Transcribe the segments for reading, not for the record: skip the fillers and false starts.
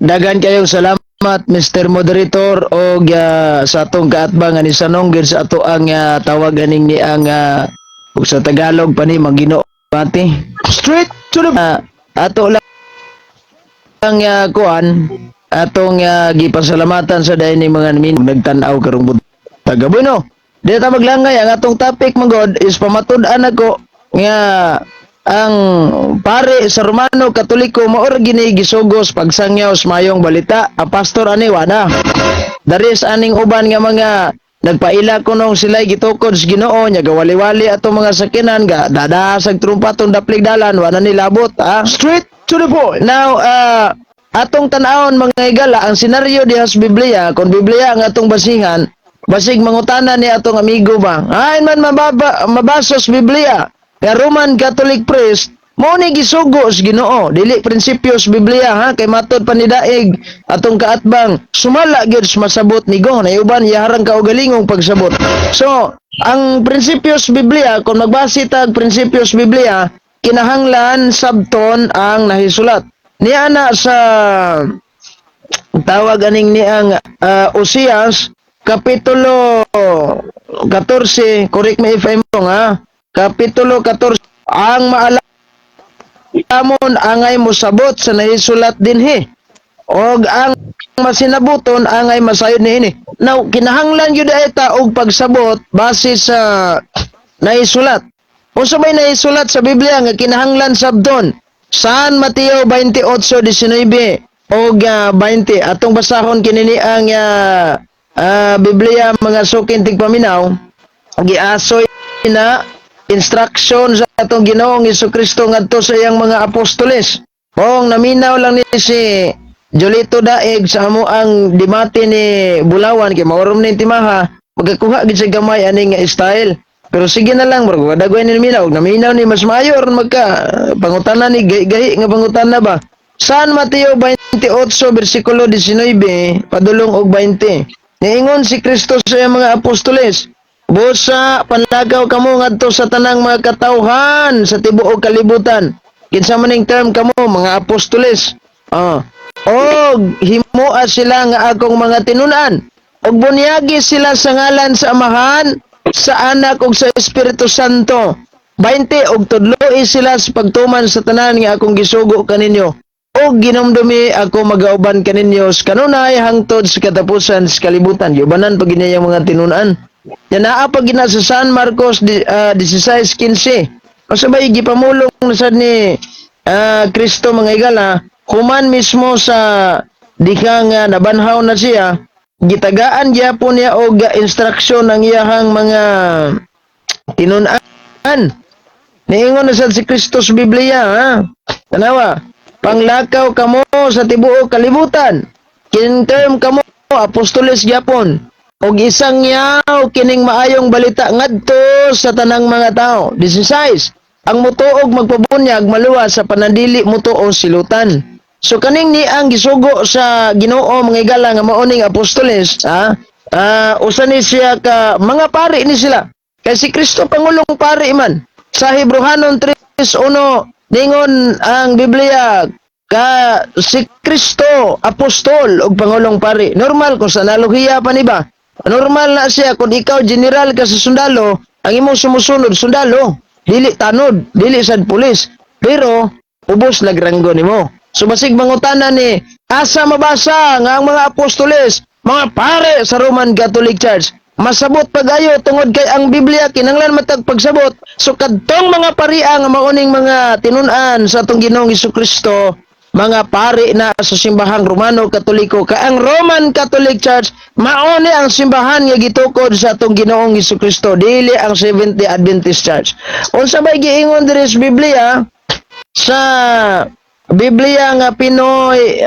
Dagan kayong salamat Mr. Moderator o sa atong kaatbang ani sanong gid sa ato ang tawag aning ni ang ug sa Tagalog pa ni Magino pati. Straight to the ato lang kuan atong gipasalamatan sa dayon ni mga nagtan-aw karong buntag. Bueno, di ta maglangay ang atong topic manggod is pamatud-an ako nga ang pare sa Romano Katoliko maor gini gisugos pagsangyaw sa mayong balita. A pastor ani wala. Daris aning uban nga mga nagpaila kunong sila gitukod sa Ginoo nya gawali-wali ato mga sakinan ga dadasag trumpaton daplig dalan wala nilabot straight to the point. Now atong tan-awon mga higala ang senaryo diha sa Biblia kung Biblia ang atong basingan basig mangutana ni atong amigo ba ay man mabasos Biblia nga Roman Catholic priest mo ni gisugo sa Ginoo dili prinsipyo sa Biblia ha kay matod pa ni daig atong kaatbang sumala gyud masabot ni go na uban yaharang kaugalingong pagsabot. So ang prinsipyo sa Biblia kung magbase tag prinsipyo sa Biblia kinahanglan sabton ang nahisulat niya na sa tawag aning ni ang Oseas kapitulo 14, correct me if I'm wrong kapitulo 14 ang maalamon angay mosabot sa nahisulat dinhi og ang masinabuton angay masayod niini. Now kinahanglan gyud eta og pagsabot base sa nahisulat. Unsa may nahisulat sa Biblia nga kinahanglan sabton? San Mateo 28:19 og 20 atong basahon kini ang Biblia mga sukin tigpaminaw giasoy na instruction sa atong Ginoong Hesukristo ngadto sa iyang mga apostoles. Mong naminaw lang ni si Jolito Daig sa amo ang dimati ni Bulawan kay maurom ni timaha magkakuha gid sa gamay aning style. Pero sige na lang bro, dagway ni minaw, naminaw ni mas mayor magka pangutana ni gahi nga pangutana ba. San Mateo 28:19 padulong og 20. Niingon si Kristo sa iyang mga apostoles, busa panlagaw kamo ngadto sa tanang mga katawhan sa tibuok kalibutan. Kinsa maning term kamo mga apostoles. Og himoa sila nga akong mga tinunan. Og bunyagi sila sa ngalan sa Amahan, sa Anak ug sa Espiritu Santo. 20 og tudloi sila sa pagtuman sa tanan nga akong gisugo kaninyo. Og ginomdumi ako magauban kaninyo sa kanunay hangtod sa katapusan sa kalibutan. Yubanan pag ginayang mga tinunan. Yan naa pag gina sa San Marcos 16:15. Kasabay gipamulong na sad ni Kristo mga igala, human mismo sa dika nga nabanhaw na siya, gitagaan gyapon niya og instruksyon ang iyahang mga tinunan. Niingon na sad si Kristo sa Biblia Tanawa, panglakaw kamo sa tibuok kalibutan. Kinterm kamo apostoles gyapon. Og isang yaw kining maayong balita ngadto sa tanang mga tao. 16. Ang mutuog magpabunyag maluwas sa panandili mutuo silutan. So kaning ni ang gisugo sa Ginoo mga igala nga maoning apostoles, usa ni siya ka mga pari ni sila. Kay si Kristo pangulong pari man. Sa Hebrehanon 3:1 ningon ang Biblia ka si Kristo apostol ug pangulong pari. Normal kung sa analohiya pa ni ba? Normal na siya kung ikaw general ka sa sundalo, ang imong sumusunod sundalo, dili tanod, dili sad pulis, pero ubos nagranggo nimo. So basig mangutana ni asa mabasa nga ang mga apostoles, mga pare sa Roman Catholic Church, masabot pagayo tungod kay ang Biblia kinahanglan matag pagsabot. So kadtong mga paria nga maoning mga tinunan sa atong Ginoong Hesukristo, mga pari na sa simbahang Romano Katoliko ka ang Roman Catholic Church mauni ang simbahan nga gitukod sa atong Ginoong Hesukristo, dili ang Seventh-day Adventist Church. Unsa bay giingon diri sa Biblia sa Biblia nga Pinoy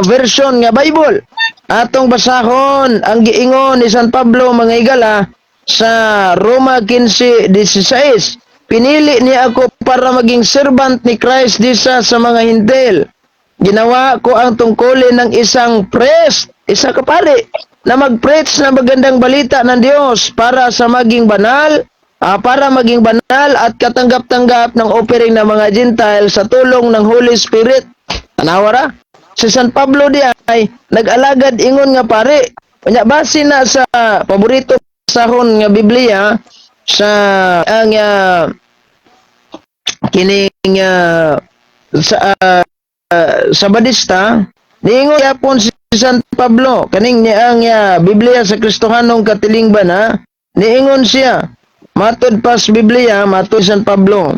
version nga Bible atong basahon ang giingon ni San Pablo mga igala sa Roma 15:16. Pinili niya ako para maging servant ni Christ disa sa mga Hintil. Ginawa ko ang tungkulin ng isang priest, isa ka pari, na mag-preach na magandang balita ng Diyos para maging banal at katanggap-tanggap ng offering ng mga Gentile sa tulong ng Holy Spirit. Tanawara? si San Pablo di ay nag-alagad ingon nga pare. Unya base na sa paborito sahon nga Biblia sa ang kining sa Badista niingon yapon si San Pablo kaning niang Biblia sa Kristohanong katilingban niingon siya matod pas Biblia matod San Pablo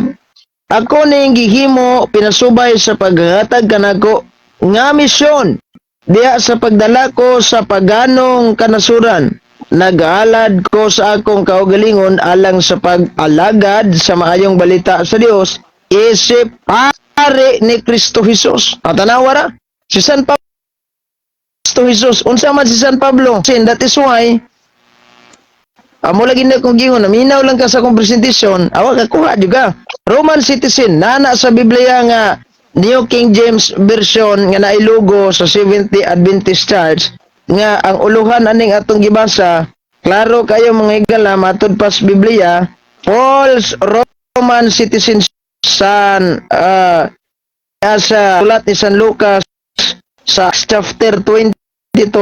ako ning gihimo pinasubay sa paghatag kanako nga misyon diha sa pagdala ko sa paganong kanasuran nag-alad ko sa akong kaugalingon alang sa pag-alagad sa maayong balita sa Dios isip pare ni Kristo Jesus. Tanawa ra si San Pablo Kristo Jesus unsa man si San Pablo sin that is why amo lagi na kong gingon naminaw lang ka sa akong presentasyon awa ka kuha juga Roman citizen nana sa Biblia nga New King James Version nga nailugo sa Seventh-day Adventist Church nga ang uluhan aning atong gibasa klaro kayo mga igala matud pas Biblia false Roman citizen san sa sulat ni San Lucas sa chapter 22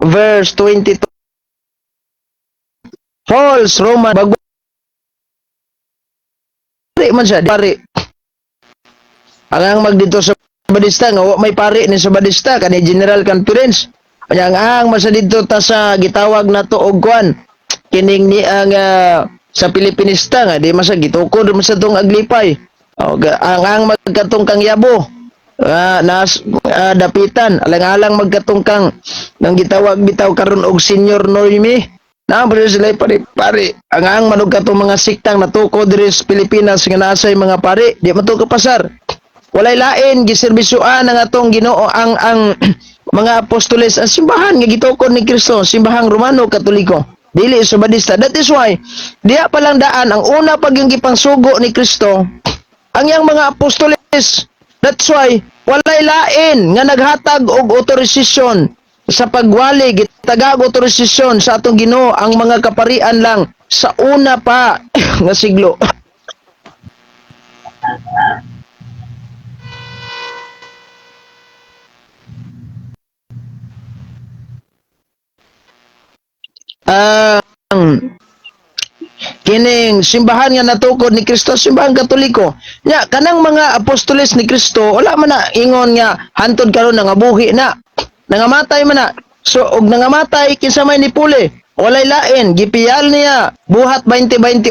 verse 22 false Roman bago man siya pare ang magdito sa Badista nga may pare ni sa Badista kani General Conference ang masa dito ta sa gitawag nato og kwan kining ni ang sa Pilipinista nga di masa gitukod masa tong aglipay ang magkatong kang yabo dapitan alang-alang magkatong kang nang gitawag bitaw karon og senior Noemi na pero sila pare ang manog katong mga siktang natuko diri sa Pilipinas nga nasay mga pare di man to kapasar walay lain giserbisyuan ang atong Ginoo ang mga apostoles ang simbahan nga gitukod ni Kristo simbahang Romano Katoliko dili sa Badista that is why diha pa lang daan ang una pag yung gipangsugo ni Kristo ang yang mga apostoles that's why walay lain nga naghatag og otorisasyon sa pagwali gitagag otorisasyon sa atong Ginoo ang mga kaparian lang sa una pa nga siglo. Kining simbahan nga natukod ni Kristo simbahan Katoliko nya kanang mga apostoles ni Kristo wala man na ingon nga hantod karon nangabuhi na nangamatay man na so og nangamatay kinsa may nipuli walay lain gipiyal niya buhat 20:28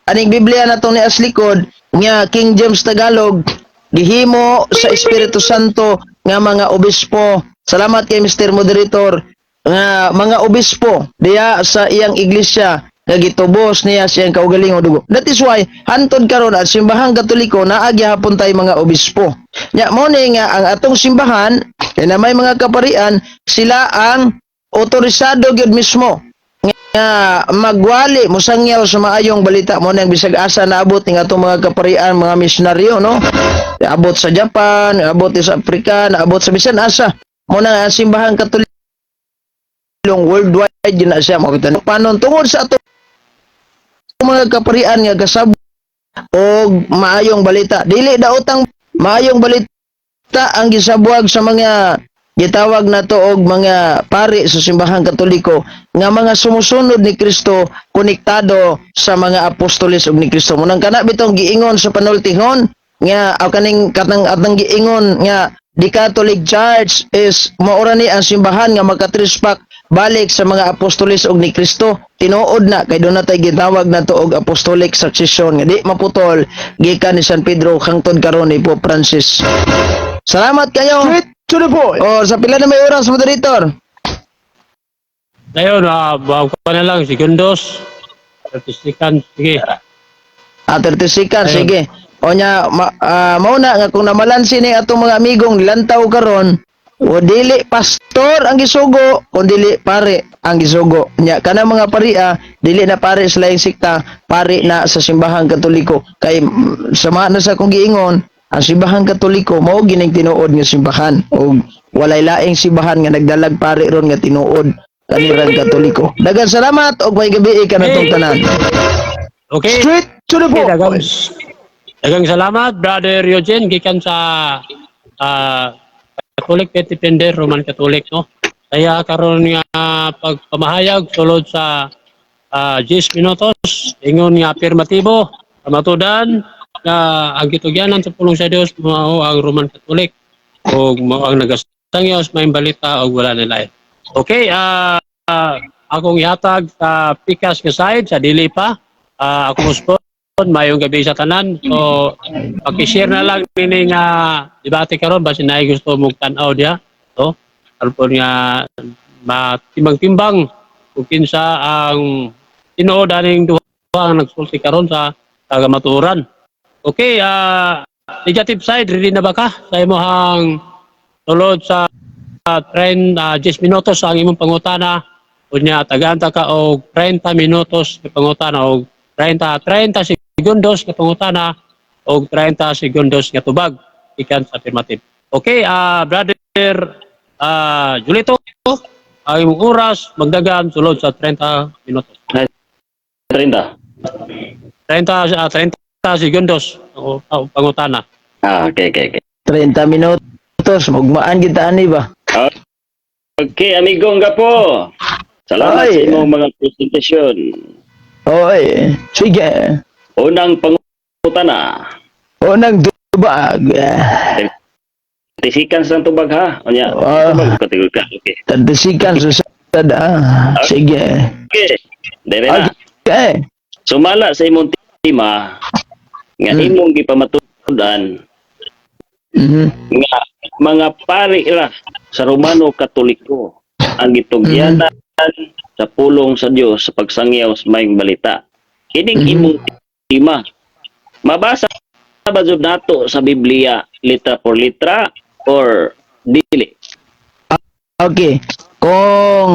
aning Biblia nato ni aslikod nga King James Tagalog gihimo sa Espiritu Santo nga mga obispo salamat kay Mr. Moderator nga mga obispo diya sa iyang iglesia nga gitubos niya siyang kaugalingong dugo. That is why hantod karon ang simbahang Katoliko naagi hapon tay mga obispo. Nya mo ni nga ang atong simbahan kay na may mga kaparian sila ang otorisado gyud mismo nga magwali musangyaw sa maayong balita mo nang bisag asa naabot ning atong mga kaparian mga misyonaryo no. Abot sa Japan, abot sa Africa, naabot sa bisan asa. Mo na ang simbahang Katoliko worldwide yun na siya makita panon tungod sa ato mga kaparian nga kasab og maayong balita dili daotang maayong balita ang gisabuag sa mga gitawag nato og mga pari sa simbahang Katoliko nga mga sumusunod ni Kristo konektado sa mga apostoles og ni Kristo munang kana bitong giingon sa panultihon nga kaning katang atang giingon nga the Catholic Church is maura ni ang simbahan nga magkatrispak balik sa mga apostoles og ni Kristo tinuod na kay doon natay gitawag nato og apostolic succession nga di maputol gikan ni San Pedro hangtod karon ni Pope Francis. Salamat kayo. Straight to the point. Oh, sa pila na may oras moderator. Dayon bago pa na lang segundos. Artistikan sige. 30 seconds sige. O nya mao na nga kung namalansi ni atong mga amigong nilantaw karon o dili pastor ang gisugo kundi pare ang gisugo nya kana mga paria dili na pare sa laing sikta pare na sa simbahang Katoliko kay sama na sa kong giingon ang simbahang Katoliko mao gining tinuod nga simbahan o walay laing simbahan nga nagdalag pare ron nga tinuod kanirang Katoliko. Daghang salamat og may gabi kanatong tanan. Okay. Straight to the point. Daghang salamat Brother Eugene gikan sa Catholic kay depende Roman Catholic no. Kaya karon nga pagpamahayag sulod sa 10 minutos ingon nga afirmatibo kamatudan nga ang gitugyanan sa pulong sa Dios mao ang Roman Catholic o mao ang nagasangyaw may balita o wala nila. Okay, akong ihatag sa pikas nga side sa dili pa. Ako muspon mayong gabi sa tanan. So paki-share na lang ini nga debate karon basin nay gusto mong tan-aw dia. So alpon nga matimbang-timbang kung kinsa ang tinuod aning duha ang nagsulti karon sa taga-maturan. Okay, negative side ready na ba ka sa imong sulod sa train 10 minutos ang imong pangutana unya tagaanta ka og 30 minutos nga pangutana og 30 segundos nga pangutana og 30 segundos nga tubag ikan sa affirmative. Okay, brother Julito, ang imong oras magdagan sulod sa 30 minutos. 30. 30 segundos ang pangutana. Okay. 30 minutos, magmaan kita ani ba? Okay, amigong gapo. Salamat Ay. sa imong mga presentasyon. Oy, sige. Unang pangutana. Unang tubag. Tisikan sa tubag ha. Onya, tubag kategori ka. Okay. Tadasikan sa sada. Sige. Okay. Dire na. Okay. Sumala sa imong tema nga imong gipamatudan Mhm. nga mga pari ra sa Romano Katoliko ang gitugyanan sa pulong sa Dios sa pagsangyaw sa mayong balita. Kining imong tema mabasa ba jud nato sa Biblia litra por litra or dili? Okay. Kung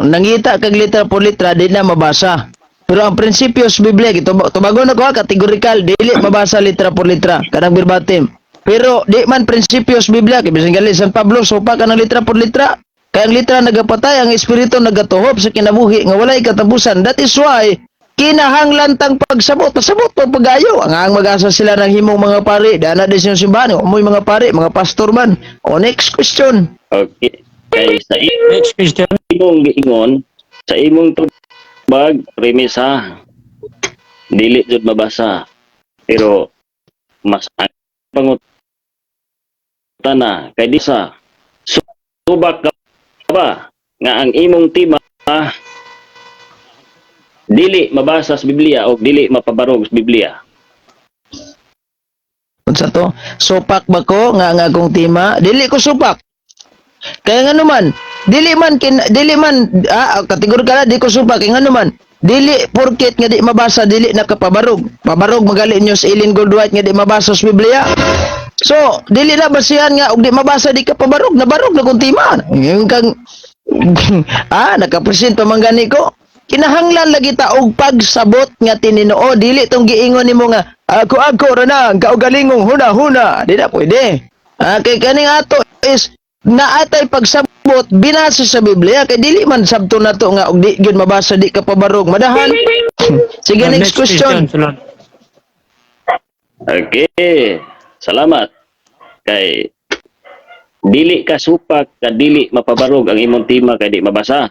nangita kag litra por litra, di na mabasa. Pero ang prinsipyo sa Biblia, tubagon ako kategorikal, dili mabasa litra por litra, kanang verbatim. Pero di man prinsipyo sa Biblia, kaya bisan gali San Pablo, sopa ka ng litra por litra. Kaya ang litra nagapatay, ang espiritu nagatuhop sa kinabuhi, nga walay katapusan. That is why, kinahanglan tang pagsabot, pasabot po pagayo. Ang mag-asa sila ng himong mga pari, dana din siya simbahan, umoy mga pari, mga pastor man. O next question. Okay. Kay sa Next question. imong giingon sa imong tubag premisa dili jud mabasa pero mas pangutana kay di sa subak ka ba nga ang imong tema dili mabasa sa Biblia o dili mapabarog sa Biblia. Unsa to? Supak ba ko nga akong tema? Dili ko supak. Kaya nga naman, dili man kategori ka na, di ko supak. Kaya nga naman, dili porket nga di mabasa, dili nakapabarog. Pabarog magali nyo sa Eileen Goldwhite nga di mabasa sa Biblia. So, dili na basihan nga, og di mabasa, di ka pabarog. Nabarog na kung tema. Yung kang, nakapresent pa man gani ko. Kinahanglan lagi ta og pagsabot nga tininoo, dili tong giingon nimo nga ako ra na kaugalingong huna di na pwede. Kay kaning ato is naatay pagsabot binasa sa Biblia kay dili man sabto nato nga og di gyud mabasa di ka pabarog madahan. Sige, next question. Sunod. Okay. Salamat. Kay dili ka supak ka dili mapabarog ang imong tema kay di mabasa.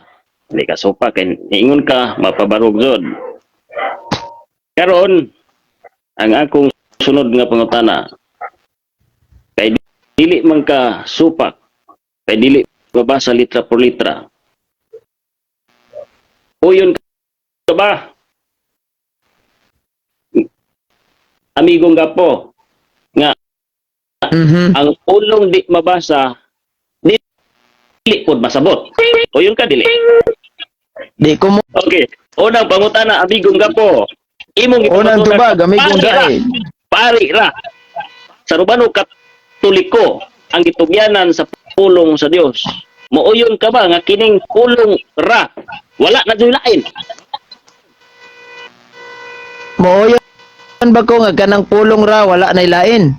Dili ka supak kay ingon ka mapabarog jud. Karon ang akong sunod nga pangutana kay dili man ka supak kay dili mabasa litra por litra. Uyon ka ba? Amigong gapo nga ang pulong di mabasa dili pod masabot. Uyon ka dili. Di ko mo Okay. Unang pangutana amigong gapo. Imong unang tubag amigong daay. Pari ra. Sa Romano Katoliko ang gitugyanan sa pulong sa Dios. Muuyon ka ba nga kining pulong ra wala na jud lain? Mooyon ba ko nga kanang pulong ra wala nay lain?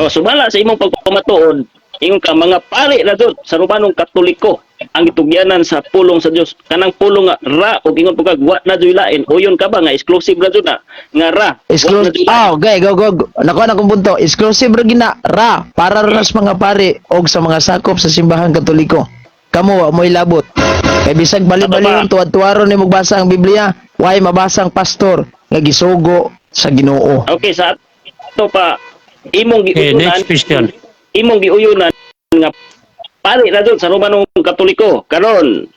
Sumala sa imong pagpamatuod ingon ka mga pari na doon sa Romanong Katoliko ang gitugyanan sa pulong sa Dios. Kanang pulong nga ra og ingon pagka wa na doy lain. Uyon ka ba nga exclusive ra doon na nga ra. wa na Exclusive. doy lain. Okay, go. Nakuha na kong punto. Exclusive ra gina ra para ra sa mga pari og sa mga sakop sa simbahan Katoliko. Kamo wa mo'y labot. Kay bisag bali-bali tuwad-tuwaron ni magbasa ang Biblia, way mabasa ang pastor nga gisugo sa Ginoo. Okay, sa ato pa imong Okay, giuyunan, next question. imong giuyunan nga pari na doon sa Romanong Katoliko. Karon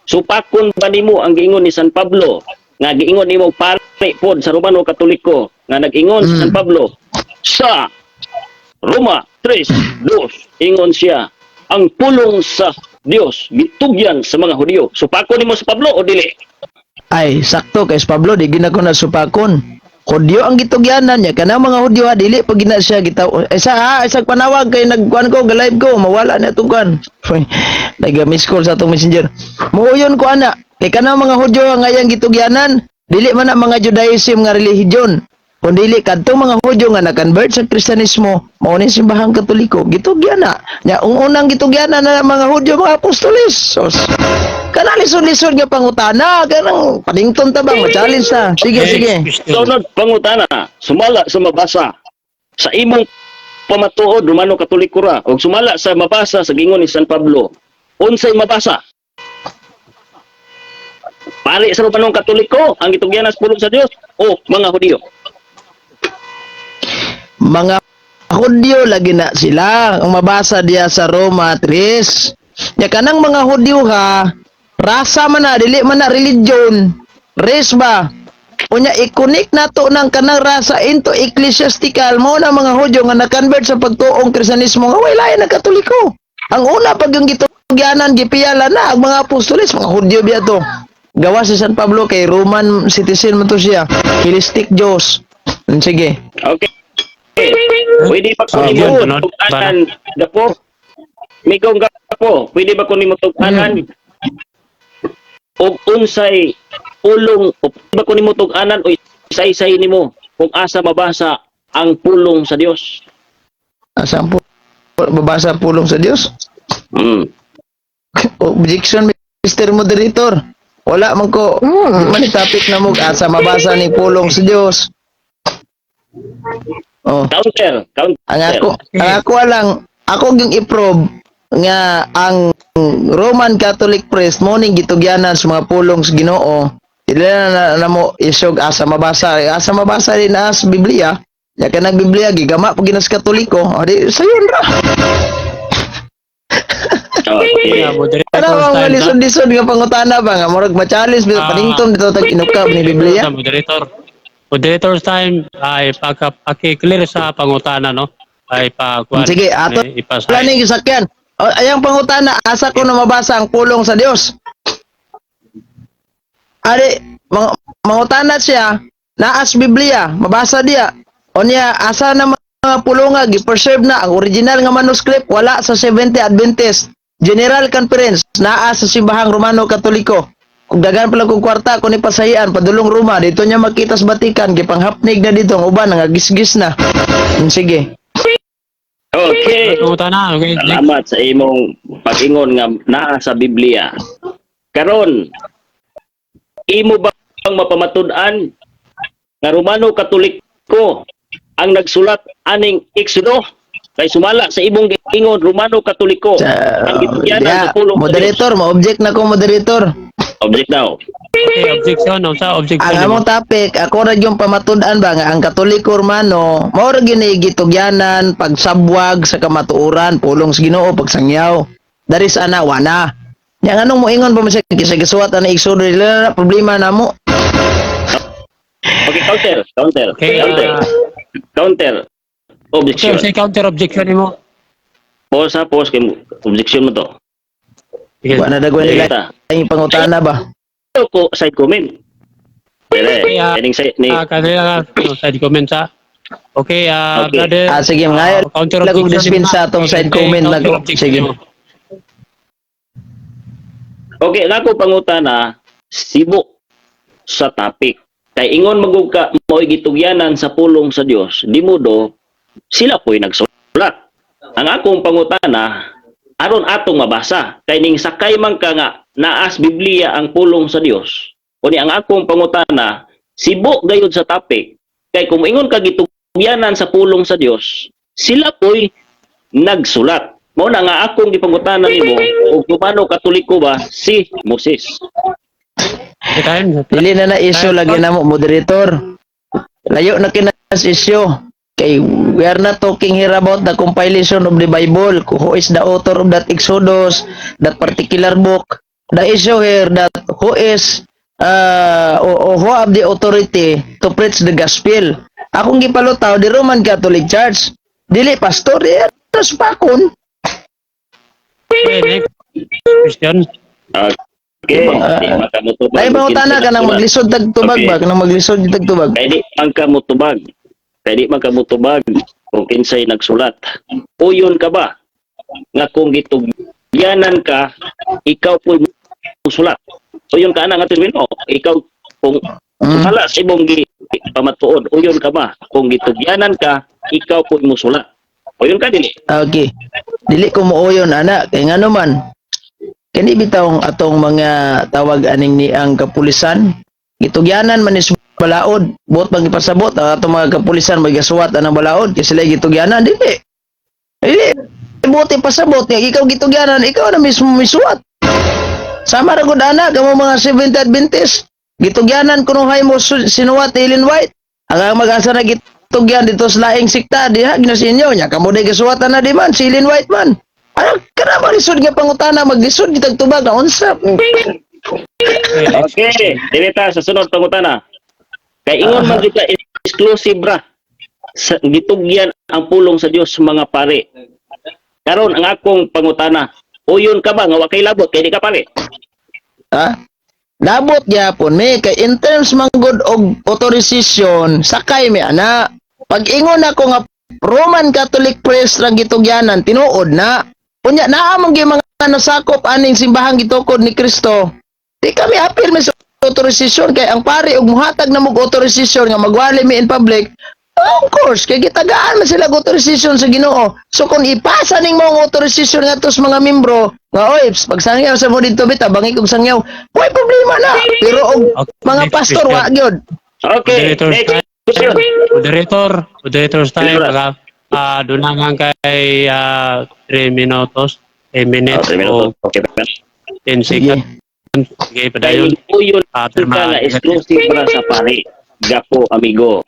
supakon ba nimo ang giingon ni San Pablo nga giingon nimo pari pod sa Romanong Katoliko nga nag-ingon si San Pablo sa Roma 3:2 ingon siya ang pulong sa Dios gitugyan sa mga Hudyo. Supakon nimo sa Pablo o dili? Ay, sakto kay Pablo di gina ko na supakon. Hudyo ang gitugyanan niya kana mga Hudyo ha dili pag gina siya gitaw. Isa panawag kay nagkuan ko ga-live ko mawala na tong kuan. Nag-miss call sa atong messenger. Muuyon ko ana. Kay kana mga Hudyo ang ayang gitugyanan dili man na mga Judaism nga relihiyon. Kung dili kadtong mga Hudyo nga nag-convert sa Kristiyanismo, mao ni simbahang Katoliko, gitugyan na. Nya unang gitugyanan na mga Hudyo mga apostoles. So, kana lisod-lisod nga pangutana, kanang panington ta bang ma-challenge ta. Sige, sige. Next question. Sunod pangutana, sumala sa mabasa sa imong pamatuod Romano Katoliko ra o sumala sa mabasa sa gingon ni San Pablo. Unsay mabasa? Pari sa Romanong Katoliko ang gitugyanan sa pulong sa Dios o mga Hudyo? Mga Hudyo lagi na sila ang mabasa diya sa Roma 3. Nya kanang mga Hudyo ha, rasa man na dili man na religion, race ba? Unya i-connect nato ng kanang rasa into ecclesiastical mo na mga Hudyo nga na-convert sa pagtuong Kristiyanismo nga way lain na Katoliko. Ang una pag yung gitugyanan gipiyala na ang mga apostoles mga Hudyo biya to. Gawa si San Pablo kay Roman citizen man to siya. Kilistik Diyos. Sige. Okay. Pwede ba ko Ah, nimo yun, tunod. tug-anan gapo? Migong gapo, pwede ba ko nimo tug-anan? O unsay pulong o pwede ba ko nimo tug-anan o isa-isay nimo kung asa mabasa ang pulong sa Dios? Asa po babasa pulong sa Dios? Mm. Objection, Mr. Moderator. Wala man ko man topic na mo asa mabasa ni pulong sa Dios. Oh, Counter. ang ako lang ako gyung i-probe nga ang Roman Catholic priest mo ning gitugyanan sa mga pulong sa Ginoo. Dili na mo isog asa mabasa. Asa mabasa din na sa Biblia. Ya kanang Biblia gigama pag ginas Katoliko. O di sayon ra. Okay. Yeah, moderator Ano ang style na. lisod-lisod nga pangutana ba nga murag ma-challenge bitaw panington dito tag inukab ni Biblia. Moderator's time ay paki-clear sa pangutana, no? Ay Sige, ato ipasay. wala ning gisakyan. Ayang pangutana asa ko na mabasa ang pulong sa Dios. Ari mangutana siya naas Biblia, mabasa diya. Onya asa na mga pulonga gi-preserve na ang original nga manuscript wala sa 70 Adventist General Conference naa sa simbahang Romano Katoliko. Kung dagan pala kong kwarta kung ipasahian padulong Roma dito niya makita sa Batikan gipanghapnig na dito ang uban nga gisgis na. Sige. Okay. Pangutana, okay. Next. Salamat sa imong pag-ingon nga naa sa Biblia. Karon, imo bang mapamatud-an nga Romano Katoliko ang nagsulat aning Exodo kay sumala sa imong giingon Romano Katoliko ang gitugyanan sa pulong sa Dios. Moderator, ma-object na ko moderator. Object daw. Okay, objection. Sa objection. Ang among topic, ako ra yung pamatud-an ba nga ang Katoliko Romano, mao ra gyud gitugyanan pagsabwag sa kamatuoran, pulong sa Ginoo, pagsangyaw. Dari sa ana wana. Nya nganong moingon pa man siya kisagisuwat ang Exodo dili problema namo. Okay, counter. Okay, Counter. Objection. say counter objection mo. Pause kay objection mo to. Sige. Wa na dagwan nila Kita. ang pangutana ba. Ito ko side comment. Pwede. Kaya, Kaning sa ni kanila side comment sa. Okay, Okay. brother. Sige, ngayon counter lang kong objection. dispensa atong side comment na ko. Sige. Okay, nako pangutana sibo sa topic. Kay ingon magug ka mo'y gitugyanan sa pulong sa Dios, di mo do sila po'y nagsulat. ang akong pangutana aron atong mabasa kay ning sakay man ka nga naas Biblia ang pulong sa Dios. Uni ang akong pangutana sibo gayud sa topic kay kung ingon ka gitugyanan sa pulong sa Dios, sila po'y nagsulat. Mao na nga akong gipangutana nimo ug kumano katoliko ba si Moses. Kita Dili na issue lagi na mo, moderator. Layo na kinas issue. Kay we are not talking here about the compilation of the Bible. Who is the author of that Exodus, that particular book? The issue here that who is who have the authority to preach the gospel. Akong gipalutaw di Roman Catholic Church. Dili pastor yan. Tas pakon. Christian. Okay, di makamutubag. Ay pangutana ka nang maglisod tagtubag ba? Kanang maglisod tagtubag. Kay di magkamutubag. Kay di magkamutubag kung kinsay nagsulat. Uyon ka ba nga kung gitugyanan ka, ikaw po'y musulat. Uyon ka na nga tuwin mo. Ikaw kung sumala sa imong pamatuod, uyon ka ba? Kung gitugyanan ka, ikaw po'y musulat. Uyon ka dili. Okay. Dili ko muuyon ana kay ngano man. Kani bitaw atong mga tawag aning ni ang kapulisan. Gitugyanan man is balaod. Buot bang ipasabot ang atong mga kapulisan magasuwat anang balaod kay sila gitugyanan dili. Dili. Buot ipasabot nga ikaw gitugyanan, ikaw na mismo misuwat. Sama ra gud ana kamo mga 70 Adventist. Gitugyanan kuno hay mo sinuwat Ellen White. Ang mag-asa na gitugyan dito sa laing sikta diha ginas inyo nya kamo day gasuwatan na di man si Ellen White man. Ano kana ba lisod nga pangutana maglisod gitag tubag na unsa? Okay, dilita sa sunod pangutana. Kay ingon man kita exclusive ra sa gitugyan ang pulong sa Dios mga pare. Karon ang akong pangutana, uyon ka ba nga wa kay labot kay di ka pare? Ha? Labot gyapon me kay in terms man good og authorization sakay mi ana. Pag ingon ako nga Roman Catholic priest ra gitugyanan tinuod na. Unya naa man gyud mga nasakop aning simbahang gitukod ni Kristo. Di kami apil mi sa authorization kay ang pare og muhatag na mo authorization nga magwali mi in public. Of course, kay gitagaan man sila og authorization sa Ginoo. So kung ipasa ning mga authorization nga tos mga membro, nga oy, pag sangyaw sa mo dito bita, bangi kog sangyaw. Way problema na. Pero og mga Next pastor wa question. gyud. Okay, Moderator next time. question. Moderator time. Sila. Dunangan kay 3 minutos. 10 minutes Okay, o minuto. Okay, 10 seconds. Sige, kay padayon. uyon Terma. ka nga exclusive ra sa pare. Gapo amigo.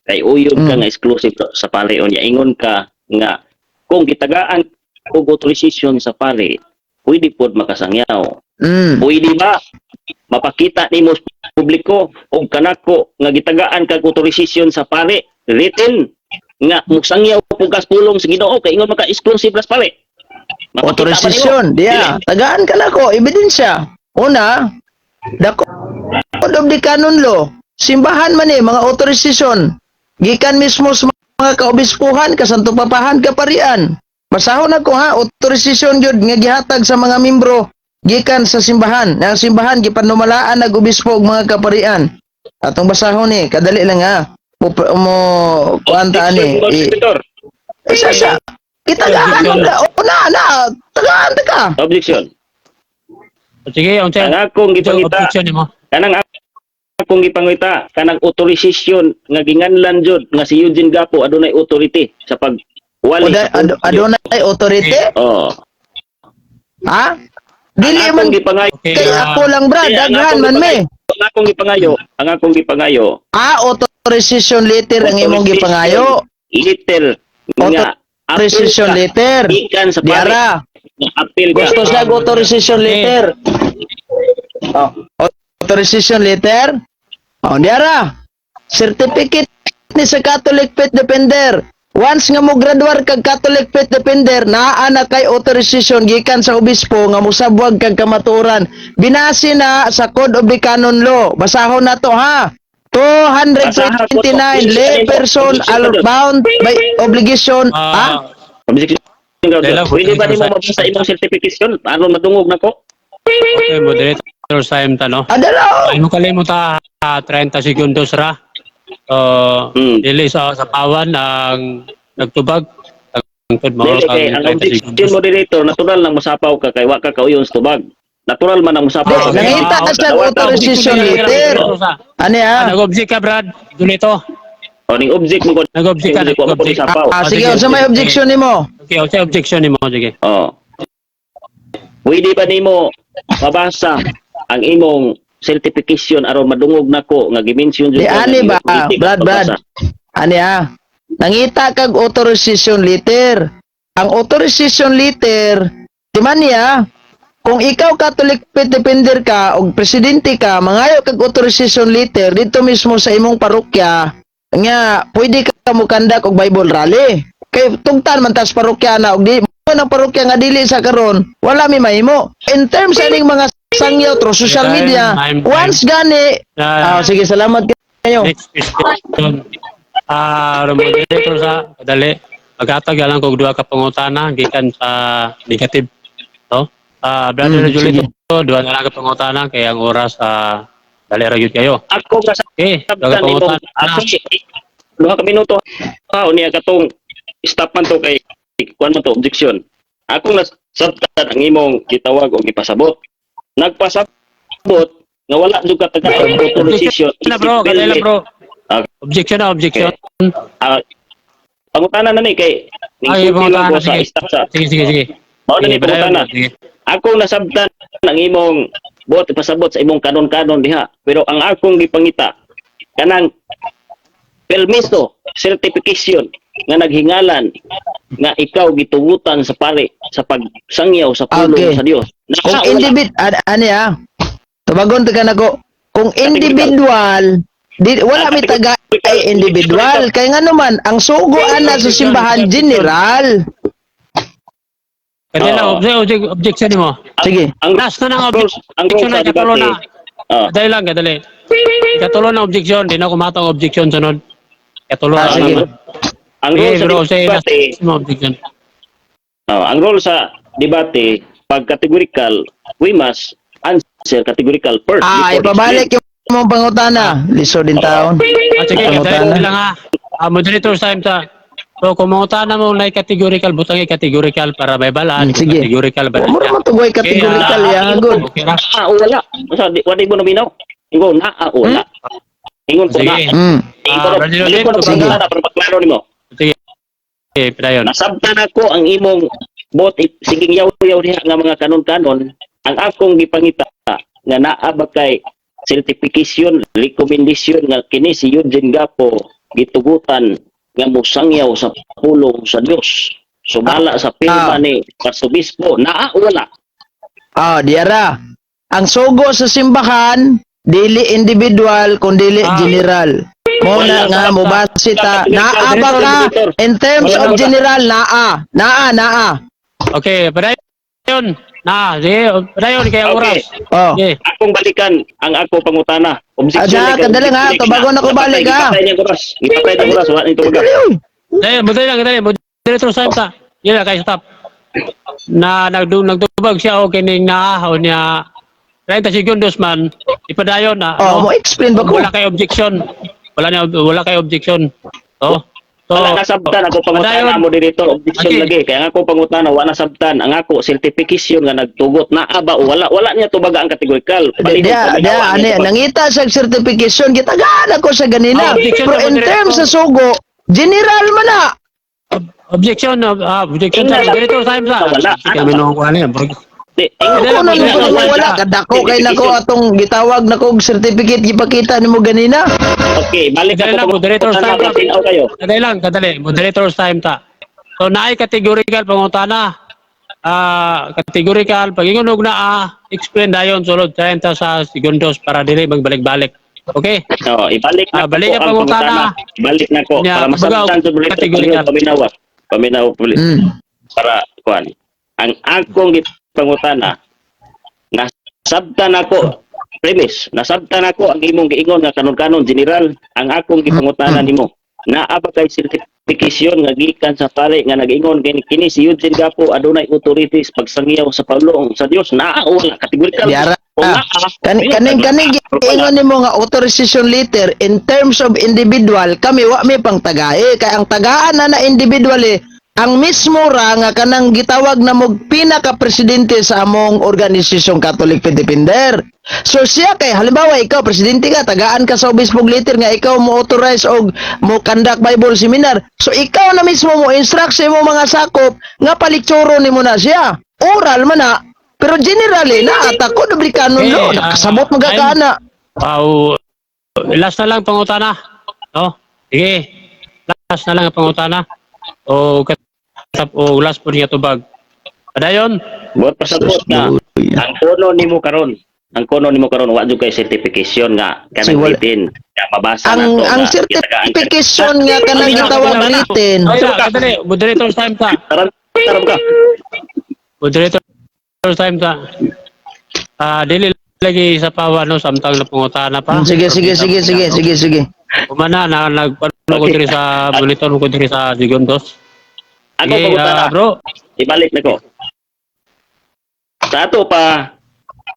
Kay uyon ka nga exclusive sa pare unya ingon ka nga kung gitagaan og authorization sa pare, pwede pod makasangyaw. Pwede ba mapakita nimo sa publiko og kanako nga gitagaan kag authorization sa pare written nga mugsangyaw pugkas pulong sa Ginoo kay ingon maka exclusive ra sa pare. Mapakita ba nimo? Authorization, diya. Tagaan ka na ko, ebidensya. Una, the code of the canon law. Simbahan man mga authorization. Gikan mismo sa mga kaobispuhan, kasantupapahan, kaparian. Basahon ako ha, authorization yun nga gihatag sa mga membro. Gikan sa simbahan. Ang simbahan, gipanumalaan nag-obispo og mga kaparian. Atong basahon ni, kadali lang ha. Kuantaan ni. Isa. Kitagaan mo ka. Una, tagaan ka. Objection. Sige, ang Ang akong gipangita, objection mo. kanang akong gipangita, kanang authorization nga ginganlan jud nga si Eugene Gapo adunay authority sa pagwali sa pulong. Adunay authority? Oh. Ha? Dili Ang man akong gipangayo. Okay, kay ako lang brad, daghan man me. Ang akong gipangayo. Authorization letter ang imong gipangayo. Letter nga Authorization letter. ikan sa pare. Diara, Apil ka. gusto sa authorization letter. Authorization letter. Diara. Certificate ni sa Catholic Faith Defender. Once nga mo graduar kag Catholic Faith Defender, naa na kay authorization gikan sa obispo nga musabwag kag kamatuoran. Binasi na sa Code of the Canon Law. Basahon na to ha. 229 lay person are bound by obligation. Ha? Objection. Dela, Pwede ba nimo sa- mabasa imong certification? Ano madungog nako? Okay, moderator time ta, no? Adala. Ay mo kalimutan 30 segundos ra. Dili sa pawan ang nagtubag Angkod mao Dili kay ang objection mo dito, natural lang masapaw ka kay wa ka kauyon sa tubag. Natural man ang Di, masapaw. nangita ka sa authorization letter. Ano ya? Nag-object ka, Brad. Dito. O ning object mo ko. Nag-object ka, Ko nag-object. masapaw. Sige, sa may objection nimo. Okay, okay, objection ni mo. Sige. Oh. Pwede ba nimo mabasa ang imong certification aron madungog nako nga gi-mention Di ani ba, Brad. Ano ya? Nangita kag authorization letter. Ang authorization letter, di man niya, kung ikaw Catholic defender ka o presidente ka, mangayo kag authorization letter dito mismo sa imong parokya, nga pwede ka mo kandak og Bible rally. Kay tungtan man tas parokya na og di mo ng parokya nga dili sa karon, wala mi mahimo. In terms sa ining mga sangyaw through social media, once gani, sige, salamat kayo. Next question. Moderator sa kadali. Maghatag lang kog duha ka pangutana gikan sa negative. No? Brother Julito, duha na lang ka pangutana kay ang oras dali ra gyud kayo. Ako kasabtan Okay, duha ka pangutana. Duha ka minuto ha unya katong stop man to kay kuan man to objection. Ako nasabtan ang imong gitawag o gipasabot. Nagpasabot nga wala jud ka taga authorization. Na bro, kadali bro. Objection na, objection. Pangutana na ni kay Ay, pangutana, ko sa sige. staff sa Sige. mao na ni Sige, padayon, pangutana. sige. Ako nasabtan ang imong buot ipasabot sa imong kanon-kanon diha. Pero ang akong gipangita kanang permiso, certification nga naghingalan nga ikaw gitugutan sa pare sa pagsangyaw sa pulong Okay. sa Dios. Kung ano ya? Tubagon ta kanako. Kung individual, wala mi taga ay individual kay nga naman ang sugo ana sa simbahan general. Kadali lang, objection ni mo. Sige. ang Last na ng ang objection na, sa katulo na. debate. Kadali lang, kadali. Katulo na objection, di na kumatang objection sunod. Katulo na sige. naman. Ang role sa Bro, say last debate, mo objection. ang role sa debate pag categorical, we must answer categorical first. before Ipabalik yung mong pangutana. Liso din taon. Sige, Pangutana. kadali lang ha. Moderator's time sa. So, kung mangutana mo na categorical, butang categorical para may balaan. Sige. Categorical ba? Mura man tugoy categorical ya good. Okay ra. Wala. Wala mo naminaw. Ingon na, wala. Ingon ko na. Mm. Balik ko na Sige. pangutana para maklaro nimo. Sige. Okay, padayon. Nasabtan ako ang imong bot siging yaw-yaw diha nga mga kanon-kanon ang akong gipangita nga naa ba kay certification recommendation nga kini si Eugene Gapo gitugutan nga musangyaw sa pulong sa Dios sumala sa pirma ni Arsobispo naa wala. Diara. Ang sugo sa simbahan dili individual kundi general. Muna nga mo basita naa ba ka in terms of general naa. Okay, padayon. Sige, padayon kaya oras. Oh. Okay. Akong balikan ang ako pangutana. Kadali nga, tabagon ako balik ha. Ipatay niya oras, wala nito baga. Madali lang. Moderator time ta. Yun lang, kayo stop. Nagtubag siya o kining naahaw niya 30 segundos man. Ipadayon na. Mo explain ba ko? Wala kay objection. Wala kay objection. Wala nasabtan ako pangutana mo dito objection Okay. lagi kaya nga ako pangutana wala nasabtan ang ako certification nga nagtugot naa ba o wala niya tubaga ang categorical Nangita sa certification gitagaan ako sa ganina. Objection Pero na in moderator. terms sa sugo, general man na. Objection sa moderator time sa. Wala. Sige, minong ko ano yan. di Ako na wala kadako kay nako atong gitawag nako og certificate gipakita nimo ganina. okay balik Kadali lang, ako moderator's time pangutana lang. tinaw kayo Kadali. Moderator's time ta. So, naay categorical pangutana. Categorical, pag ingunog na explain dayon sulod 30 sa segundos para dili magbalik-balik. Okay? ibalik na Balik ko ang ang pangutana. pangutana balik na ko Nya, para masabtan sa categorical. paminaw ulit para kuan ang akong pangutana nasabtan ako nasabtan ako ang imong giingon nga kanon-kanon general ang akong gipangutana nimo naa ba kay certification nga gikan sa pare nga nag-ingon kini si Eugene Gapo adunay authorities pagsangyaw sa pulong sa Dios naa wala categorical Diara. o naa Kaning giingon nimo nga authorization letter in terms of individual kami wa may pang tagae kay ang tagaan na individually ang mismo ra nga kanang gitawag na mog pinaka presidente sa among organisasyong Catholic Faith Defender. So siya kay halimbawa ikaw presidente ka, tagaan ka sa obispong leader nga ikaw mo authorize og mo conduct Bible seminar. So ikaw na mismo mo instruct sa imong mga sakop nga paliktsuro nimo na siya. Oral man na, pero generally na atako doblikanon Okay, lo, nakasabot magakaana. Wow. Last na lang pangutana. No? Sige. Last na lang ang pangutana. O last po niya tubag. Padayon. Buot pasabot na ang kono nimo karon. Ang kono nimo karon wa jud kay certification nga kanang Siwal- written. Nga mabasa Ang na to. ang nga certification nga kanang gitawag written. Ay, kadali. Moderator's time ta. Taram ka. Moderator's time ta. Dili lagi sa pawa no samtang na pangutana pa. Sige. Kumana na nagpano ko Okay. diri sa monitor ko diri sa Digondos. Ako Sige, pangutana. bro. Ibalik na ko. Sa ato pa,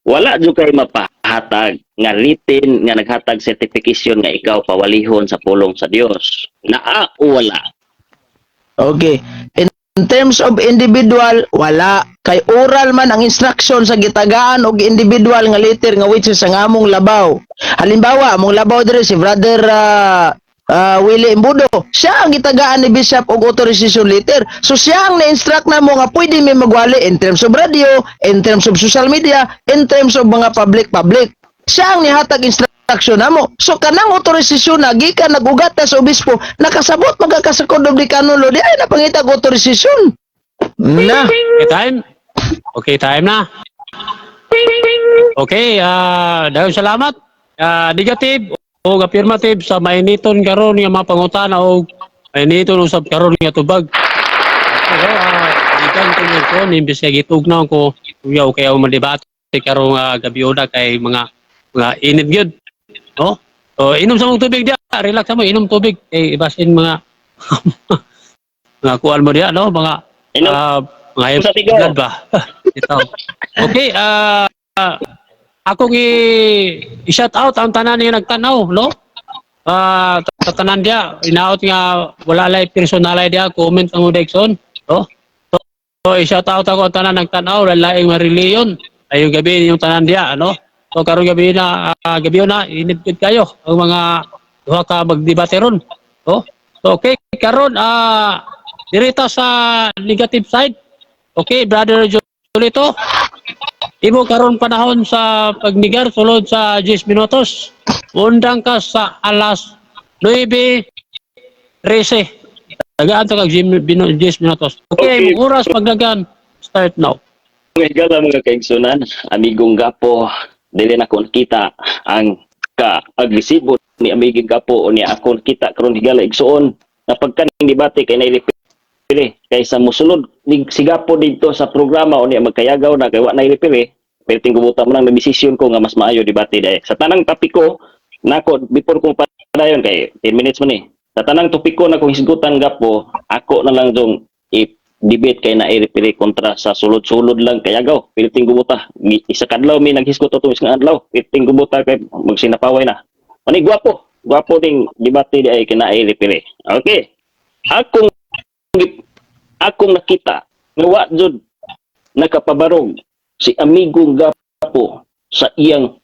wala jud kay mapahatag nga written nga naghatag certification nga ikaw pawalihon sa pulong sa Dios. Naa o wala? Okay. In terms of individual, wala. Kay oral man ang instruction sa gitagaan og individual nga letter nga which is ang among labaw. Halimbawa, among labaw diri si Brother Willie Imbudo. Siya ang gitagaan ni Bishop og authorization letter. So siya ang na-instruct na mo nga pwede may magwali in terms of radio, in terms of social media, in terms of mga public. Siya ang nihatag instruction na mo. So kanang authorization na gikan nagugat na sa obispo, nakasabot magkakasakod doblikano lo di ay napangitag authorization. Na. Okay, time na. Okay, dayon salamat. Negative o affirmative sa mainiton karon nga mga pangutana o mainiton usab karon nga tubag. Pero ikan ko nito imbes nga gitugnaw ko uyaw kay ang madebate karon gabi oda kay mga init gyud. No? So inom sa mong tubig dia, relax mo, inom tubig kay ibasin mga mga kuan mo dia no, mga mga Sa tigo. blood ba? Ito. Okay, akong i-shout out ang tanan nga nagtanaw, no? Tanan dia, inaot nga wala lay personalay dia, comment ang Udexon, no? So i-shout out ako ang tanan nagtanaw, wala laing reliyon. Ayong gabi yung tanan dia, ano? So karong gabi na inipid kayo ang mga duha ka magdebate ron. No? So okay, karon dirita sa negative side. Okay, Brother Julito. Imo karon panahon sa pagnigar sulod sa 10 minutos. Undang ka sa alas 9:13. Dagaan ta kag 10 minutos. Okay, Okay. oras pagdagan start now. Mga mga kaigsunan, amigong gapo, dili na ko nakita ang ka-agresibo ni amigong gapo o ni ako nakita karon higala igsuon na pagkaning debate kay nairepire kaysa mosulod si gapo dito sa programa o ni magkayagaw na kay wa nairepire pero tinggubuta mo nang desisyon ko nga mas maayo debate dai sa tanang topiko nako before ko padayon kay 10 minutes mo ni sa tanang topiko na kong hisgutan gapo ako na lang dong debate kay na irepire kontra sa sulod-sulod lang kayagaw pilting gubuta isa kadlaw mi naghisgot to isang adlaw pilting gubuta kay magsinapaway na ani gwapo ding debate di ay kina irepire okay akong nakita nga wa jud nakapabarog si amigong gapo sa iyang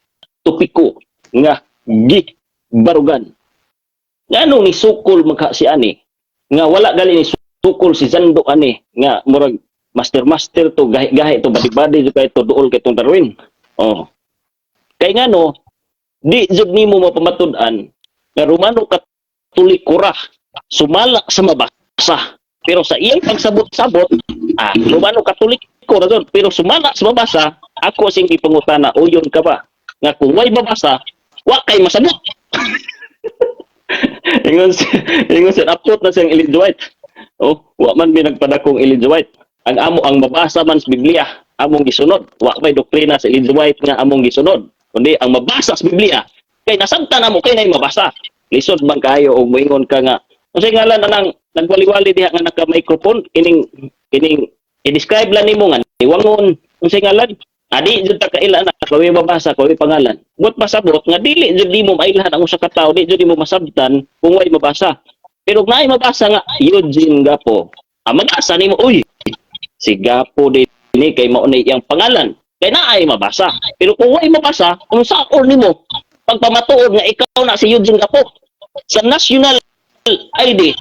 topiko nga barugan ngano ni sukol magka si ani nga wala gali ni tukol si Zando ani nga murag master to gahi to badi-badi jud kay to duol kay tong Darwin. Oh. Kay ngano di jud nimo mapamatud-an nga Romano Katolik ra sumala sa mabasa pero sa iyang pagsabot-sabot Romano Katolik ra jud pero sumala sa mabasa ako sing ipangutana uyon ka ba nga kung way mabasa wa kay masabot. Ingon sa upload na siyang Ellen G. White. Oh, wa man binagpadakong Ellen G. White. Ang mabasa man sa Biblia, among gisunod. Wa may doktrina sa Ellen G. White nga among gisunod. Kundi ang mabasa sa Biblia, kay nasabta na mo kay nay mabasa. Lisod man kayo og moingon ka nga. Unsay ngalan nang nagwali-wali diha nga naka-microphone kining i-describe lang nimo nga niwangon. Unsay ngalan? Adi jud ta kaila na kawi mabasa kawi pangalan. Buot pasabot nga dili jud nimo mailhan ang usa ka tawo, di jud nimo masabtan kung way mabasa. Pero naay mabasa nga Eugene Gapo Magasa nimo, uy, si Gapo din ni kay mao ni iyang pangalan. Kay naay mabasa. Pero kung way mabasa, kung saon nimo pagpamatuod nga ikaw na si Eugene Gapo sa national ID,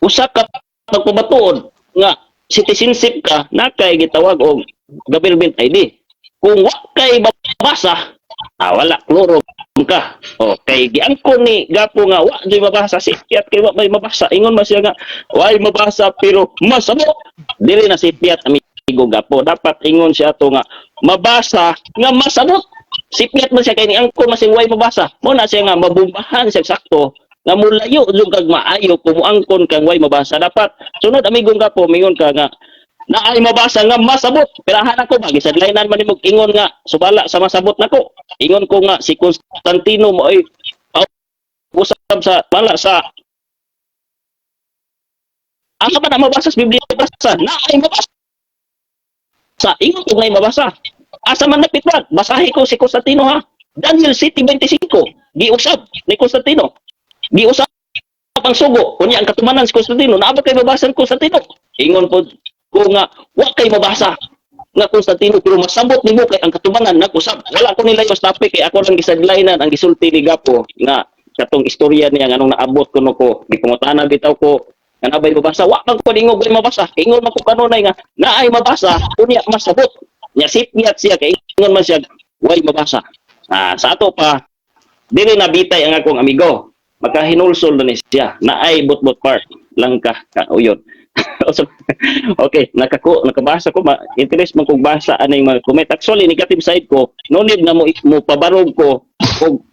usa ka pagpamatuod nga citizenship ka na kay gitawag og government ID. Kung wa kay mabasa, wala kloro ka. Okay, giangko ni Gapo nga wa di mabasa sipyat kay wa may mabasa. Ingon man siya nga way mabasa pero masabot. Dili na sipyat amigo Gapo. Dapat ingon siya to nga mabasa nga masabot. Sipyat man siya kay ni angko masing way mabasa. Mo na siya nga mabumbahan siya sakto nga mulayo jud kag maayo kung angkon kang way mabasa. Dapat sunod amigo Gapo mingon ka nga naay mabasa nga masabot. Pirahan ako ba gisadlaynan man nimo ingon nga subala sa masabot nako. Ingon ko nga si Constantino mo ay usab sa wala sa asa pa na mabasa sa Biblia basa naay mabasa. Sa ingon ko ngay mabasa. Asa man napitwat basahi ko si Constantino ha. Daniel City 25 giusab ni Constantino. Giusab ang sugo kunya ang katumanan si Constantino naa ba kay mabasan Constantino. Ingon po ko nga wa kay mabasa nga Constantino pero masambot nimo kay ang katubangan nag-usab. Wala ko nila yung topic kay ako lang gisadlaynan ang gisulti ni Gapo nga katong istorya niya nga nung naabot ko nako gipangutana bitaw ko nga nabay mabasa wa man ko dingog ay mabasa. Ingon man ko kanunay nga naay mabasa unya masabot. Nya sipyat siya kay ingon man siya way mabasa. Sa ato pa dili nabitay ang akong amigo. Makahinulsol na siya naay butbut part lang ka uyod. Okay, nakabasa ko, interest man kong basa anay mga comment. Actually, negative side ko, no need na mo pabarog ko og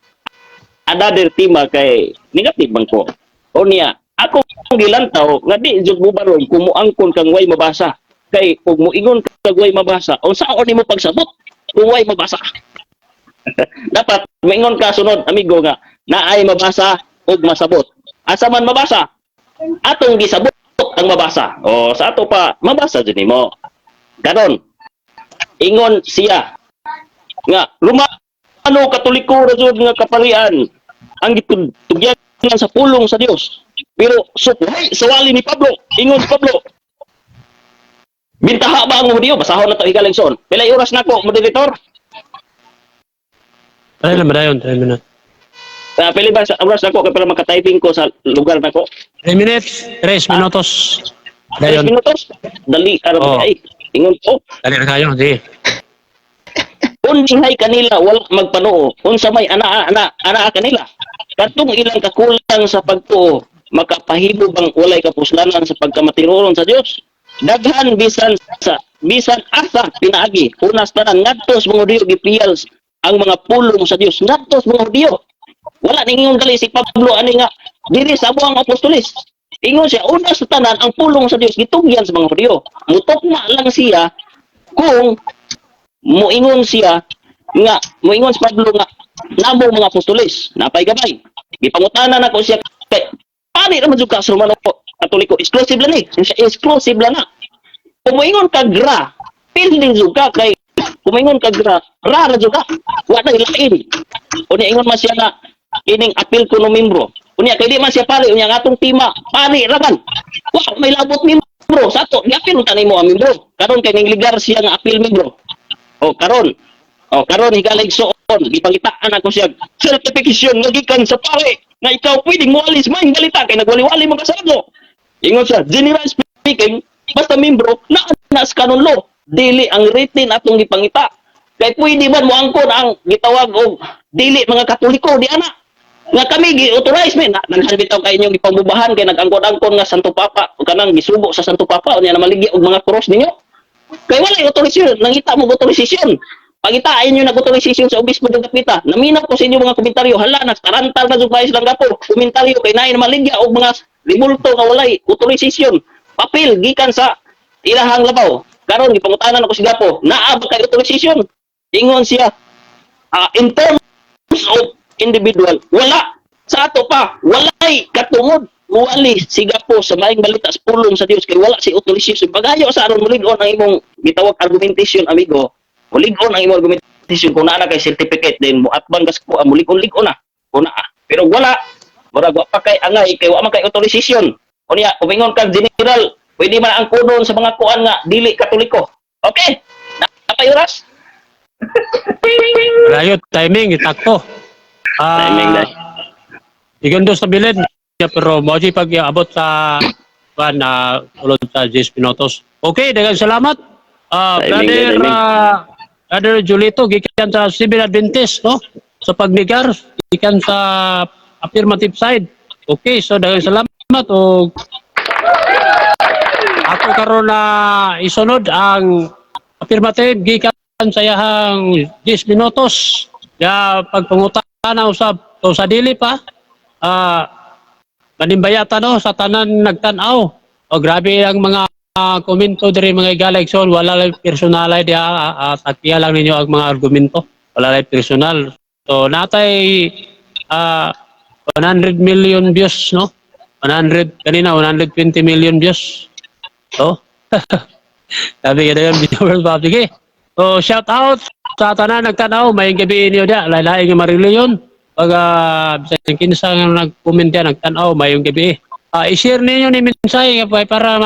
another tema kay negative man ko. O niya, ako gilantaw nga di jud mo barog kung muangkon kang way mabasa. Kay ug moingon kang way mabasa, unsaon nimo pagsabot kung way mabasa? Dapat moingon ka sunod amigo nga naay mabasa ug masabot. Asa man mabasa? Atong gisabot ang mabasa. Sa ato pa mabasa jud nimo. Karon ingon siya nga Romano Katoliko ra jud nga kaparian ang gitugyan sa pulong sa Dios. Pero suhay sa wali ni Pablo. Ingon si Pablo. Bintaha ba ang Hudiyo? Basahon na to higalingson. Pilay oras nako, moderator? Ay lang madayon 3 minutes. Pili ba sa oras nako kay para maka-typing ko sa lugar nako? 3 minutes, 3 minutos. 3 Dayon. minutos? Dali araw ay. Ingon ko. Dali na kayo, di. Undihay kanila wala magpanuo. Unsa may ana kanila. Katong ilang kakulang sa pagtuo, makapahimo bang walay kapuslanan sa pagkamatinuron sa Dios? Daghan bisan asa pinaagi. Unas tanan ngadtos mga Hudiyo gipiyal ang mga pulong sa Dios. Ngadtos mga Hudiyo. Wala ningon gali si Pablo ani nga diri sa buang apostolis. Ingon siya una sa tanan ang pulong sa Dios gitugyan sa mga Hudiyo. Mutokma lang siya kung moingon siya nga moingon si Pablo nga namo mga apostolis napay gabay. Gipangutanan nako siya kay pari ra man jud ka sa Romano Katoliko exclusive lang ni. Siya exclusive lang na. Kung moingon ka gra, pilin jud ka kay kumingon ka gra, ra jud ka. Wa na ilain. Unya ingon man siya nga ining apil ko no membro. Unya kay di man siya pari unya atong tima, pari ra man. Wa may labot membro sa ato, giapil ta nimo ang membro. Karon kay ning ligar siya nga apil membro. Karon higalig suon, gipangitaan ako siya certification nga gikan sa pare na ikaw pwedeng moalis maing balita kay nagwali-wali mo kasado. Ingon siya, general speaking, basta membro na sa canon law, dili ang written atong gipangita. Kay pwede man mo angkon ang gitawag og dili mga Katoliko di ana. Nga kami gi-authorize men naghan bitaw kay inyong gipambubahan kay nag-angkon-angkon nga Santo Papa o kanang gisugo sa Santo Papa unya na maligi og mga cross ninyo. Kay wala authorization, nangita mo authorization. Pagitaan nyo nag-authorization sa obispo ng Kapita. Naminaw ko sa inyo mga komentaryo. Hala, nakarantal na sa lang gapo. Komentaryo kay nain maligya o mga rimulto nga walay authorization. Papel, gikan sa ilahang labaw. Karon gipangutanan ako si Gapo. Naa ba kay authorization? Ingon siya, in terms of individual, wala. Sa ato pa, walay katungod. Wali si Gapo sa maing balita sa pulong sa Dios kay wala si authorization. Pagayo sa aron mulig-on ang imong gitawag argumentation, amigo. Mulig-on ang imong argumentation kung naa kay certificate din mo atban gas ko mulig-on na. Kuna pero wala. Murag wa pa kay angay kay wa man kay authorization. Unya umingon kang general Pwede man ang kunon sa mga kuan nga dili Katoliko. Okay? Napay oras? Rayot, timing, itakto. Timing na. Igondo sa bilid. Pero mo pag abot sa ulod sa 10 minutos. Okay, daghang salamat. Timing. Brother Julito, gikan sa Civil Adventist, no? Sa pagnigar, gikan sa affirmative side. Okay, so daghang salamat o ako karon na isunod ang affirmative gikan sa yahang 10 minutos. Ya pagpangutana usab so sa dili pa. Manimbayata no sa tanan nagtan-aw. O grabe ang mga komento diri mga igalaigson, wala lang personal dia takya lang ninyo ang mga argumento. Wala lang personal. So natay 100 million views no. 120 million views. So sabi ka na yung video Bob. Sige. So shout out sa tanan nagtan-aw, may gabi niyo dia, lain-lain nga marilyon. Pag bisan kinsa nga nag-comment diyan nagtan-aw mayong gabi. I-share ninyo ni minsay para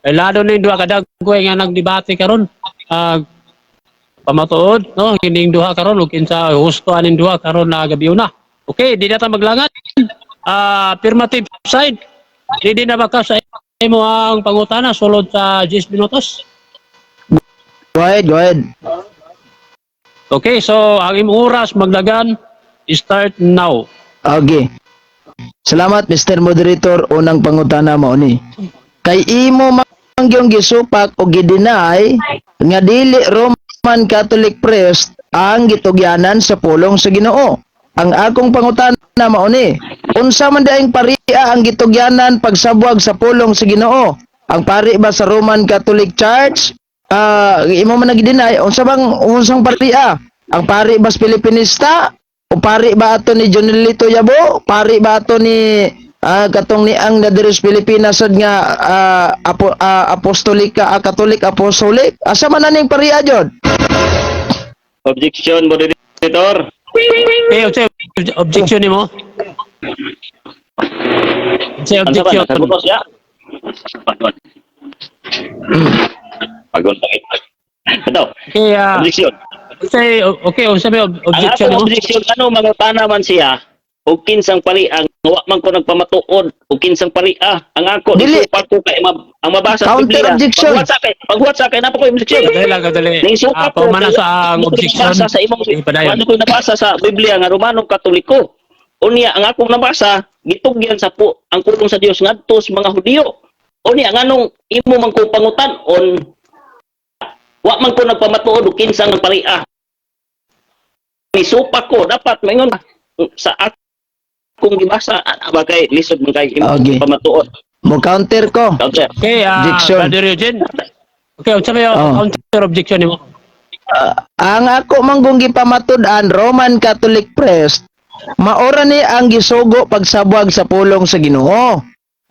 lalo na yung duha ka dagkoy nga nagdebate karon. Pamatuod no kining duha karon ug kinsa husto aning duha karon na gabi una. Okay, di na ta maglangat. Affirmative side. Di na ba ka sa imo ang pangutana sulod sa 10 minutos? Go ahead. Okay, so ang imong oras magdagan start now. Okay. Salamat Mr. Moderator, unang pangutana mo ni. Kay imo mangyong gisupak o gidinay nga dili Roman Catholic priest ang gitugyanan sa pulong sa Ginoo. Ang akong pangutana mao ni, unsa man daing paria ang gitugyanan pagsabwag sa pulong sa Ginoo? Ang pari ba sa Roman Catholic Church? Imo man nagdinay unsang paria? Ang pari ba sa Pilipinista? O pari ba ato ni Jonelito Yabo? Pari ba ato ni katong ni ang Nadiris Pilipinas sad nga apostolika Catholic apostolic? Asa man ning paria jud? Objection, moderator. Objection nimo. Say Ano ba? objection. Nakagutos ya? Pagod sakit. Ito, Okay, objection. okay, unsa may Ang objection akong mo? objection, mga tanaman siya, o kinsang paliang, wa man ko nagpamatuod, o kinsang palia, ang ako, Dili. isupat ko kay ang mabasa sa Counter Biblia. objection. Paghuwat sa kay, napa ko yung objection. Kadali. Ning sukat ko, Pamana sa ang ano ko objection. nabasa sa imong, Ipadayon. ano ko nabasa sa Biblia nga Romanong Katoliko. Unya, ang akong nabasa, gitugyan sa ang kulong sa Dios ngadto sa mga Hudiyo. Unya, ang anong imo man ko pangutan on wa man ko nagpamatuod o kinsang ng palia. Isupak ko, dapat maingon sa akong gibasa, ba kay lisod man kay imo Okay. pamatuod. Mo counter ko. Counter. Okay, Objection. Brother Eugene. Okay, unsa may Oh. counter objection nimo? Ang ako manggong gipamatud-an Roman Catholic priest, maora ni ang gisugo pagsabwag sa pulong sa Ginoo.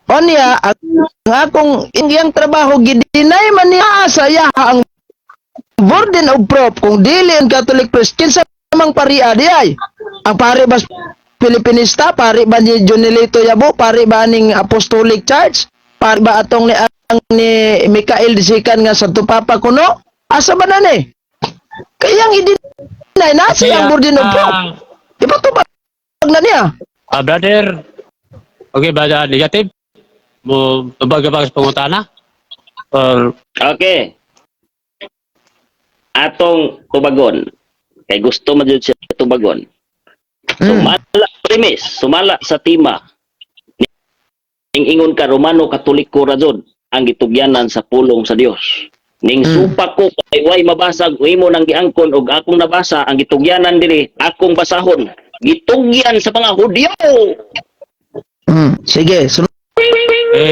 Onya ang akong iyang trabaho gidinay man niya sa iya ang burden of proof kung dili ang Catholic priest kinsa mang paria di ay. Ang pari ba Pilipinista, pari ba ni Jonelito Yabo, pari ba ning Apostolic Church, pari ba atong ni Mikael Disikan nga Santo Papa kuno? Asa ba na ni? Kayang idinay na siya ang burden of proof. Di ba ito ba na niya? Brother, okay ba negative? Mo tubag ba sa pangutana? Or Okay. Atong tubagon. Kay gusto man jud siya tubagon. Sumala premise, sumala sa tema. Ingon ka Romano Katoliko ra jud ang gitugyanan sa pulong sa Dios. Ning supak ko kay way mabasag imo nang giangkon og akong nabasa ang gitugyanan diri akong basahon. Gitugyan sa mga Hudyo. Sige, sunod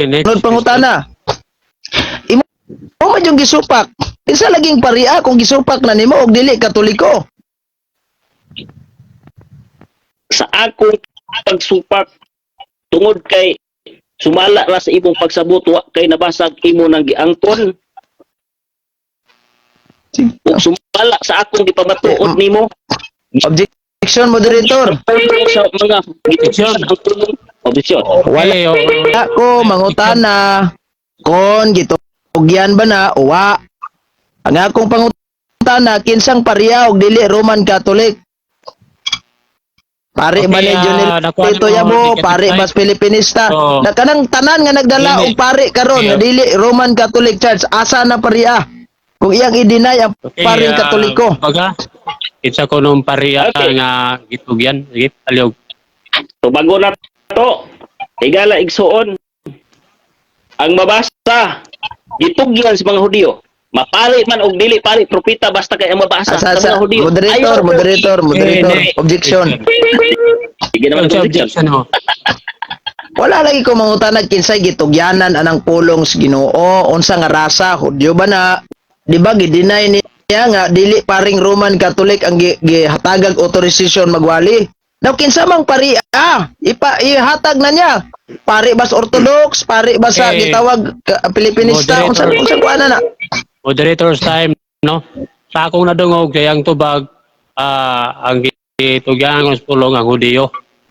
next. pangutana. Imo man yung gisupak. Isa laging paria kung gisupak na nimo og dili Katoliko. Sa akong pagsupak tungod kay sumala ra sa imong pagsabot wa kay nabasag imo nang giangkon ug sumala sa akong gipamatuod nimo Objection, moderator. sa mga gitugyan ang tulong objection. Okay, Ako mangutana. kon gitugyan ba na uwa. Ang akong pangutana kinsang pareha og dili Roman Catholic. Pare ba ni nakuha Junilito mo, Yabo, negative pare side. bas Pilipinista. So, Na kanang tanan nga nagdala dili. og pare karon nga dili Roman Catholic Church, asa na pareha? Kung iyang i-deny ang Okay, paring Katoliko. Baga, kinsa ko nung pariya Okay. nga gitugyan, git aliog. So bago na to, higala igsuon ang mabasa gitugyan sa mga Hudiyo. Mapari man og dili pari propeta basta kay ang mabasa sa Asa, mga Hudiyo. moderator, Eh, objection. Sige naman Sa objection. objection mo. Wala lagi ko mangutanag kinsay gitugyanan anang pulong sa Ginoo, unsa nga rasa, Hudyo ba na? Di ba gideny niya nga dili paring Roman Catholic ang gihatagag authorization magwali. Now kinsa mang pari ihatag na niya. Pari bas Orthodox, pari bas sa Eh, gitawag Pilipinista, unsa moderator. kuana na? Moderator's time, no? Sa akong nadungog kay ang tubag ang gitugyan ng pulong ang Hudiyo.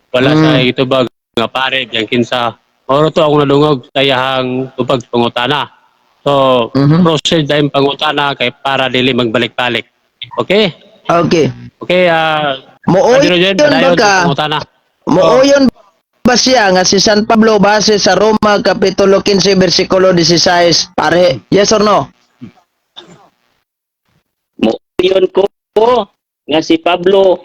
Wala sa gitubag nga pare yang kinsa. Oro to akong nadungog sa iyang tubag pangutana. So, proceed dahil pangutana kay para dili magbalik-balik. Okay? Okay. Okay, Mooy Jen, yun ba ka? pangutana. Mooyon ba siya nga si San Pablo base sa Roma Kapitulo 15 versikulo 16 pare? Yes or no? Mo yun ko nga si Pablo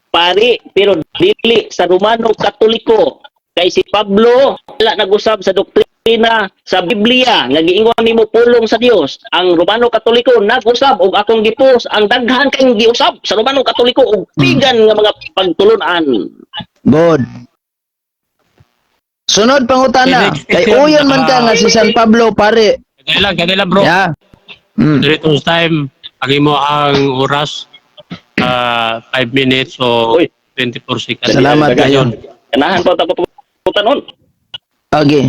pari pero dili sa Romano Katoliko. Kay si Pablo wala nag-usab sa doktrina sa Biblia nga giingon nimo pulong sa Dios. Ang Romano Katoliko nag-usab og akong gipos ang daghan kay giusab sa Romano Katoliko og pigan nga mga pagtulunan. Good. Sunod pangutana. Kay uyon man ka nga si San Pablo pare. Kadila bro. Yeah. Moderator's time, agi mo ang oras 5 minutes o Uy. 24 seconds. Salamat kayo. Kanahan pa ta putanon. Okay.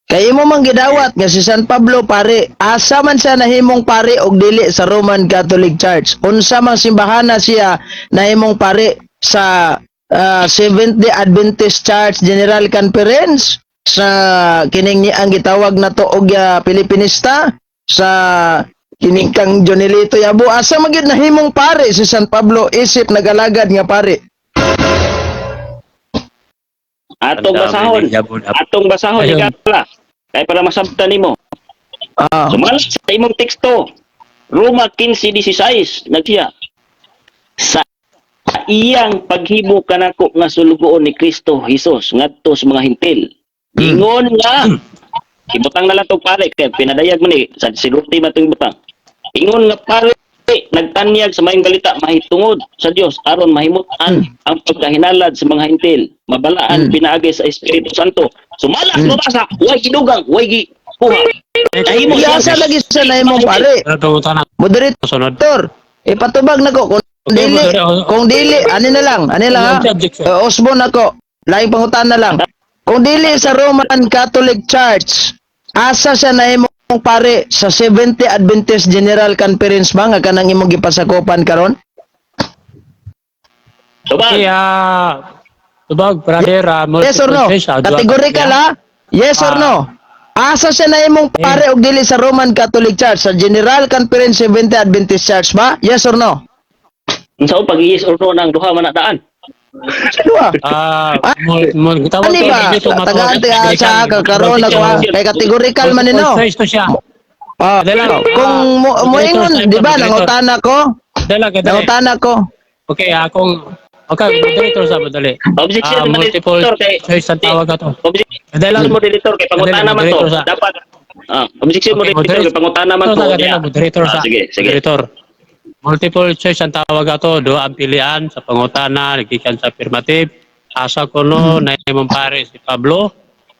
Kay mo man gidawat nga si San Pablo pare, asa man siya nahimong pare og dili sa Roman Catholic Church. Unsa mang simbahana siya nahimong pare sa Seventh-day Adventist Church General Conference, sa kining ni ang gitawag na to og Pilipinista, sa kining kang Jonelito Yabo, asa magid nahimong pare si San Pablo isip nagalagad nga pare. Atong basahon. Atong basahon Ayun. ikala. Kay para masabtan nimo. Ah, Sumala sa imong teksto. Roma 15:16 nagsiya. Sa iyang paghimo kanako nga sulugoon ni Kristo Jesus ngadto sa mga hintil. Ingon nga ibutang na lang tong pare kay pinadayag mo ni sa siluti matong butang. Ingon nga pare nagtanyag sa maayong balita mahitungod sa Dios aron mahimutan ang pagkahinalad sa mga hintil. Mabalaan pinaagi sa Espiritu Santo. Sumalas mabasa, way gidugang, way gikuha. Nahimo asa lagi sa nahimong pare. Pangutana. Sunod. Moderator, ipatubag nako kung dili ani na lang ha. Osbon ako. Laing pangutan na lang. Kung dili sa Roman Catholic Church, asa siya nahimong pare sa 70 Adventist General Conference ba nga kanang imong gipasakupan karon? Okay, tubag, brother, Yes or no? Categorical ha? Yes or no? Asa siya nahimong pare og dili sa Roman Catholic Church sa General Conference 70 Adventist Church ba? Yes or no? Unsa pag-yes or no nang duha man na daan? Sa duha. gitawag Ani ba? Tagaan sa kakaroon ako ha? Kay categorical man nino. Choice to siya. Kung moingon, di ba, nangutana ko? Kadala. Nangutana ko. Okay, moderator sa madali. Objection Multiple moderator kay choice ang tawag ato. Objection moderator kay pangutana man to. Moderator sa- Dapat objection moderator kay pangutana man to. Yeah. Moderator sa. Sige. Moderator. Multiple choice ang tawag ato, do ang pilian sa pangutana, nagikan sa affirmative. Asa ko no na imong pare si Pablo,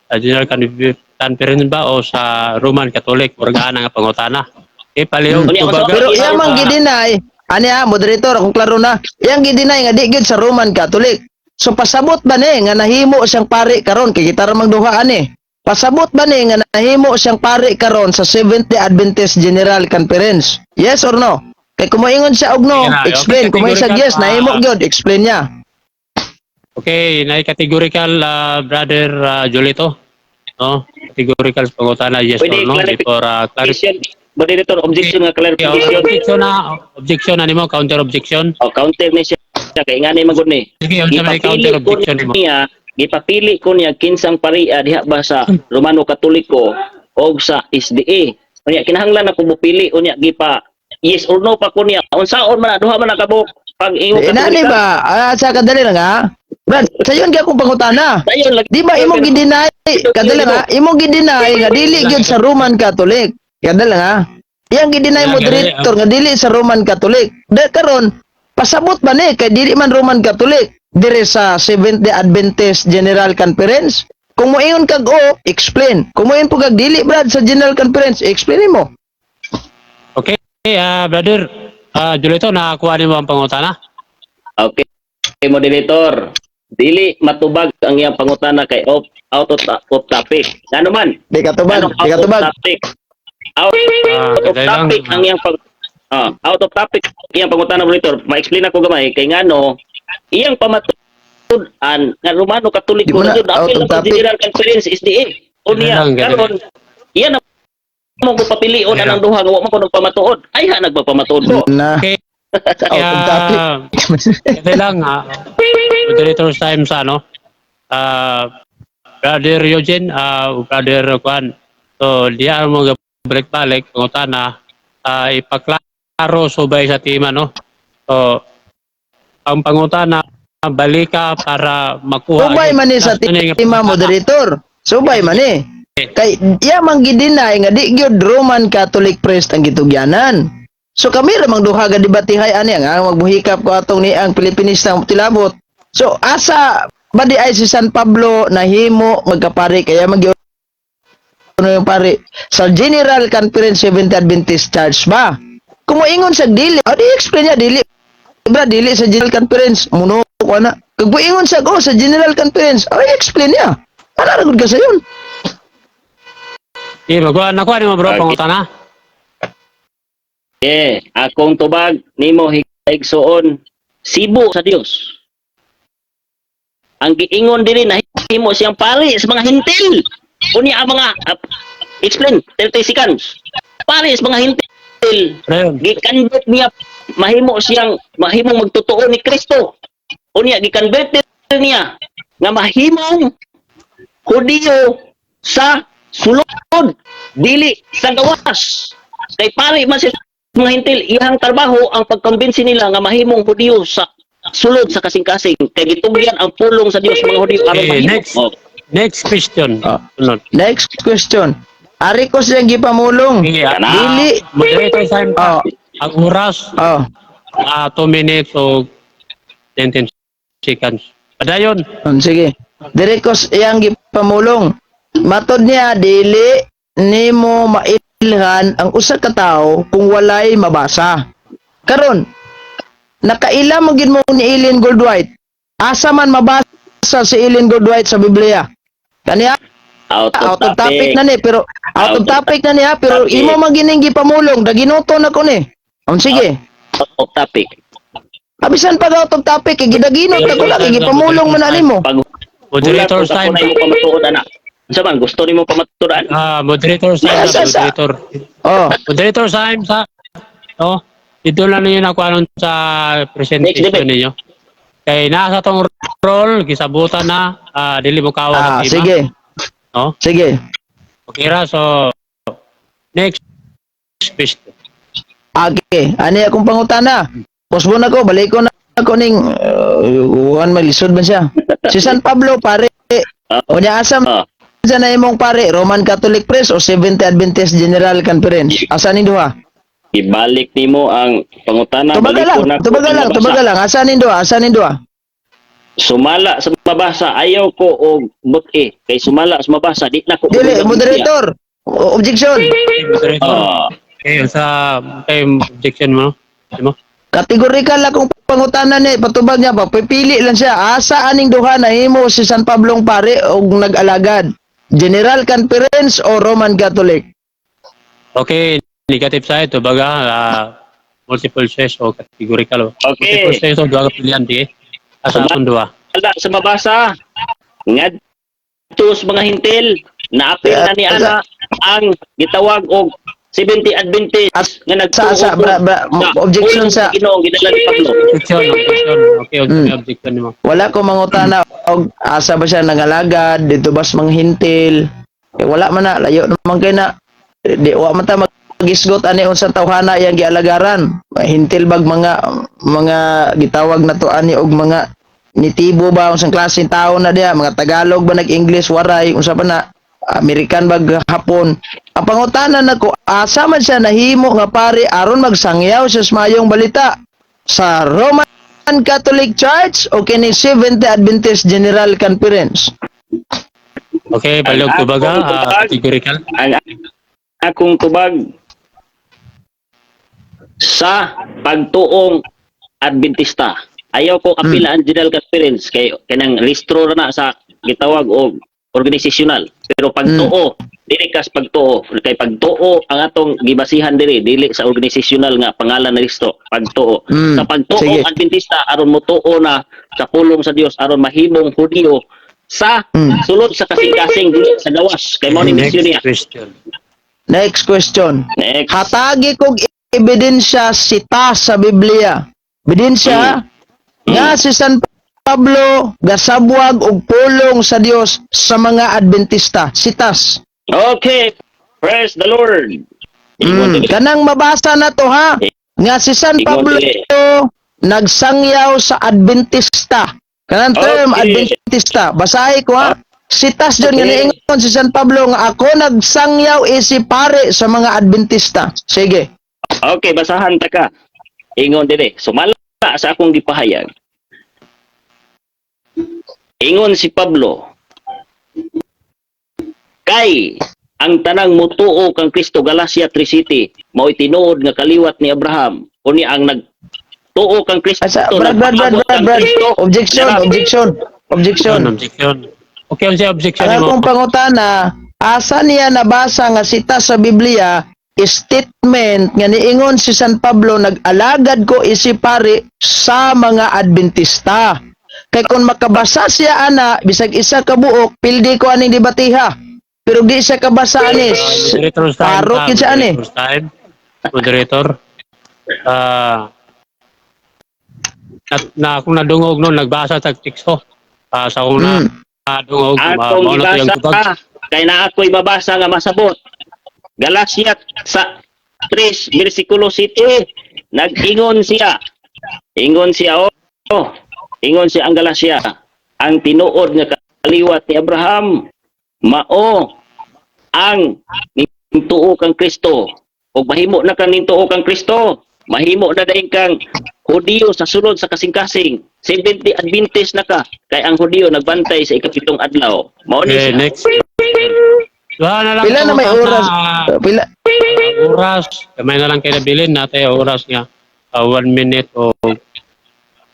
sa General Conference ba o sa Roman Catholic, organa nga pangutana. Palihog tubaga. Pero iyang mang gidinay, ani ha, moderator, kung klaro na, iyang gidinay nga di gid sa Roman Catholic. So pasabot ba ni nga nahimo siyang pare karon kay kita ra magduha ani? Pasabot ba ni nga nahimo siyang pare karon sa 70 Adventist General Conference? Yes or no? Kay kumoingon siya og no, Okay, explain. okay, Kumoy siya yes, nahimo gyud, explain niya. Okay, na categorical brother Jolito. no? Categorical sa pangutana, yes or Pwede no? Before clarification. Moderator, objection nga clarification. objection na nimo, counter objection. O, counter ni siya. Kaya nga ni magod ni. Sige, unsa may counter objection nimo? Gipapili ko niya kinsang paria diha ba sa Romano Katoliko o sa SDA. Unya kinahanglan ako mupili unya gipa yes or no pa ko niya. Unsaon man duha man nakabuk pag ingon Nani ba? Sa kadali lang ha? Brad, sayon gyud akong pangutana. Dayon lagi. Di ba imong gidinay? Kadali nga, imong gidinay nga dili gyud sa Roman Catholic. Kadali lang ha? Iyang gidinay moderator nga dili sa Roman Catholic. Karon pasabot ba ni kay dili man Roman Catholic dire sa Seventh-day Adventist General Conference? Kung moingon kag explain. Kung moingon po kag dili brad sa General Conference, explain mo. Okay, brother. Julito, nakakuha nimo ang pangutana? Okay, moderator. Dili matubag ang iyang pangutana kay out of topic. Ano man? Di katubag, di katubag. Out of dahil lang, topic ang iyang out of topic iyang pangutana, moderator. Ma-explain ako gamay kay ngano iyang pamatudan nga Romano Katoliko Di mo na, na jud out apil of sa topic. General Conference SDA. Unya karon iyan mo ko papilion Yeah. anang duha nga wa man ko nagpamatuod. Ay ha nagpapamatuod ko. Na. Okay. Out of topic. Kasi lang, moderator's time sa ano. Brother Eugene, brother Juan. So, diyan mo balik-balik, pangutana, ipaklaro subay sa tima, no? So, ang pangutana, balika para makuha. Subay man ni sa tima moderator. Subay man ni. Kay iya man gidinay nga di gyud Roman Catholic priest ang gitugyanan. So kami ramang duha ga debatihay ani nga magbuhikap ko atong ni ang Pilipinista tilabot. So asa ba di ay si San Pablo nahimo magkapari kaya magyo ano yung pari sa General Conference Seventh Adventist Church ba? Kung moingon sa dili, di explain niya dili. Bra dili sa General Conference muno ko na. Kung moingon sa sa General Conference, explain niya. Ano ra gud ka sayon? Nakuha ni mo bro, Okay. pangutana. Akong tubag nimo higsoon sibo sa Dios. Ang giingon diri nahimo siyang pari sa mga hintil. Unya ang mga explain 30 seconds. Pari sa mga hintil. Ayun. Gikanbet niya mahimong magtotoo ni Kristo. Unya gikanbet niya nga mahimong Hudiyo sa sulod dili sa gawas. Kay pari man si mga hintil iyang trabaho ang pagkumbinsi nila nga mahimong Hudiyo sa sulod sa kasing-kasing kay gitugyan ang pulong sa Dios mga Hudiyo aron Okay, mahimo. next question. Sunod. Next question. Ari ko siyang gipamulong. Okay, Dili. moderator time pa. Ang oras, 2 minutes o 10 seconds. Padayon. Sige. Diri ko siyang gipamulong. Matod niya dili nimo mailhan ang usa ka tawo kung walay mabasa. Karon nakaila mo gid mo ni Ellen Goldwhite. Asa man mabasa si Ellen Goldwhite sa Biblia? Kaniya out of topic na ni pero out of topic na niya pero Topic. imo magining gipamulong daginuto na ko ni. Sige. Out of topic. Abisan pag out of topic kay gidaginot na ko lagi gipamulong man ani mo. Pag Moderator's time. Mo pamatuod ana. Unsa man gusto nimo pamatuod? Moderator's time. Sa- Moderator. Moderator's time sa... Dito lang ninyo nakuha nun sa presentation ninyo. Kay nasa tong role, gisabutan na, dili mo kawa ng Sige. No? Sige. Okay ra, so... Next question. Okay, ani akong pangutana. Postpone ako, balik ko na ako ning malisod man siya. Si San Pablo pare. O niya asam sa na imong pare, Roman Catholic priest o Seventh Adventist General Conference. Asa ni duha? Ibalik nimo ang pangutana. Tubaga lang. Asa ni duha? Sumala sa mabasa ayaw ko og buti kay sumala sa mabasa di na ko. Dili, moderator. Objection. Okay, moderator. Okay, objection mo. Ano mo? Kategorikal akong pangutana ni patubag niya ba pipili lang siya asa aning duha nahimo si San Pablong pare og nag-alagad General Conference o Roman Catholic. Okay, negative side, baga multiple choice o categorical. Okay. Multiple choice o duha ka pilihan di. Asa ang duha? Wala sa mabasa. Ngadto sa mga hintil naapil na ni ana ang gitawag og 70 Adventist nga nagtuo Sa objection sa Ginoo gidala ni Pablo. Objection. Okay, objection nimo. wala ko mangutana og asa ba siya nangalagad dito bas manghintil. Wala man na layo naman kay na di wa man ta magisgot ani unsa tawhana yang gialagaran. Hintil bag mga gitawag na to ani og mga nitibo ba unsang klaseng tao na diha, mga Tagalog ba nag-English waray unsa pa na American bag hapon. Ang pangutana nako asa man siya nahimo nga pare aron magsangyaw sa mayong balita sa Roman Catholic Church o kini Seventh Adventist General Conference. Okay, palog ko baga, categorical. Ang akong tubag sa pagtuong Adventista. Ayaw ko apila ang General Conference kay kanang restro na sa gitawag og organisasyonal. Pero pagtuo, dili kas pagtuo. Kay pagtuo ang atong gibasihan dili sa organisasyonal nga pangalan na restro. Pagtuo. Sa pagtuo sige. Adventista aron motuo na sa pulong sa Dios aron mahimong Hudiyo sa sulod sa kasing-kasing dili sa gawas. Kay mao ni misyon niya. Question. Next question. Next. Hatagi kog ebidensya sita sa Biblia. Ebidensya nga si San Pablo gasabwag og pulong sa Dios sa mga Adventista. Sitas. Okay. Praise the Lord. Kanang mabasa na to ha. Nga si San Pablo nagsangyaw sa Adventista. Kanang term Okay. Adventista. Basahi ko ha. Sitas dyan nga niingon si San Pablo nga ako nagsangyaw pare sa mga Adventista. Sige. Okay, basahan ta ka. Ingon dire. Sumala sa akong gipahayag. Ingon si Pablo. Kay ang tanang mutuo kang Kristo Galacia 3:7 mao'y tinuod nga kaliwat ni Abraham. Kuni ang nagtuo kang Kristo. Brad. Objection. Objection. Okay, ang siya objection Ang mo. akong pangutana, asa niya nabasa nga sita sa Biblia, statement nga niingon si San Pablo, nag-alagad ko pare sa mga Adventista. Kay kung makabasa siya ana, bisag isa ka buok, pildi ko aning dibatiha. Pero di siya kabasa ani. Moderator's time. Parok yun siya ani. Moderator's time. Moderator. Na akong nadungog noon, nagbasa sa teksto. Sa akong nadungog, Atong mauna ko yung ibasa tubag. pa. Kay na ako'y mabasa nga masabot. Galacia sa 3 versikulo 7. Nag-ingon siya. Ingon siya ang Galacia. Ang tinuod nga kaliwat ni Abraham mao ang nintuo kang Kristo. O mahimo na kang nintuo kang Kristo. Mahimo na daing kang Hudiyo sa sulod sa kasing-kasing. 70 Adventist na ka. Kay ang Hudiyo nagbantay sa ikapitong adlaw. Mao ni Okay, siya. next. Duha na lang. Pila na may oras. Pila. Oras. Kamay na lang kayo nabilin natin ang oras nga. 1 minute o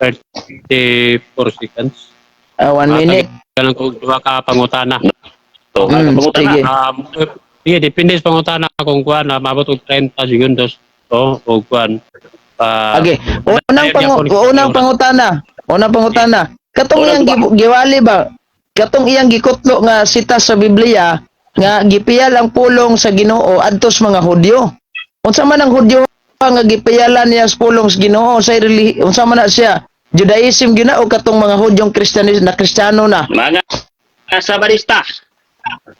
34 seconds. 1 minute. Kailan ko duha ka pangutana. So, pangutan sige. na. Sige, depende sa pangutana kung kuan na mabot og 30 segundos. O kuan. Okay. Unang pangutana. Katong iyang giwali ba? Katong iyang gikutlo nga sita sa Biblia nga gipiyal ang pulong sa Ginoo adtos mga Hudyo. Unsa man ang Hudyo nga gipiyalan niya sa pulong sa Ginoo sa unsa man na siya? Judaism gina o katong mga Hudyong Kristiyano na? Mga Sabadista.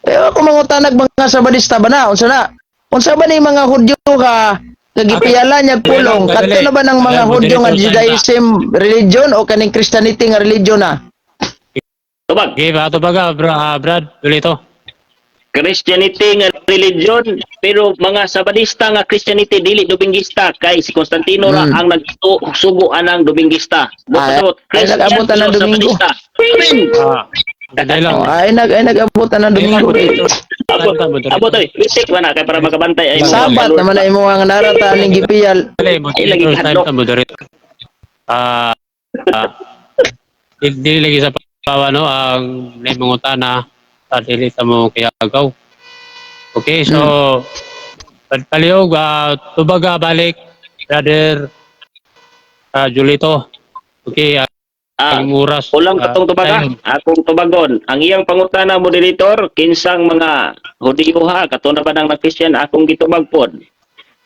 Ako mangutanag mga Sabadista ba na? Unsa ba ni mga Hudyo ka gipiyalan niya pulong? Kadto na ba ng mga Hudyo nga Judaism religion o kaning Christianity nga religion na? Tubag. Okay, ato baga, Brad, dito. Christianity nga religion pero mga Sabadista nga Christianity dili Dominguista kay si Constantino ra ang nagsugo anang Dominguista. Ay, nag-abutan ng Domingo. Dahil lang. Ay nag-abutan ng Domingo. Abot ay witik man kay para makabantay ay Sabat naman ay mo ang narata ning gipiyal. Dali, moderator's time sa moderator. Dili lagi sa pawa, no, ang mangutana dili sa mo kaya agaw. Okay, so palihog, tubaga balik, brother Julito. Okay, ang oras. Ulang katong tubaga, dayon. akong tubagon. Ang iyang pangutana, moderator, kinsang mga Hudiyo ha, katuna ba ng Kristiyan, akong gitubag pod.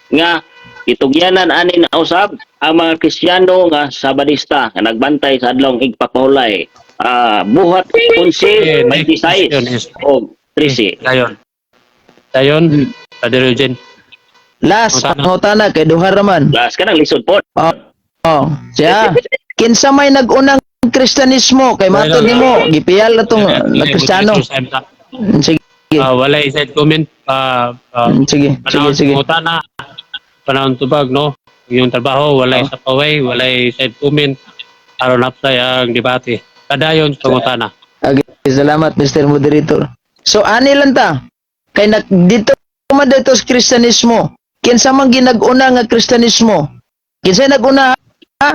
Nga, itugyanan ani na usab ang mga Kristiyano nga Sabadista nga nagbantay sa adlong igpapahulay. Buhat 11, Next question 26 is o 13. Dayon, Brother Eugene. Last, Pangutana. pangutana kay duha raman. Last ka ng lisod pod. Oh, siya. Kinsa may nag-unang Kristyanismo kay matod nimo gipiyal na tong Kristiyano. Sige. Walay side comment. Sige, Panahon sige. pangutana, panahon tubag, no? Yung trabaho, walay sa paway, walay side comment. Aron napsay ang debate. Kadayon sa pangutana. Okay, salamat Mr. Moderator. So ani lang ta kay dito man dito sa Kristyanismo. Kinsa man ginag-una nga Kristyanismo? Kinsa nag-una ha?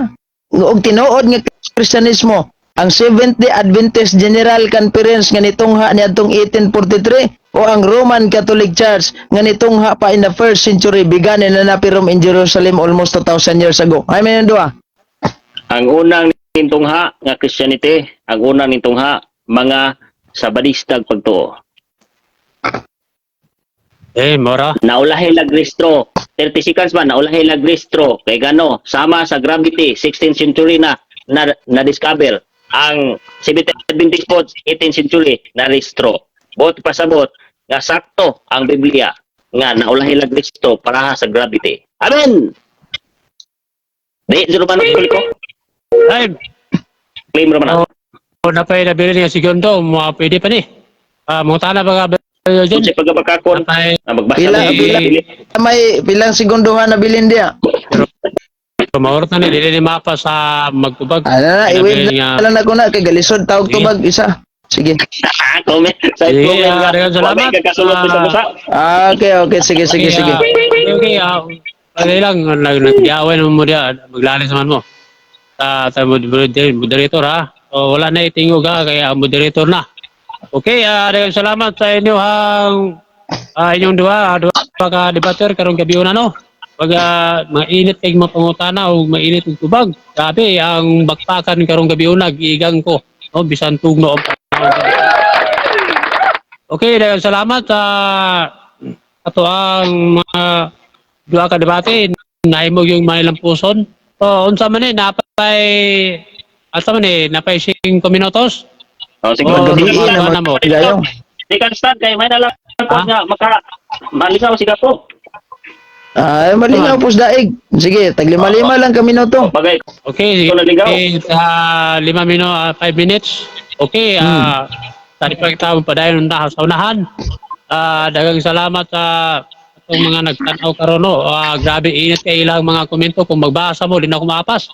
Og tinuod nga Kristyanismo? Ang Seventh-day Adventist General Conference nga nitungha niadtong 1843 o ang Roman Catholic Church nga nitungha pa in the 1st century began na napirom in Jerusalem almost 2,000 years ago. Ay may duha. Ang unang nintungha nga Christianity, ang unang nintungha mga Sabadistag pagtuo. Mora. Naulahi lagristro. 30 seconds ba? Naulahi lagristro. Kay gano, sama sa gravity, 16th century na discover. Ang Seventh-day Adventist Pods, 18th century na restro. Bot pasabot nga sakto ang Biblia nga naulahi lagristro para sa gravity. Amen! Di, zero man ang ko. Ay, Claim naman ako. na pa yung nabili niya segundo, pwede pa ni. Mungutana ba ka, Eugene? Sa pagkabakakon, Napay, na magbasa Pila, ng pila. Biblia. May pilang segunduhan na bilin dia. maurot na ni, dili ni mapa sa magtubag. Ano na, Nabili iwin niya. na lang ako na kay galisod tawag tubag isa. Sige. Comment. Sa Sige, comment nga. daghang salamat. Wala kakasulot sa busa. Okay, sige. Okay, pagay lang, nag-iaway mo diya, maglalis naman mo. Sa moderator ha. So, wala na itingog ha, kaya moderator na. Okay, daghang salamat sa inyo inyong duha ka debater karong gabi una no. Pag mainit kay mga pangutana o mainit og tubag. Grabe ang bakpakan karong gabi una giigang ko. No, bisan tugno ang okay, daghang salamat sa ato ang mga duha ka debate nahimog yung mga ilang puson. So, unsa man napay 5 minutos. Oh, sige. Oh, Sige, sige, sige. na mo. Gayo. Di kan start kay may nalang ko nga maligaw siga po. Ay, malingaw pus daig. Sige, tag 5 lang ka minuto. Bagay. Okay, Ikaw naligaw? 5 minutes. Okay, tadi pa kita padayon na sa unahan. Daghang salamat sa itong mga nagtanaw karon no. Grabe init kay ilang mga komento kung magbasa mo di na ako mapas.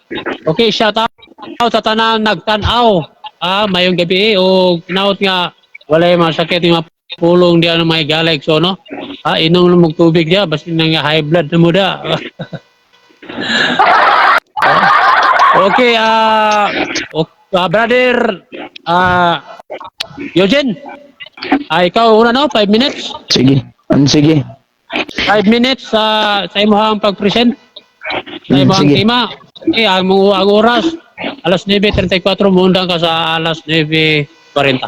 Okay, shout out sa tanan nagtanaw. Mayong gabi o kinaot nga walay masakit yung mga pulong diyan ng mga galag so no. Inom lang mong tubig diya basta nang high blood na mo da. Okay, brother Eugene. Ikaw una no, 5 minutes. Sige. Sige. 5 minutes sa imong pag-present. Sa imong Sige. tema. Okay, ang oras alas 9:34 mo undang ka sa alas 9:40.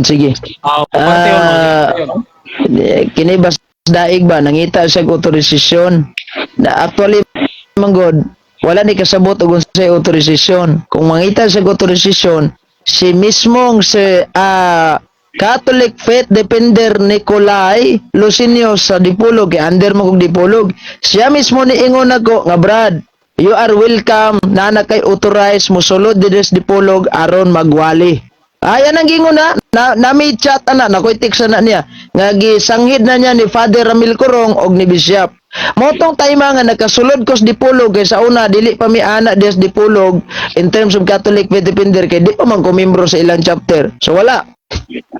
Sige. Kini bas daig ba nangita siya og otorisasyon. Na actually manggod wala ni kasabot og unsay otorisasyon. Kung mangita siya og otorisasyon, si mismong si Catholic Faith Defender Nicolay Lucinio sa Dipolog, under mo kong Dipolog. Siya mismo ni ingon ako nga Brad, you are welcome na kay authorized mo sulod dides Dipolog aron magwali. Ayan ang gingon na may chat na koy text na niya nga gisanghid na niya ni Father Ramil Corong og ni Bishop. Motong time nga nakasulod ko sa Dipolog kay sa una dili pa mi ana des Dipolog in terms of Catholic Faith Defender kay di pa man ko membro sa ilang chapter. So wala.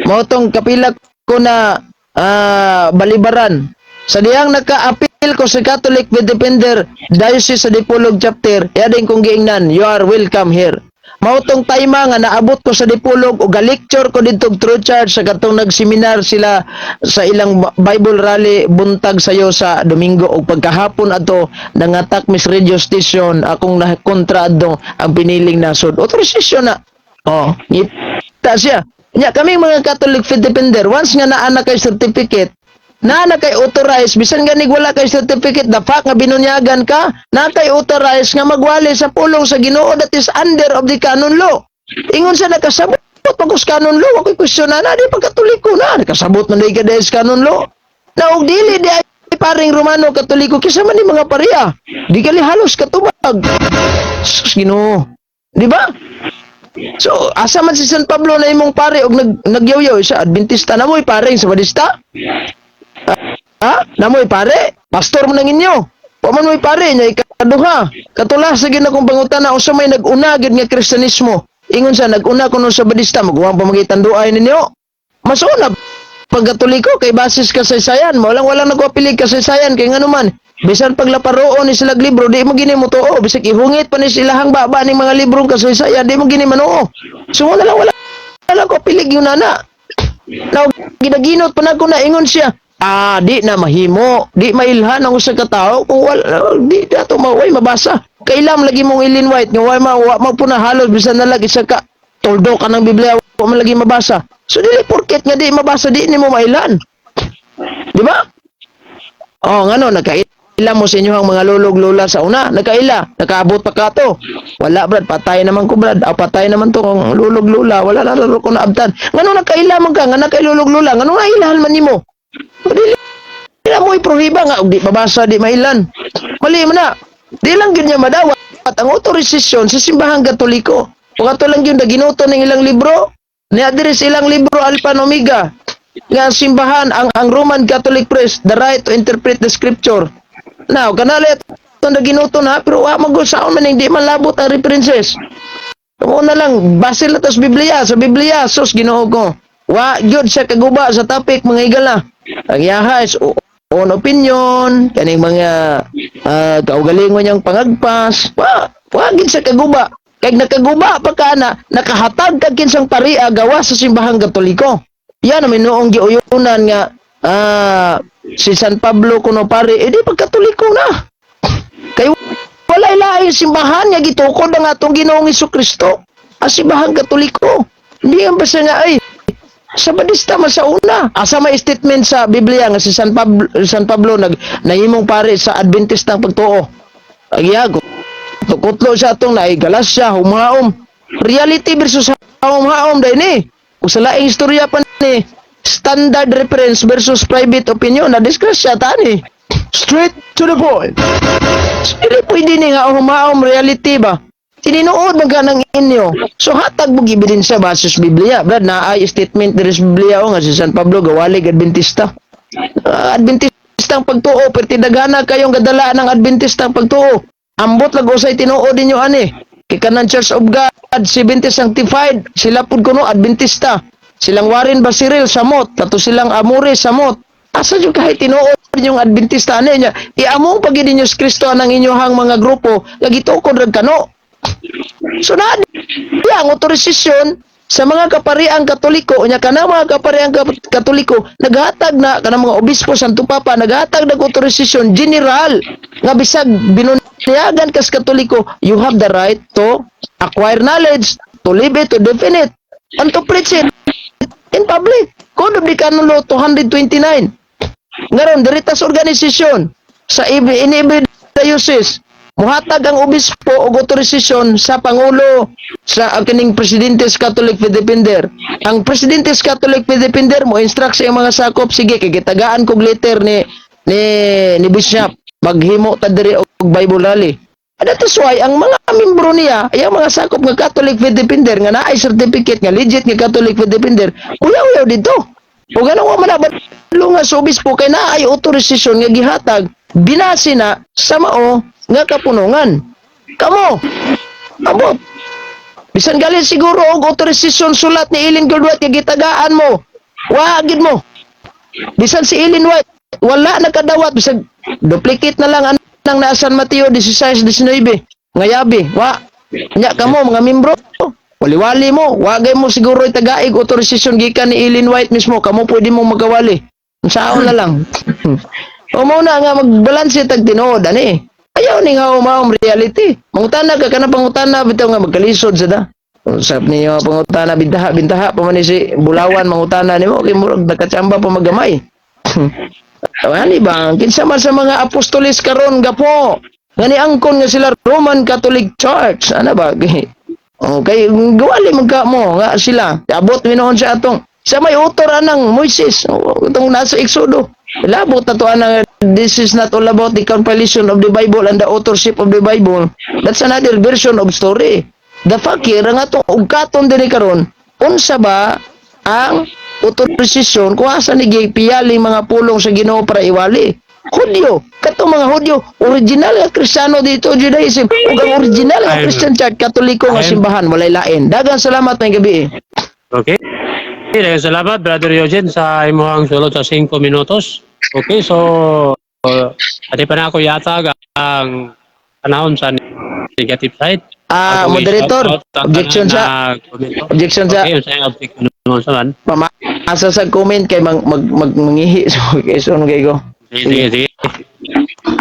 Motong kapila ko na balibaran. Sa diyang naka-appeal ko sa Catholic Faith Defender Diocese sa Dipolog chapter, yading kong giingnan, you are welcome here. Mautong tayma nga naabot ko sa Dipolog o ga-lecture ko dito True Church sa katong nagseminar sila sa ilang Bible rally buntag sayo sa Domingo o pagkahapon ato nangatak Miss Radio Station akong nakontra adto ang piniling nasod. Authorization na. Oh, ngita siya. Nya kami mga Catholic faith defender once nga naa na kay certificate na kay authorized bisan ganig wala kay certificate the fact nga binunyagan ka na kay authorized nga magwali sa pulong sa Ginoo that is under of the canon law ingon sa nakasabot pagkus canon law ako question na di pagkatoliko na nakasabot man di ka dahil sa canon law na og dili di ay paring Romano Katoliko kisa man ni mga pareha di kali halos katubag Ginoo di ba so asa man si San Pablo na imong pare og nagyaw-yaw sa Adventista na mo'y paring sa Badista. Ha? Namoy pare? Pastor mo nang inyo. Paman mo'y pare niya ikaduha. Katulas sa ginakong pangutana o sa may nag-una gid nga Kristiyanismo. Ingon sa nag-una kuno sa Badista magawang pamagitan duay ninyo. Mas una pag Katoliko kay basis kasaysayan, walang nagwapilig kasaysayan kay nganuman. Bisan paglaparoon ni sila libro di mo gini mo tuo bisag ihungit pa ni silahang baba ning mga librong kasaysayan di mo gini manuo. So wala ko pilig yun nana. Now ginaginot pa na ko na ingon siya. Di na mahimo, di mailhan ang usa ka tawo kung wala di dato maway mabasa. Kailam lagi mong Ellen White nga wa magpuna halos bisan na lagi sa ka toldo ka ng Biblia wa man lagi mabasa. So dili porket nga di mabasa di nimo mailhan. Di ba? Oh, ngano nakaila mo sa inyong mga lulog lola sa una, nakaabot pa kato. Wala brad, patay naman ko brad. Patay naman to kung lulog lola, wala na laro ko na abtan. Ngano nakaila mo ka, nga nakailulog lola, ngano nailahan man nimo? Dili na mo iprohiba nga di mabasa di mailan. Mali man na. Di lang gyud niya madawat ang authorization sa simbahang Katoliko. O kato lang gyud ginuto ning ilang libro. Ni address ilang libro Alpha and Omega. Nga simbahan ang Roman Catholic Press the right to interpret the scripture. Now kanalit to ginuto na pero wa mag-usaon man hindi man labot ang references. Una lang basil na tas Biblia sa Biblia sus Ginoo ko. Wa gyud sa kaguba sa topic mga igala. Ang yahas on opinion kaning mga kaugalingon yang pangagpas wa gid sa kaguba kay nakaguba pa kana nakahatag kag kinsang paria gawa sa simbahang Katoliko yan naman noong giuyunan nga si San Pablo kuno pare di pagkatoliko na kay walay laing simbahan nga gitukod ang atong Ginoong Hesukristo ang simbahang Katoliko hindi ang basta nga ay sa Badista man sa una. Asa may statement sa Biblia nga si San Pablo nahimong pare sa Adventistang pagtuo. Agyago. Tukutlo siya atong Galasya, humhaom. Reality versus humhaom dahil ni. Kung sa laing istorya pa ni, standard reference versus private opinion, na-discuss siya tani. Straight to the point. Hindi pwede ni nga humhaom reality ba? Tininood magkanang inyo. So hatag mo ebidensya basis Biblia. Brad, naay statement dari Biblia o nga si San Pablo gawalig Adventista. Adventistang pagtuo, pertidagana kayong gadala ng Adventistang pagtuo. Ambot lag usay tinuod ninyo ani. Kay kanang Church of God, 70 sanctified, sila pud kuno Adventista. Silang Warren Basiril samot, tato silang Amore samot. Asa jud kahit tinuod ninyong Adventista ani nya. Iamong pag ninyo sa Kristo anang inyohang mga grupo, lagi tukod rag kano. So na ang authorization sa mga kapariang Katoliko nya kanang mga kapariang Katoliko naghatag na kanang mga obispo Santo Papa naghatag na authorization general nga bisag binunyagan kas Katoliko you have the right to acquire knowledge to live it to define it and to preach it in public. Code of the Canon Law 229 ngaron diritas organisasyon sa every diocese muhatag ang obispo og authorization sa pangulo sa kining presidente sa Catholic Faith Defender. Ang presidente sa Catholic Faith Defender mo instruct sa mga sakop sige kay gitagaan kog letter ni bishop maghimo ta diri og Bible rally. That's why ang mga membro niya ay ang mga sakop nga Catholic Faith Defender nga naay certificate nga legit nga Catholic Faith Defender. Uyaw dito. O ganun wa man nga sa obispo kay naay authorization nga gihatag binasi na sa mao nga kapunungan. Kamo. Bisan galing siguro og authorization sulat ni Ellen White nga gitagaan mo. Wagid mo. Bisan si Ellen White wala nakadawat bisan duplicate na lang ang nasa San Mateo 16:19. Ngayabi, Nya kamo mga membro, wali-wali mo, wagay mo siguro itagaig authorization gikan ni Ellen White mismo, kamo pwede mo magawali. Unsaon na lang. O mo na nga magbalanse tag tinuod ani. Ayaw ni nga maom reality. Mangutana ka kana pangutana bitaw nga magkalisod sa da. Usap niyo pangutana bintaha pa man ni si Bulawan mangutana nimo kay murag nakachamba pa magamay. Ani ba kinsa man sa mga apostolis karon gapo. Ngani angkon nga sila Roman Catholic Church. Ana ba? Okay, gawali magka mo nga sila. Abot minoon sa atong sa may author anang Moises. Itong nasa Exodo. Labot na to anang this is not all about the compilation of the Bible and the authorship of the Bible. That's another version of story. The fakir nga to ugkaton dinhi karon. Unsa ba ang authorization kung asa ni piyali mga pulong sa Ginoo para iwali? Hudyo, kato mga Hudyo, original nga Kristiyano dito Judaism, ug ang original nga Christian Church Katoliko nga simbahan walay lain. Daghang salamat may gabi. Okay. Daghang salamat Brother Eugene sa imong sulod sa 5 minutos. Okay, so ati pa na ako yatag ang panahon sa negative side. Moderator, objection sa objection sa Okay, sa objection naman sa man. pamasa sa comment kay mangihi so so kay ko. Sige.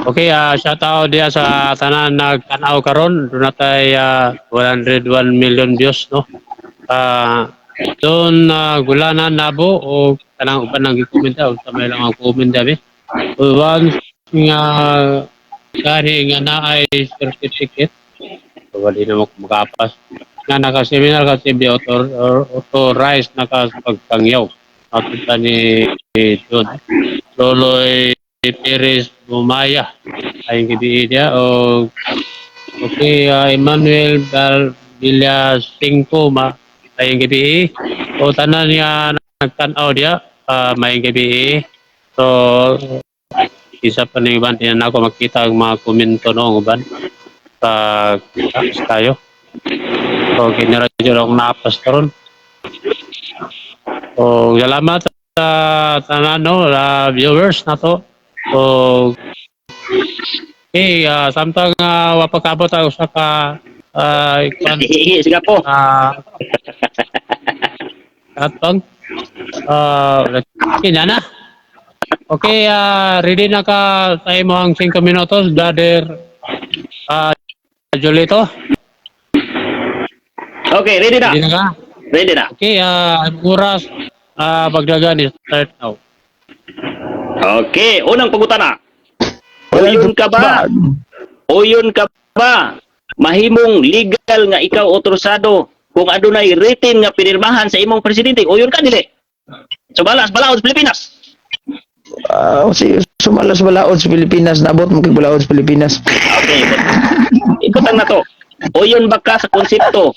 Okay, shout out dia sa tanan nagtanaw karon. Doon natay 101 million views, no? Doon gulanan nabo o tanang uban nang gikomenta o tamay lang ang comment dabi. Once nga kani nga naay certificate, so, wali na mo makapas. Nga naka-seminar kasi bi authorized nakapagpangyaw. At ni John Loloy Perez Bumaya ay gibi dia o okay Emmanuel Villa Cinco ay gibi o tanan niya nagtanaw dia may gibi so isa pa ni ban yan ako makita ang mga komento no uban sa tayo so generasyon akong napas karon o salamat sa tanan no viewers na to. So okay, samtang wapakabot ako sa Sige po. katong kinana. Okay, ready na ka tayo mo ang 5 minutos, brother Jolito? Okay, ready na. Ready na ka? Ready na. Okay, oras pagdagan start now. Okay, unang pangutana. Uyon ka ba? Uyon ka ba? Mahimong legal nga ikaw otorisado kung adunay written nga pinirmahan sa imong presidente. Uyon ka dili. Sumalas balaod sa Pilipinas. Si sumalas balaod sa Pilipinas, nabot mo kay balaod sa Pilipinas. Okay. Ikutang na to. Uyon ba ka sa konsepto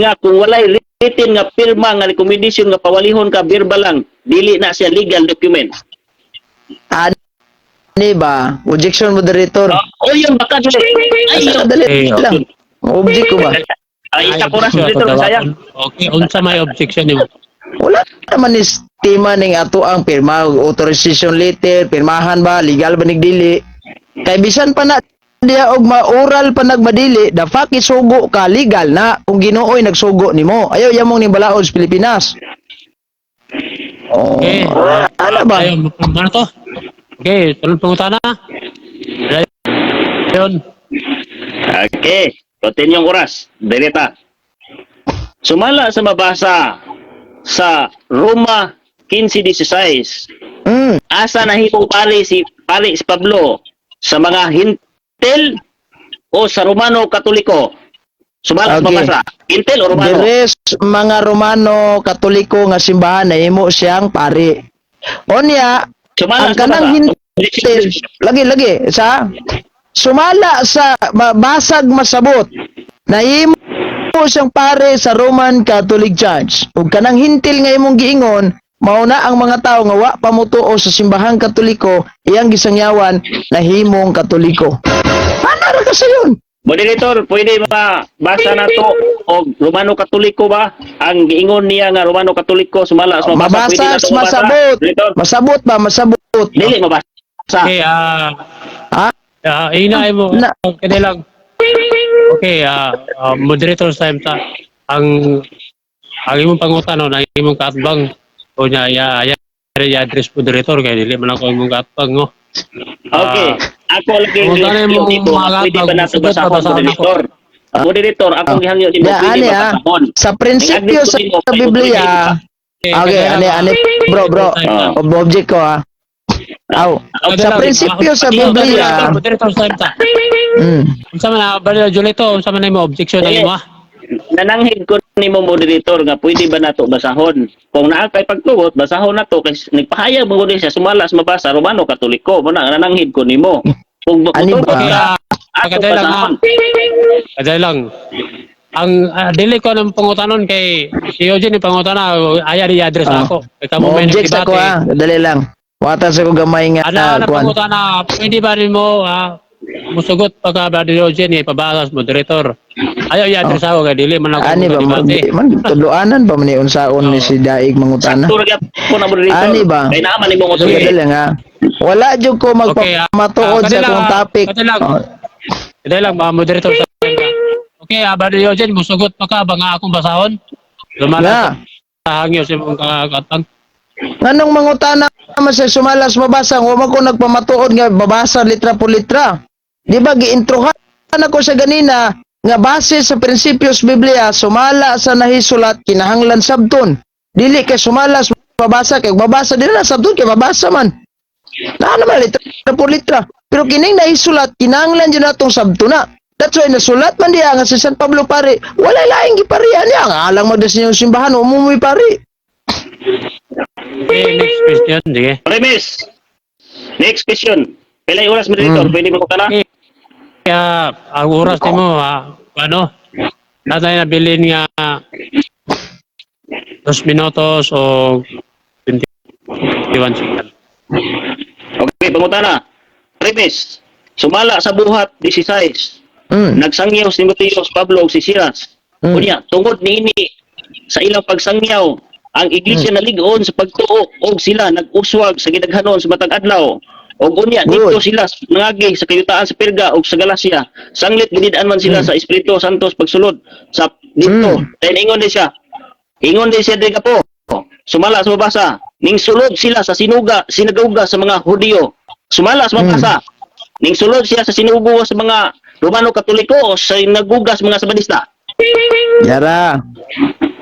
nga kung walay written nga pirma nga recommendation nga pawalihon ka verbal lang, dili na siya legal document. Ani ba? Objection moderator. Uyon ba ka dili? Ay, Dali Okay, lang. Object ko ba? ay isa ko na moderator sayang. Okay, unsa may objection nimo? Wala naman ni tema ning ato ang pirma authorization letter, pirmahan ba legal ba nigdili? Kay bisan pa na diya og ma-oral pa nagmadili, the fact isugo ka legal na kung Ginooy nagsugo nimo. Ayaw yamong ni balaod sa Pilipinas. Oh, Okay. ano ba? Ayun, ano to? Okay, tulong pangutana. Ayun. Okay, continue yung oras. Deleta. Sumala sa mabasa sa Roma 15:16. Asa nahimong pari si Pablo sa mga Hintil o sa Romano Katoliko? Sumala sa Okay. mabasa. Hintil o Romano? Deres mga Romano Katoliko nga simbahan nahimo siyang pari. Onya, Sumala ang sa kanang mabasa. lagi sa sumala sa basag masabot nahimo siyang pare sa Roman Catholic Church. Ug kanang hintil nga imong giingon, mao na ang mga tawo nga wa pamutuo sa simbahang Katoliko, iyang gisangyawan nahimong Katoliko. Ano ra ka sayon? Moderator, pwede mabasa na to o Romano Katoliko ba? Ang giingon niya nga Romano Katoliko sumala sa mabasa. Pwede na Mabasas to mabasa. masabot. Moderator, Masabot ba? Masabot. dili mabasa. Okay, Ha? inaay mo. Na- Okay lang. Okay, moderator time ta. Ang imong pangutana ang imong kaatbang o nya i-address moderator kay dili man ako imong kaatbang no. Okay. Ako lagi Pangutana yung imong dito. mga Pwede ba kaatbang nato sugot basahon, basahon ako. moderator? Moderator, akong gihanyo di mo Ya, pwede ani ba basahon? sa prinsipyo sa Biblia. Okay, ani bro, object ko Aw, sa prinsipyo sa Biblia. Moderator time ta. Mm. Unsa man bali Julito, unsa man imong objection na imo? Nananghid ko nimo moderator nga pwede ba nato basahon? Kung naa kay pagtugot, basahon nato kay nagpahayag mo din siya sumalas mabasa Romano Katoliko. Mo na nananghid ko nimo. Kung Ani ba? mutugot ka, ato Pagkaday lang basahon. Kaday lang. Ang dili ko ng pangutanon kay si Eugene ni pangutana aya di address ako. Kay kamo may Object ako nagdebate. dali lang. Wata sa ko gamay nga Ana kuan. pangutana, pwede ba nimo musugot pagka ba ni Eugene ipabasas moderator. Ayaw i-address ako kay dili man ako Ani ba debate. man tudloanan pa man ni unsaon ni si Daig mangutana. Sakto ra ko na moderator. Ani ba? Kay naa man imong Sige utuig. dali nga. Wala jud ko magpamatuod sa akong topic. Kaday lang moderator sa okay, ba ni Eugene musugot pa ka ba nga akong basahon? Lumala sa hangyo sa imong katang. Nganong mangutana naman sa sumalas mabasa wa man ko nagpamatuod nga babasa litra po litra. Di ba giintrohan ako sa ganina nga base sa prinsipyos Biblia sumala sa nahisulat kinahanglan sabton. Dili kay sumalas mabasa kay babasa din na sabton kay babasa man. Na naman litra po litra. Pero kining nahisulat kinahanglan jud natong sabton na. That's why nasulat man diya nga si San Pablo pare. Wala laing giparihan niya nga alang magdesinyong simbahan umumoy pare. Okay, next question, sige. Premis. Next question. Pilay oras moderator, pwede mo kana? Okay. Kaya, ang oras ni mo, ano, natay nabilin nga 2 minutos o 21 seconds. Okay, pangutana. Premis. Sumala sa buhat 16. Nagsangyaw si Mateos, Pablo ug si Silas. Unya, tungod niini sa ilang pagsangyaw, ang iglesia naligon sa pagtuo og sila nag-uswag sa gidaghanon sa matag adlaw. Og unya dito sila nangagi sa kayutaan sa Perga ug sa Galacia. Sanglit gidid-an man sila sa Espiritu Santo pagsulod sa dito. Then ingon din siya. Ingon din siya diri po. Sumala sa mabasa. Ning sulod sila sa sinagoga sa mga Hudiyo. Sumala sa mabasa. Ning sulod siya sa sinugo sa mga Romano Katoliko o sa sinagoga sa mga Sabadista. Yara.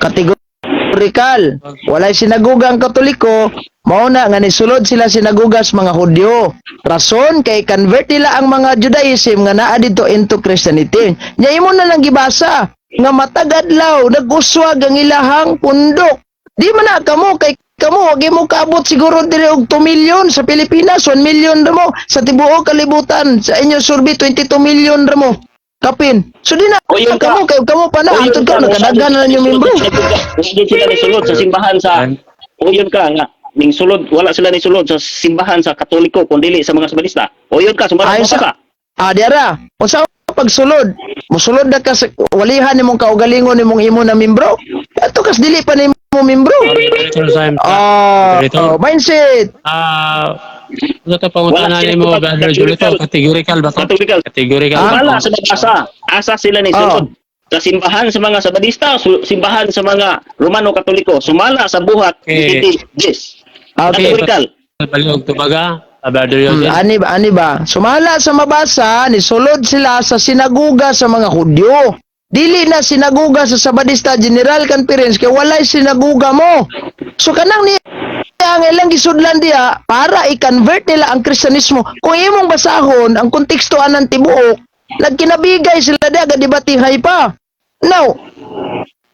Kategorikal. Walay sinagoga ang Katoliko, mauna nga nisulod sila sinagoga sa mga Hudyo. Rason kay convert nila ang mga Judaism nga naa dito into Christianity. Nya imo na lang gibasa nga matagadlaw nag-uswag ang ilahang pundok. Di man na kamo kay kamo wag mo kaabot siguro diri og 2 million sa Pilipinas, 1 million ra mo sa tibuok kalibutan. Sa inyo survey 22 million ra mo. Kapin. So di na kamo kay kamo pa na antod ka nakadagan na lang yung membro. Hindi sila nisulod sa simbahan sa uyon ka nga ning sulod wala sila nisulod sa simbahan sa Katoliko kundi sa mga Sabadista. Uyon ka sumala sa diara. Unsa pagsulod? Musulod na ka sa walihan nimong kaugalingon nimong imo na membro. Ato kas dili pa nimo membro. Mindset. Ano ito pangutana ni mo, Brother Julito? Categorical ba ito? Categorical. Wala sa mabasa. Asa sila ni sulod. Sa simbahan sa mga Sabadista, simbahan sa mga Romano Katoliko. Sumala sa buhat. Yes. Categorical. Baliog tumaga, Brother Julito. Ani ba? Sumala sa mabasa, ni sulod sila sa sinaguga sa mga Hudyo. Dili na sinaguga sa Sabadista General Conference kay walay sinaguga mo. So kanang ni ang ilang gisudlan diya para i-convert nila ang Kristyanismo. Kung imong basahon ang konteksto anang tibuok, nagkinabigay sila diya gadibatihay pa. Now,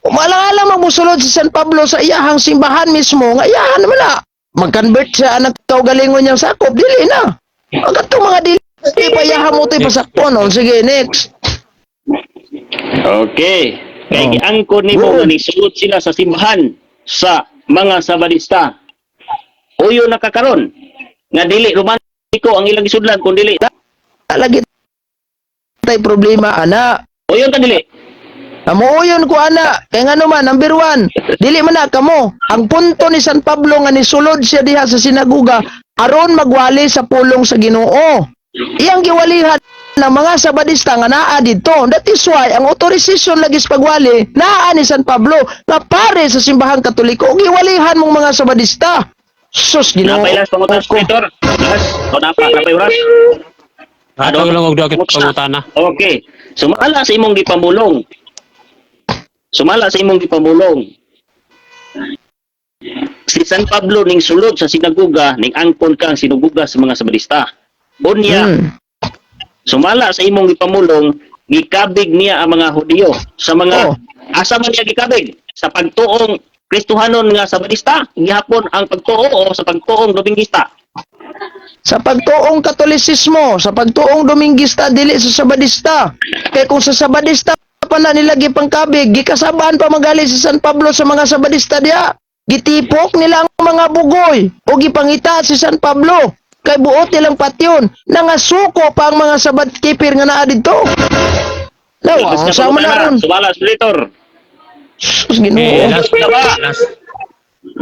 umalang-alang magmusulod si San Pablo sa iyahang simbahan mismo, nga iyahan naman na. Mag-convert siya anak kaugalingon niyang sakop, dili na. Agad itong mga dili, ipayahan mo ito ipasakpon. O, sige, next. Okay. Kaya giangkon nimo nga nisulod sila sa simbahan sa mga Sabadista. Uyo nakakaron nga dili romantiko ang ilang isudlan kun dili lagi tay problema ana. Uyon ka dili. Amuuyon ko ana. Kaya nga naman number 1, dili man na kamo. Ang punto ni San Pablo nga nisulod siya diha sa sinaguga aron magwali sa pulong sa Ginoo. Iyang giwalihan ng mga Sabadista nga naa dito. That is why ang authorization lagi sa pagwali naa ni San Pablo nga pare sa simbahang Katoliko ug iwalihan mong mga Sabadista. Sus Ginoo. Napay las pangutas, Peter. Las, o napay oras. Ato lang og dakit pangutana. Okay. Sumala sa imong gipamulong. Sumala sa imong gipamulong. Si San Pablo ning sulod sa sinagoga ning angkon kang sinuguga sa mga Sabadista. Unya, sumala sa imong gipamulong, gikabig niya ang mga Hudiyo sa mga asa man niya gikabig sa pagtuong Kristohanon nga Sabadista, gihapon ang pagtuo o sa pagtuong Dominguista. Sa pagtuong Katolisismo, sa pagtuong Dominguista dili sa Sabadista. Kaya kung sa Sabadista pa na nila gipangkabig, gikasabahan pa magali si San Pablo sa mga Sabadista diya. Gitipok nila ang mga bugoy o gipangita si San Pablo. Kay buot nilang patyon, nangasuko pa ang mga Sabad keeper nga naa dito. Nawa, ang sama na ron. Sumala, Splitter. Sus Okay, Ginoo. last.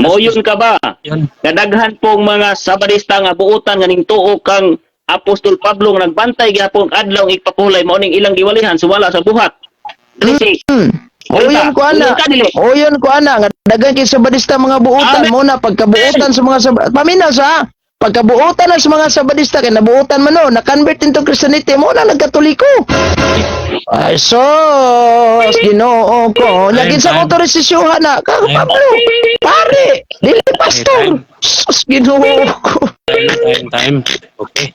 Moyon ka ba? Yun. Kadaghan pong mga Sabadista nga buutan nga ning tuo kang Apostol Pablo nga nagbantay gyapon adlaw ipapulay mao ning ilang giwalihan sumala sa buhat. Kasi Oyon ko ana. Oyon ko ana nga daghan kay Sabadista mga buutan mo na pagkabuutan sa mga paminaw sa pagkabuutan na sa mga Sabadista kay nabuutan man no na-convert into Christianity mo na nagkatoliko. Ay sos Ginoo ko. Lagi sa motorisasyon na. Pablo. Pare, dili pastor. Sos Ginoo ko. Time. Okay.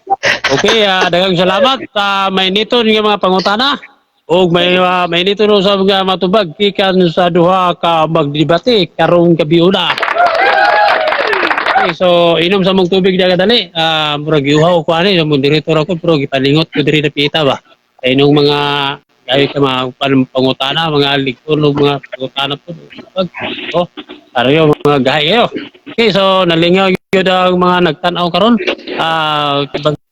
Okay, daghang salamat. May nito nga mga pangutana. O may nito no sa mga matubag gikan sa duha ka magdebate karong gabiuna. Okay, so inom sa mong tubig daga dali. Murag iuhaw ko ani sa moderator ako pero gipalingot ko diri na pita ba. Kay nung mga gayud ka mga pangutana, mga ligton mga pangutana po. Oh, arayo mga gayo. Okay, so nalingaw gyud ang mga nagtan-aw karon.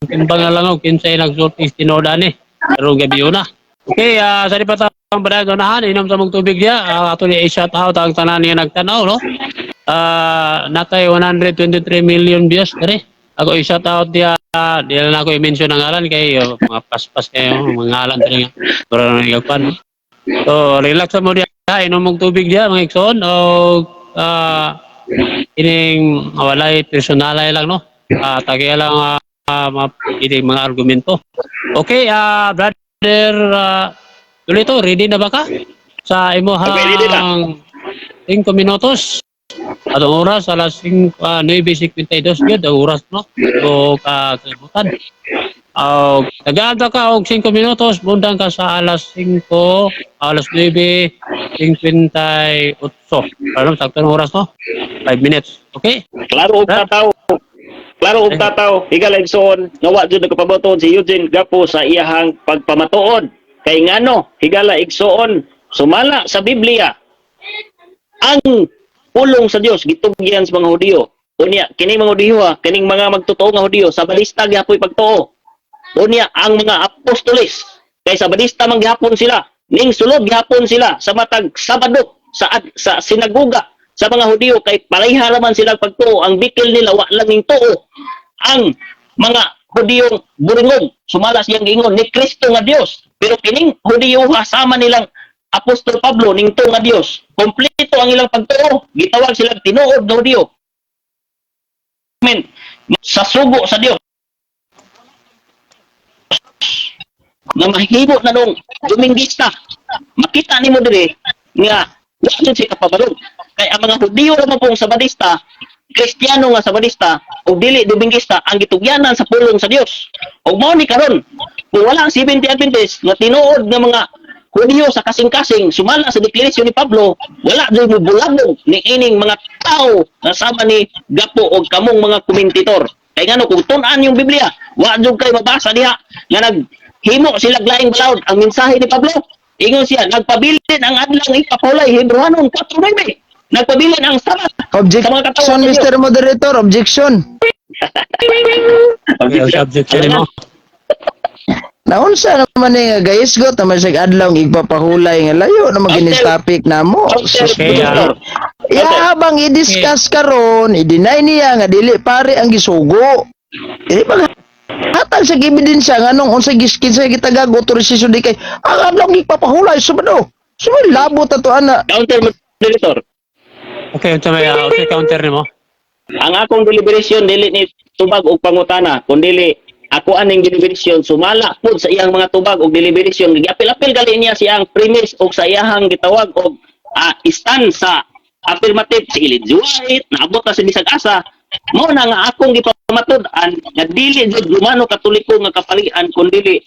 Timbang na lang og kinsay nagsulti tinoda ni karong gabiuna. Okay, sa di pa tawang badaganahan, inom sa mong tubig diya, ato ni i-shout out ang tanan niya nagtanaw, no? Natay 123 million views, kare. Ako i-shout out diya, di na ako i-mention ang ngalan kay mga paspas kayo, mga ngalan talaga. Pero nagagpan, no? So, relax mo diya, inom mong tubig diya, mga ikson, o ining walay personalay lang, no? Tagay lang ining mga argumento. Okay, brother, Tulito, ready na ba ka? Sa imuhang 5 minutos. Atong oras, alas 9:52 yun, ang oras, no? So, kalimutan. Tagaan ka og 5 minutos, bundang ka sa alas 5, alas 9:58. Ano, sakto ng oras, no? 5 minutes. Okay? Klaro og tataw. Klaro og tataw, higala igsoon, nawa jud nagpaboton si Eugene Gapo sa iyahang pagpamatuod. Kay ngano, higala igsoon, sumala sa Biblia. Ang pulong sa Dios gitugyan sa mga Hudiyo. Unya, kining mga Hudiyo, kining mga magtotoo nga Hudiyo, Sabadista gyapoy pagtuo. Unya, ang mga apostoles, kay Sabadista man gyapon sila, ning sulod gyapon sila sa matag Sabado sa sinagoga sa mga Hudiyo kay pareha naman silang pagtuo. Ang bikil nila wa lang ning tuo. Ang mga Hudiyong buringog sumala siyang giingon ni Kristo nga Dios. Pero kining Hudiyo kasama nilang Apostol Pablo ning tuo nga Dios. Kompleto ang ilang pagtuo. Gitawag silang tinuod nga Hudiyo. Amen. Sa sugo sa Dios. Nga mahimo na nung Dominguista. Makita nimo diri nga wala siya kapabalog. Kay ang mga Hudiyo naman pong Sabadista, Kristiyano nga Sabadista, o dili Dominguista, ang gitugyanan sa pulong sa Dios. O mao ni karon, kung wala ang 70 Adventist nga tinuod nga mga Hudiyo sa kasing-kasing, sumala sa deklarasyon ni Pablo, wala dyan mo bulabog ni ining mga tao na sama ni Gapo o kamong mga komentitor. Kaya nga no, kung tunan yung Biblia, wala dyan kayo mabasa diha nga naghimo sila glaing balaod ang mensahe ni Pablo. Ingon siya, nagpabilin ang adlang ipapulay, Hebrewanon 4:9. Nagpabilin ang sabat. Objection, Mr. Moderator, objection. Okay, objection mo. Naunsa naman nga guys go tama sa adlaw igpapahulay nga layo na maginis topic namo. Okay, Habang i-discuss karon, i-deny niya nga dili pare ang gisugo. Dili ba Hatag sa ebidensya nga nung unsay kinsa kita gago otorisasyon di kay ang adlaw gipapahulay subado. Sumay labot ato ana. Counter moderator. Okay, unsa may unsa counter nimo? Ang akong deliberation dili ni tubag og pangutana, kundi ako aning deliberation sumala pud sa iyang mga tubag og deliberation. Giapil-apil gali niya siyang premise og sa iyang gitawag og stand sa affirmative si Ellen G. White, naabot na sa bisag asa. Mo na nga akong gipamatud-an nga dili jud Romano Katoliko nga kapalian kundi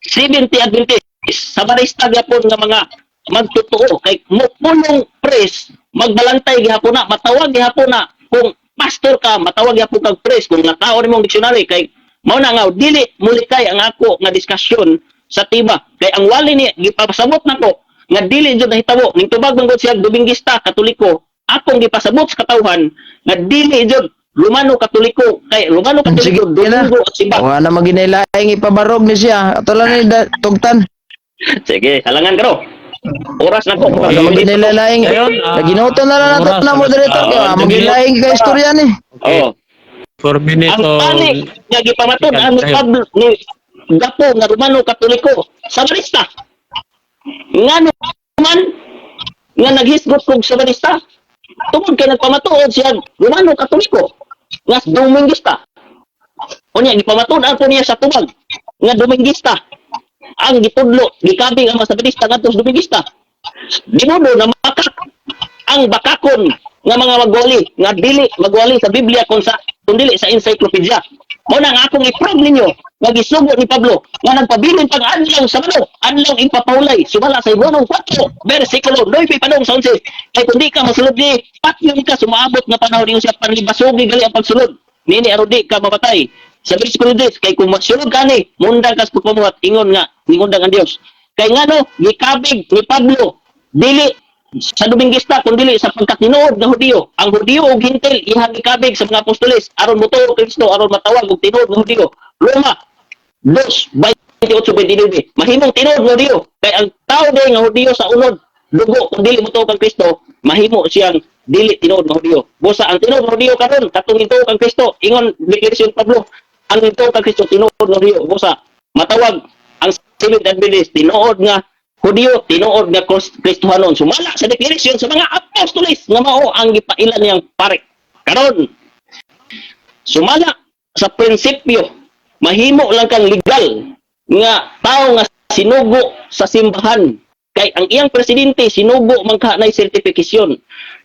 70 Adventist sa barista gyapon nga mga magtotoo kay mo punong press magbalantay gihapon na matawag gihapon na kung pastor ka matawag gihapon kag press kung natao nimong dictionary kay mao na nga dili mulikay ang ako nga diskusyon sa tiba kay ang wali ni gipasabot nako nga dili jud nahitabo ning tubag manggod siya Dominguista Katoliko akong gipasabot sa katawhan nga dili jud Romano Katoliko kay Romano Sige Katoliko na. Domingo at Simba. Wa na maginailaing ipabarog ni siya. Ato lang ni tugtan. Sige, halangan karo. Oras na ko. Wa na maginailaing. Ayun, Naginuto na lang nato oras na na. moderator kay wa maginailaing ka istorya ni. Okay. Oh. 4 minutes Ang of pali nga gipamatod Ayun. ang Pablo ni Gapo nga Romano Katoliko sa barista. Nga naman nga naghisgot kog sa barista. Tungod kay nagpamatuod siya Romano Katoliko nga Dominguista. Unya gipamatuod ako niya sa tubag nga Dominguista. Ang gitudlo gikabing ang mga barista ngadto sa Dominguista. Ginudo na makak ang bakakon nga mga magwali nga dili magwali sa Biblia kung dili sa encyclopedia. Mo na nga akong i-prove ninyo nga gisugo ni Pablo nga nagpabilin pag adlaw sa Sabado, adlaw ipapawlay sumala sa Hebrew 4 bersikulo 9 padong sa 11 kay kun di ka masulod ni patyon ka sumaabot nga panahon niyo siya panlibasugi gali ang pagsulod nini arudi ka mapatay sa bersikulo 10 kay kung magsulod ka ni mundang kas pagpamuhat ingon nga ningundang ang Dios kay ngano gikabig ni Pablo dili sa Dominguista kung dili sa pagkatinuod nga Hudiyo. Ang Hudiyo ug Hintil ihang gikabig sa mga apostoles aron motuo Kristo aron matawag og tinuod nga Hudiyo. Roma 2:28-29. Mahimong tinuod nga Hudiyo kay ang tao day nga Hudiyo sa unod dugo kung dili motuo kang Kristo mahimo siyang dili tinuod nga Hudiyo. Busa ang tinuod nga Hudiyo karon katong ito kang Kristo ingon deklarasyon Pablo ang ito kang Kristo tinuod nga Hudiyo. Busa matawag ang Seventh Adventist tinuod nga Hudiyo tinuod nga Kristohanon sumala sa deklarasyon sa mga apostoles nga mao ang gipailan niyang pare. Karon sumala sa prinsipyo mahimo lang kang legal nga tao nga sinugo sa simbahan kay ang iyang presidente sinugo man ka nay sertifikasyon.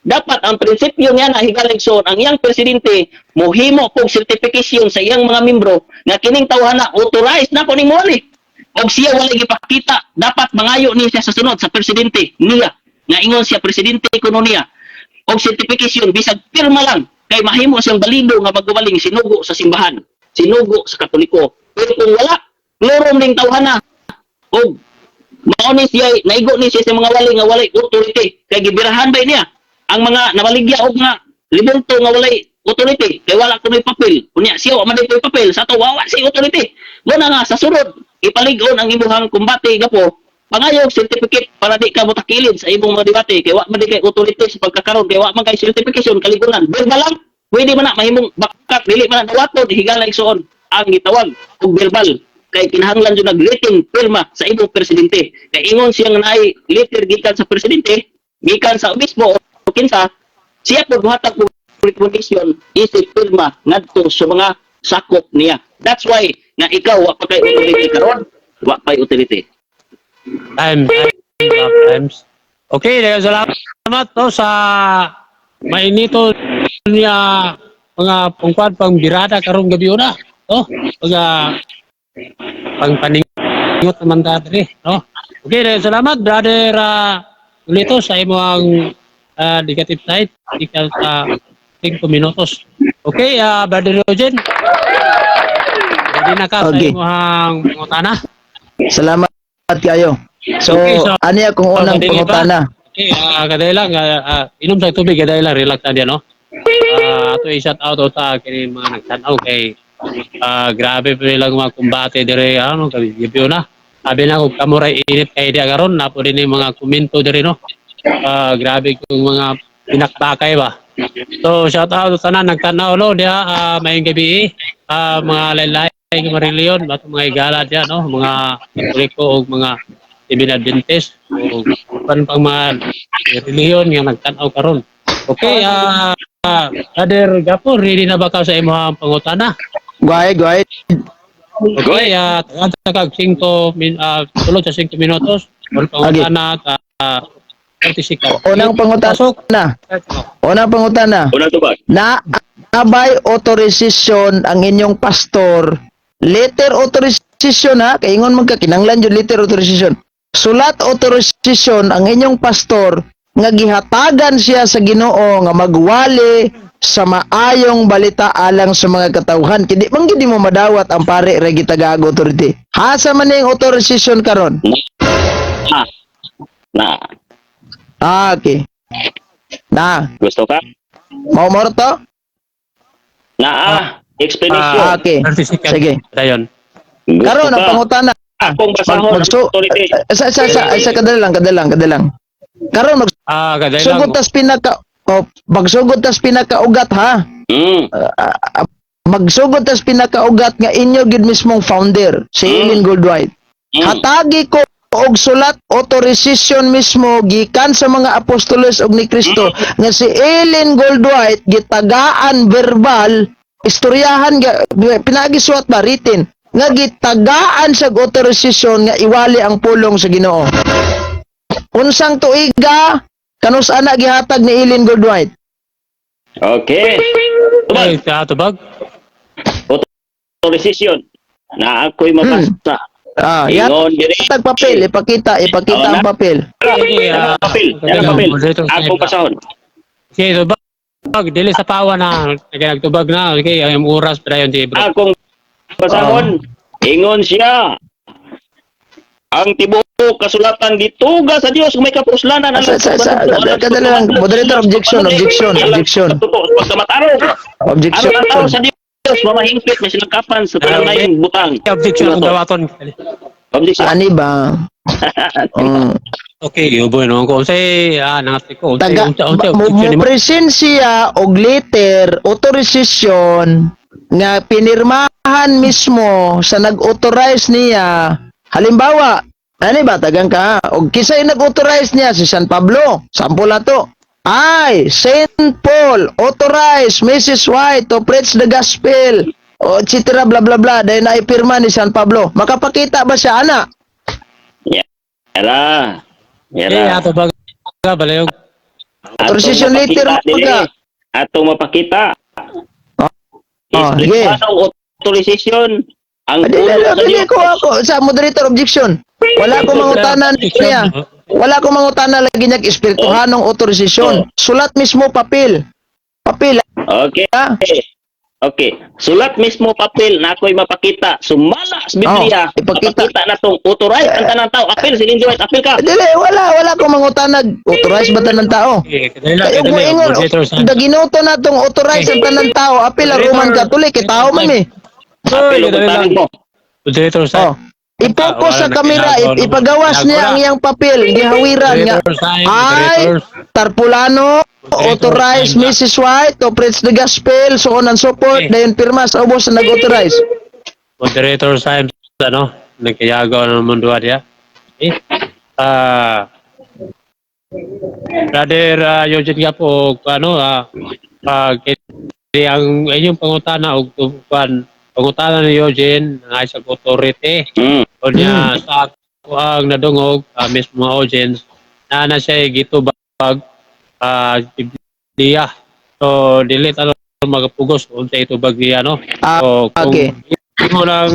Dapat ang prinsipyo niya na higaligson ang iyang presidente mohimo og sertifikasyon sa iyang mga membro nga kining tawhana authorized na ko ning moali. Og siya walay gipakita dapat mangayo niya sa sunod sa presidente niya nga ingon siya presidente kuno niya og certification bisag pirma lang kay mahimo siyang balido nga magwaling sinugo sa simbahan sinugo sa Katoliko pero kung wala klorom ning tawhana og mao ni siya naigo ni siya sa mga wali nga walay authority kay gibirahan ba niya ang mga nabaligya og nga libonto nga walay authority kay wala kunoy papel unya siya wa man day papel sa to wawa si authority mo na nga sa sunod ipalig-on ang imuhang kumbate gapo pangayog certificate para di ka motakilid sa imong mga debate kay wa man di kay authority sa pagkakaroon kay wa man kay certification kaligunan verbal lang pwede man na mahimong bakat dili man na dawaton higalang igsoon ang gitawag og verbal kay kinahanglan jud nag-written pirma sa imong presidente kay ingon siyang naay letter gikan sa presidente gikan sa obispo o kinsa siya pud buhatag og recommendation isip pirma ngadto sa mga sakop niya. That's why nga ikaw wa pa kay utility karon, wa pa utility. times. Okay, dahil salamat to sa mainito niya mga pungkwan pang birada karong gabi una. No? Mga pang paningot naman dati. No? Okay, dahil salamat brother Ulito sa imong negative side. Ikaw sa 5 minutos. Okay, brother Rogen. Ready na ka Okay. sa imong pangutana? Salamat kayo. So, Okay, so- ani akong unang Madali ba? pangutana. Okay, kaday lang, inom sa tubig, kaday lang, relax na diyan, no? Ato i-shout out o ta, kini mga nagtanaw kay, grabe pa nilang mga kumbate dire, ano, gabi na. Sabi na kung kamuray init kay di agaron, napo din yung mga komento dire, no? Grabe kung mga pinakbakay ba. So, shout out sa na, nagtanaw, no? Diya, mayong gabi, mga laylay, mga reliyon, bato mga igala diyan, no? Mga Katoliko o mga Adventist o pan pang mga reliyon nga nagtanaw karon. Okay, Brother Gapo, ready na ba ka sa imong pangutana? Go ahead. Okay, tagad 5 minutos. Or pangutana ta 30 seconds. Unang Pasok. pangutana. Una to ba? Na abay authorization ang inyong pastor. Letter authorization ha, kay ingon man ka kinahanglan jud letter authorization. Sulat authorization ang inyong pastor nga gihatagan siya sa Ginoo nga magwali sa maayong balita alang sa mga katawhan. Kidi man gid mo madawat ang pare ra gitagaag authority. Hasa man ning authorization karon? Na. Okay. Gusto ka? Mao to? Explanation. Okay. 30 seconds. Sige. Dayon. Gusto Karon ang ka? pangutana. Akong basahon. Authority. Sa kadalang. Karon Gaday lang. magsugod tas magsugod tas pinakaugat ha. Magsugod tas pinakaugat nga inyo gid mismong founder, si Ellen Goldwhite. Hatagi ko og sulat authorization mismo gikan sa mga apostoles og ni Kristo nga si Ellen Goldwhite gitagaan verbal, istoryahan pinagisuat ba written nga gitagaan sa authorization nga iwali ang pulong sa Ginoo. Unsang tuiga kanus ana gihatag ni Ellen Goldwhite? Okay. Okay, tubag. Authorization. Na ako'y mabasa. Ingon diri. Hatag papel, ipakita ang papel. Papel. Akong basahon. Okay, tubag. Dili sa pawa na. Nagtubag na. Okay, ang oras pa yun, bro. Akong basahon. Ingon siya. Ang tibuok kasulatan gituga sa Dios kung may kapuslanan Kadali lang, moderator, objection. Objection sa Dios mamahingpit may silakapan sa tanang butang. Objection ang dawaton. Objection. Ani ba? Okay, yubo no ko say nangati ko. Mo presensya og letter authorization nga pinirmahan mismo sa nag-authorize niya. Halimbawa, ani ba tagang ka? Og kisay nag-authorize niya si San Pablo. Sample ato. Saint Paul authorized Mrs. White to preach the gospel. O etc. bla bla bla dahil naipirma ni San Pablo. Makapakita ba siya ana? Yara. Tubag balayog. Authorization letter mga. Atong mapakita. Sige. Authorization ang Dili ko ako sa moderator objection. Wala ko mangutanan niya. Wala ko mangutana lagi niya espirituhanong authorization. Sulat mismo papel. Papel. Okay. Okay. Sulat mismo papel na ako'y mapakita. Sumala sa Biblia. Ipakita na tong authorize ang tanang tao. Apil, si Lindy White. Apil ka. Dili, wala ko mangutana. Authorize ba tanang tao? Kayo ko ingon, gaginoto na tong authorize ang tanang tao. Apil, Roman Catholic. Tao man eh. Apil, mo. Moderator sa. Ipokus sa kamera, ipagawas niya ang iyang papel, gihawiran nga. Tarpulano, authorized Mrs. White to preach the gospel, so on and so forth, dayon pirma sa ubos na nag-authorize. Moderator sa nagkayagaw ng mundo diya. Brother Eugene nga po, ang inyong pangutana o pangutana ni Eugene ay sa authority. O niya sa ako ang nadungog mismo mga audience na siya gitubag Biblia. So dili talo magapugos kung sa itubag niya no. So kung mo lang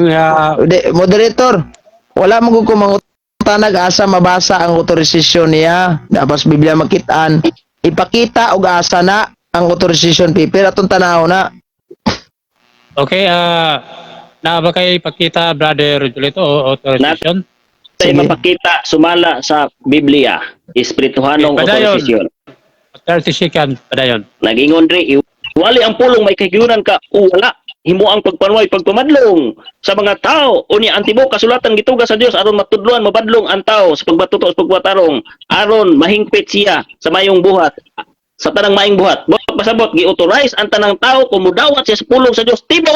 moderator, wala mo ko mangutana asa mabasa ang authorization niya. Dapat Biblia makitaan. Ipakita og asa na ang authorization paper atong tanaw na. Okay, na ba kayo ipakita, Brother Julito, authorization? Say mapakita, sumala sa Biblia, espirituhanong authorization. 30 seconds, padayon. Nagingon rin, wali ang pulong may kahiguran ka, wala. Himo ang pagpanway, pagpamadlong sa mga tao. Unya, antibo, kasulatan gituga sa Dios aron matudluan, mabadlong ang tao sa pagbatuto sa pagbatarong. Aron mahingpit siya sa mayong buhat. Sa tanang maing buhat. Pasabot, gi-authorize ang tanang tao kung mudawat siya sa pulong sa Dios. Tibo,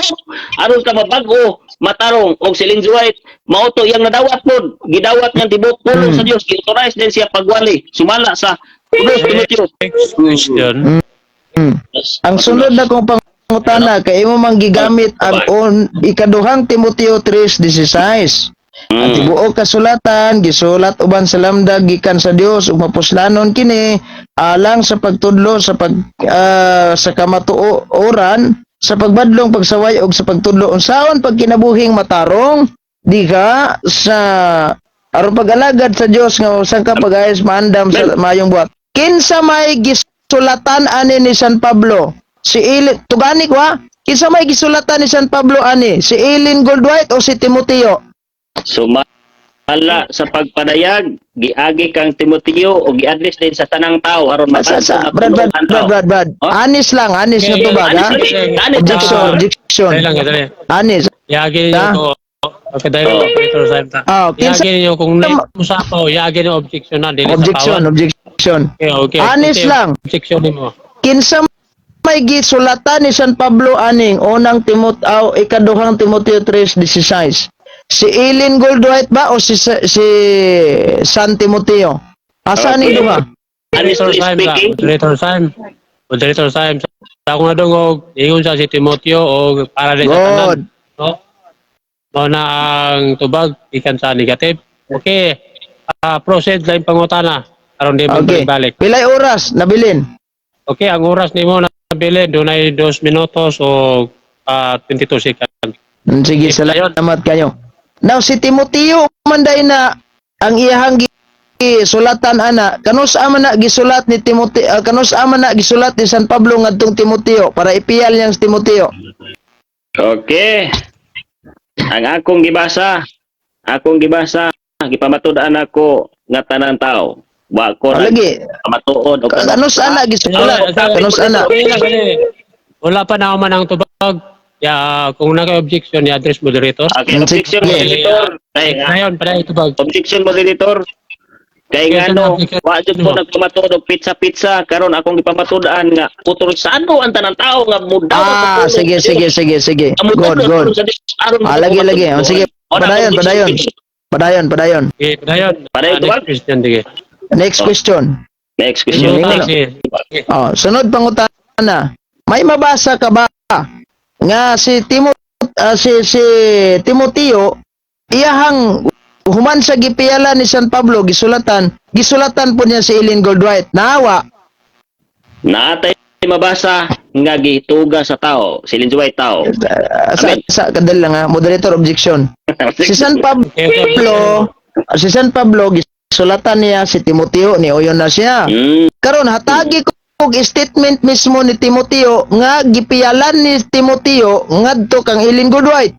aron ka mabago matarong og si Ellen G. White mao to iyang nadawat pod gidawat niyang tibuok pulong sa Dios gi-authorize din siya pagwali sumala sa 2 Timoteo. Next question. Ang sunod na kong pangutana kay imo mang gigamit ang ikaduhang Timoteo 3:16. Ang tibuok kasulatan gisulat uban sa lamdag gikan sa Dios ug mapuslanon kini alang sa pagtudlo sa sa kamatuoran sa pagbadlong pagsaway ug sa pagtudlo unsaon pagkinabuhing matarong diha sa aron pag-alagad sa Dios nga usa ka pag-ayos maandam sa mayong buhat. Kinsa may gisulatan ani ni San Pablo? Si Ellen tugani ko ha? Kinsa may gisulatan ni San Pablo ani? Si Ellen Goldwhite o si Timoteo? Sumala sa pagpadayag giagi kang Timoteo o gi-address din sa tanang tao aron Sa Brad. Anis lang, anis na tubag ha. Objection. Dali lang, dali. Anis. Yagi niyo to. Okay, dahil operator sa imta. Kinsa Yagi niyo kung usapaw, yagi niyo objection na. Dili sa power. objection. Okay. Anis lang. Objection mo. Kinsa may gisulatan ni San Pablo aning unang Timoteo ikaduhang Timoteo 3:16. Si Ellen Goldwhite ba o si San Timoteo? Asa ni duha? Honestly speaking, Moderator Sam. Sa akong nadungog, ingon sa si Timoteo o para din sa tanan. No? Mao na ang tubag ikan sa negative. Okay. Proceed lang pangutana aron di mo Okay. balik. Pilay oras nabilin? Okay, ang oras nimo na bili dunay 2 minutos o 22 seconds. Sige, salamat kayo. Now si Timoteo manday na ang iyahang gisulatan ana kanus man na gisulat ni Timoteo kanus man na gisulat ni San Pablo ngadtong Timoteo para ipiyal niyang si Timoteo. okay. Ang akong gibasa, gipamatud-an ako nga tanan tao. Wa ko ra Lagi matuod o kanus ana gisulat kanus ana. Wala pa na man ang tubag. Kung naka-objection, i-address moderator. Okay, objection moderator. Ngayon, pala itubag. Objection moderator. Kay nga no, wa jud ko nagpamatud og pizza karon akong gipamatud-an nga otorisado ang tanang tao nga mudaw. Sige. Good. Lagi. Sige, padayon. Okay, padayon. Padayon, Next question. Next question. Sunod pangutana. May mabasa ka ba nga si Timoteo iyahang human sa gipiyalan ni San Pablo gisulatan po niya si Ellen Goldwhite nawa Naatay mabasa nga gituga sa tao, si Ellen G. White tao. sa kadal lang ha moderator objection si San Pablo gisulatan niya si Timoteo ni oyon na siya karon hatagi ko og statement mismo ni Timoteo nga gipiyalan ni Timoteo ngadto kang Ellen Goldwhite.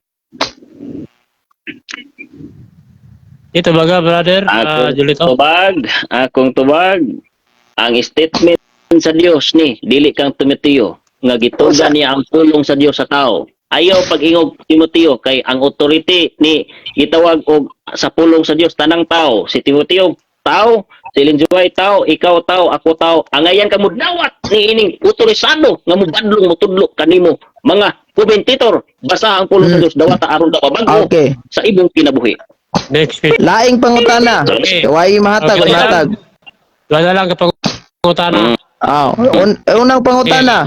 Ito baga, brother, Julito. Akong tubag, ang statement sa Dios ni dili kang Timoteo nga gituga niya ang pulong sa Dios sa tao. Ayaw pag-ingog Timoteo kay ang authority ni gitawag og sa pulong sa Dios tanang tao. Si Timoteo tao, si Ellen G. White tao, ikaw tao, ako tao. Angayan ka mo dawat ni ining otorisado nga mo badlong mo tudlo kanimo mga komentator basa ang pulong sa Dios dawat aron daw bago sa ibong kinabuhi. Next question. Laing pangutana. Kawai mahatag. Wala lang ka pangutana. Unang pangutana.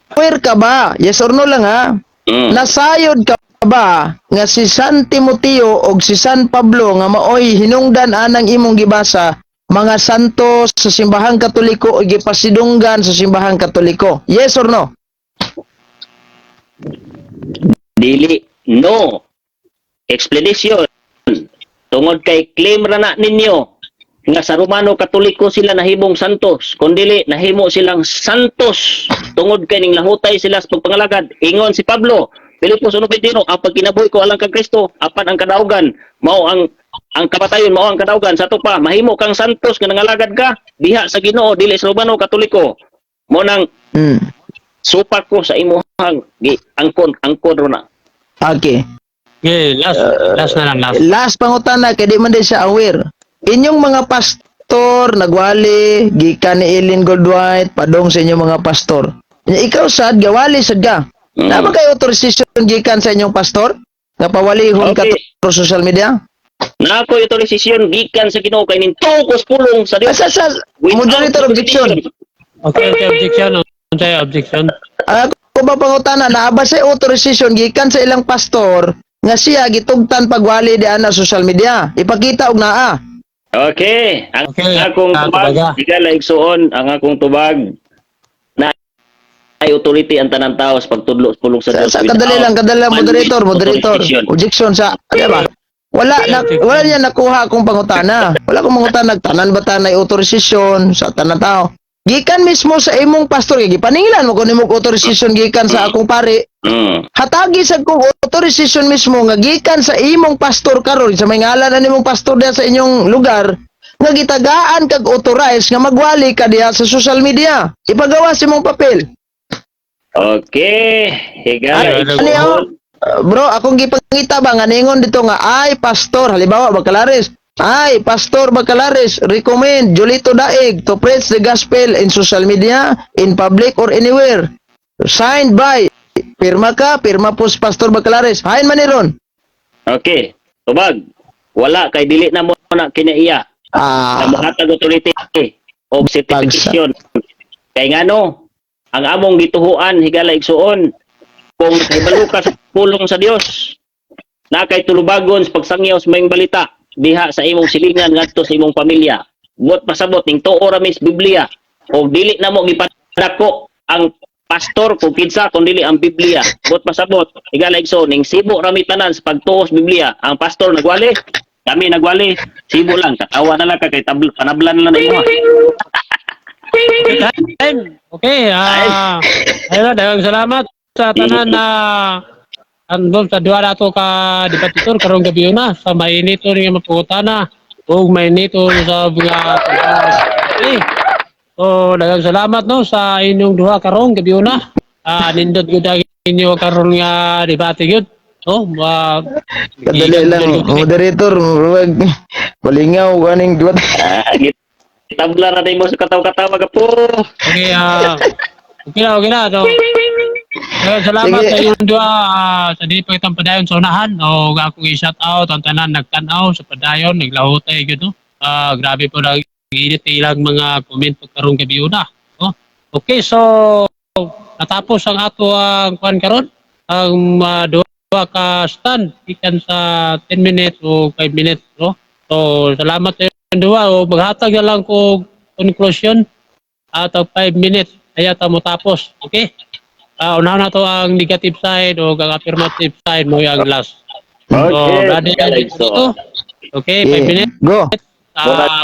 Aware ka ba? Yes or no lang ha? Nasayod ka ba nga si San Timoteo o si San Pablo nga maoy hinungdan anang imong gibasa mga santos sa simbahang Katoliko o gipasidunggan sa simbahang Katoliko? Yes or no? Dili. No. Explanation. Tungod kay claim ra na ninyo nga sa Romano Katoliko sila nahimong santos. Kung dili, nahimo silang santos. Tungod kay ning lahutay sila sa pagpangalagad. Ingon si Pablo, Pilipos 1:21, ang pagkinabuhi ko alang kang Kristo, apan ang kadaugan, mao ang kamatayon, mao ang kadaugan. Sa to pa, mahimo kang santos nga nangalagad ka, diha sa Ginoo, dili sa Romano Katoliko. Mo nang supak ko sa imuhang angkon ro na. Okay. Okay, last na lang. Last pangutana kay di man din siya aware. Inyong mga pastor nagwali gikan ni Ellen Goldwhite padong sa inyong mga pastor. Ikaw sad gawali sad ka. Na ba kayo authorization gikan sa inyong pastor? Nga pawalihon ka Okay. to social media? Na ako authorization gikan sa Ginoo kay nin tukos pulong sa Dios. Sa moderator objection. Okay, objection. Unsay objection? Ako ba pangutana na ba sa authorization gikan sa ilang pastor nga siya gitugtan pagwali di ana social media? Ipakita og naa. Okay. Ang Okay, akong tubag, tubaga. higala igsuon, ang akong tubag na ay authority ang tanang tao sa pagtudlo sa pulong sa Dios. Sa kadali lang moderator, authorization. objection sa di ba? Wala niya nakuha akong pangutana. Wala akong mangutana tanan ba tanay authorization sa tanang tao. Gikan mismo sa imong pastor gipaningilan mo kun imong authorization gikan sa akong pari. Hatagi sa kong authorization mismo nga gikan sa imong pastor karon sa may ngalan na nimong pastor diha sa inyong lugar nga gitagaan kag authorize nga magwali ka diha sa social media. Ipagawa sa imong papel. Okay. Higala Ano Ano igsuon. bro, akong gipangita ba nga ningon dito nga ay pastor halimbawa Bacalares. Ay, Pastor Bacalares, recommend Julito Daig to preach the gospel in social media, in public or anywhere. Signed by, pirma po si Pastor Bacalares. Hain man ni ron. Okay. Tubag. Wala kay dili na mo na kinaiya. Na mahatag authority o certification. Kay ngano, ang among gituhuan higala igsuon kung hibalo ka sa pulong sa Dios. Na kay tulubagon sa pagsangyaw sa mayong balita diha sa imong silingan ngadto sa imong pamilya. Buot pasabot ning tuo ra mis Biblia o dili na mo gipadako ang pastor kung kinsa kung dili ang Biblia. Buot pasabot higala igsoon ning sibo ra mi tanan sa pagtuo sa Biblia. Ang pastor nagwali, kami nagwali, sibo lang katawa na lang ka kay panablan lang na imo. Okay, ayun, daghang salamat sa tanan na andun sa duwa nato ka dipatitor karong gabi na sa mainito nga maputana ug mainito sa mga okay. So daghang salamat no sa inyong duha karong gabi na. Nindot gyud ang inyo karon nga debate gyud. No, Kadali lang, moderator, wag malingaw kaning duwat. Tabla ra mo sa kataw-kataw magapo. Okay, okay na. So, salamat Sige. sa inyong dua sa di pa itang padayon sa unahan o akong i-shout out ang tanan nagtanaw sa padayon naglahutay gyud no. Grabe po na init ilang mga comment karong gabi una. No? Okay, so natapos ang ato ang kuan karon ang duha ka stand ikan sa 10 minutes o 5 minutes no. So salamat sa inyong dua o maghatag na lang ko conclusion out of 5 minutes kaya ta mo tapos. Okay? Unahan na to ang negative side o ang affirmative side mo yung last. Okay, brother, dito. Okay, 5 minutes. Go.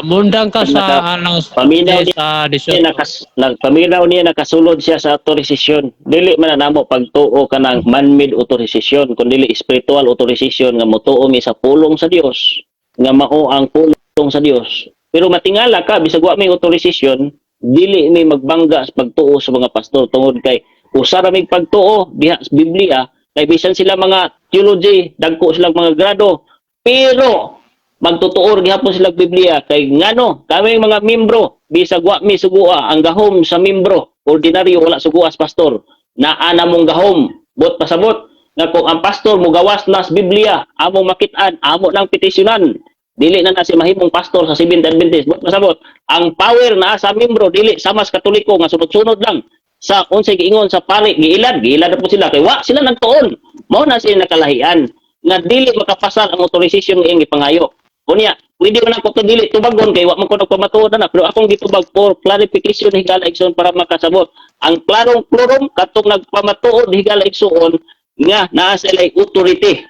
Mundang ka sa alas Paminaw sa niya 18. paminaw niya nakasulod siya sa authorization. Dili man na namo pagtuo ka ng man-made authorization kundi spiritual authorization nga motuo mi sa pulong sa Dios nga mao ang pulong sa Dios. Pero matingala ka bisag wa may authorization, dili mi magbangga sa pagtuo sa mga pastor tungod kay usa ra mig pagtuo diha sa Biblia kay bisan sila mga theology dagko silang mga grado pero magtutuor gihapon sila Biblia kay ngano kami mga membro bisag wa mi sugua ang gahom sa membro ordinaryo wala sugua sa pastor naa namong gahom bot pasabot nga kung ang pastor mo gawas na sa Biblia among makit-an amo lang petisyonan dili na si mahimong pastor sa Seventh Adventist bot pasabot ang power na sa membro dili sama sa Katoliko nga sunod-sunod lang sa unsay giingon sa pari giilad na po sila kay wa sila nagtuon mao na sila nakalahian nga dili makapasal ang authorization nga iyang gipangayo unya pwede man ako to dili tubagon kay wa man ko nagpamatuod na pero akong gitubag for clarification higala igsoon para makasabot ang klarong plurum katong nagpamatuod higala igsoon nga naa sila authority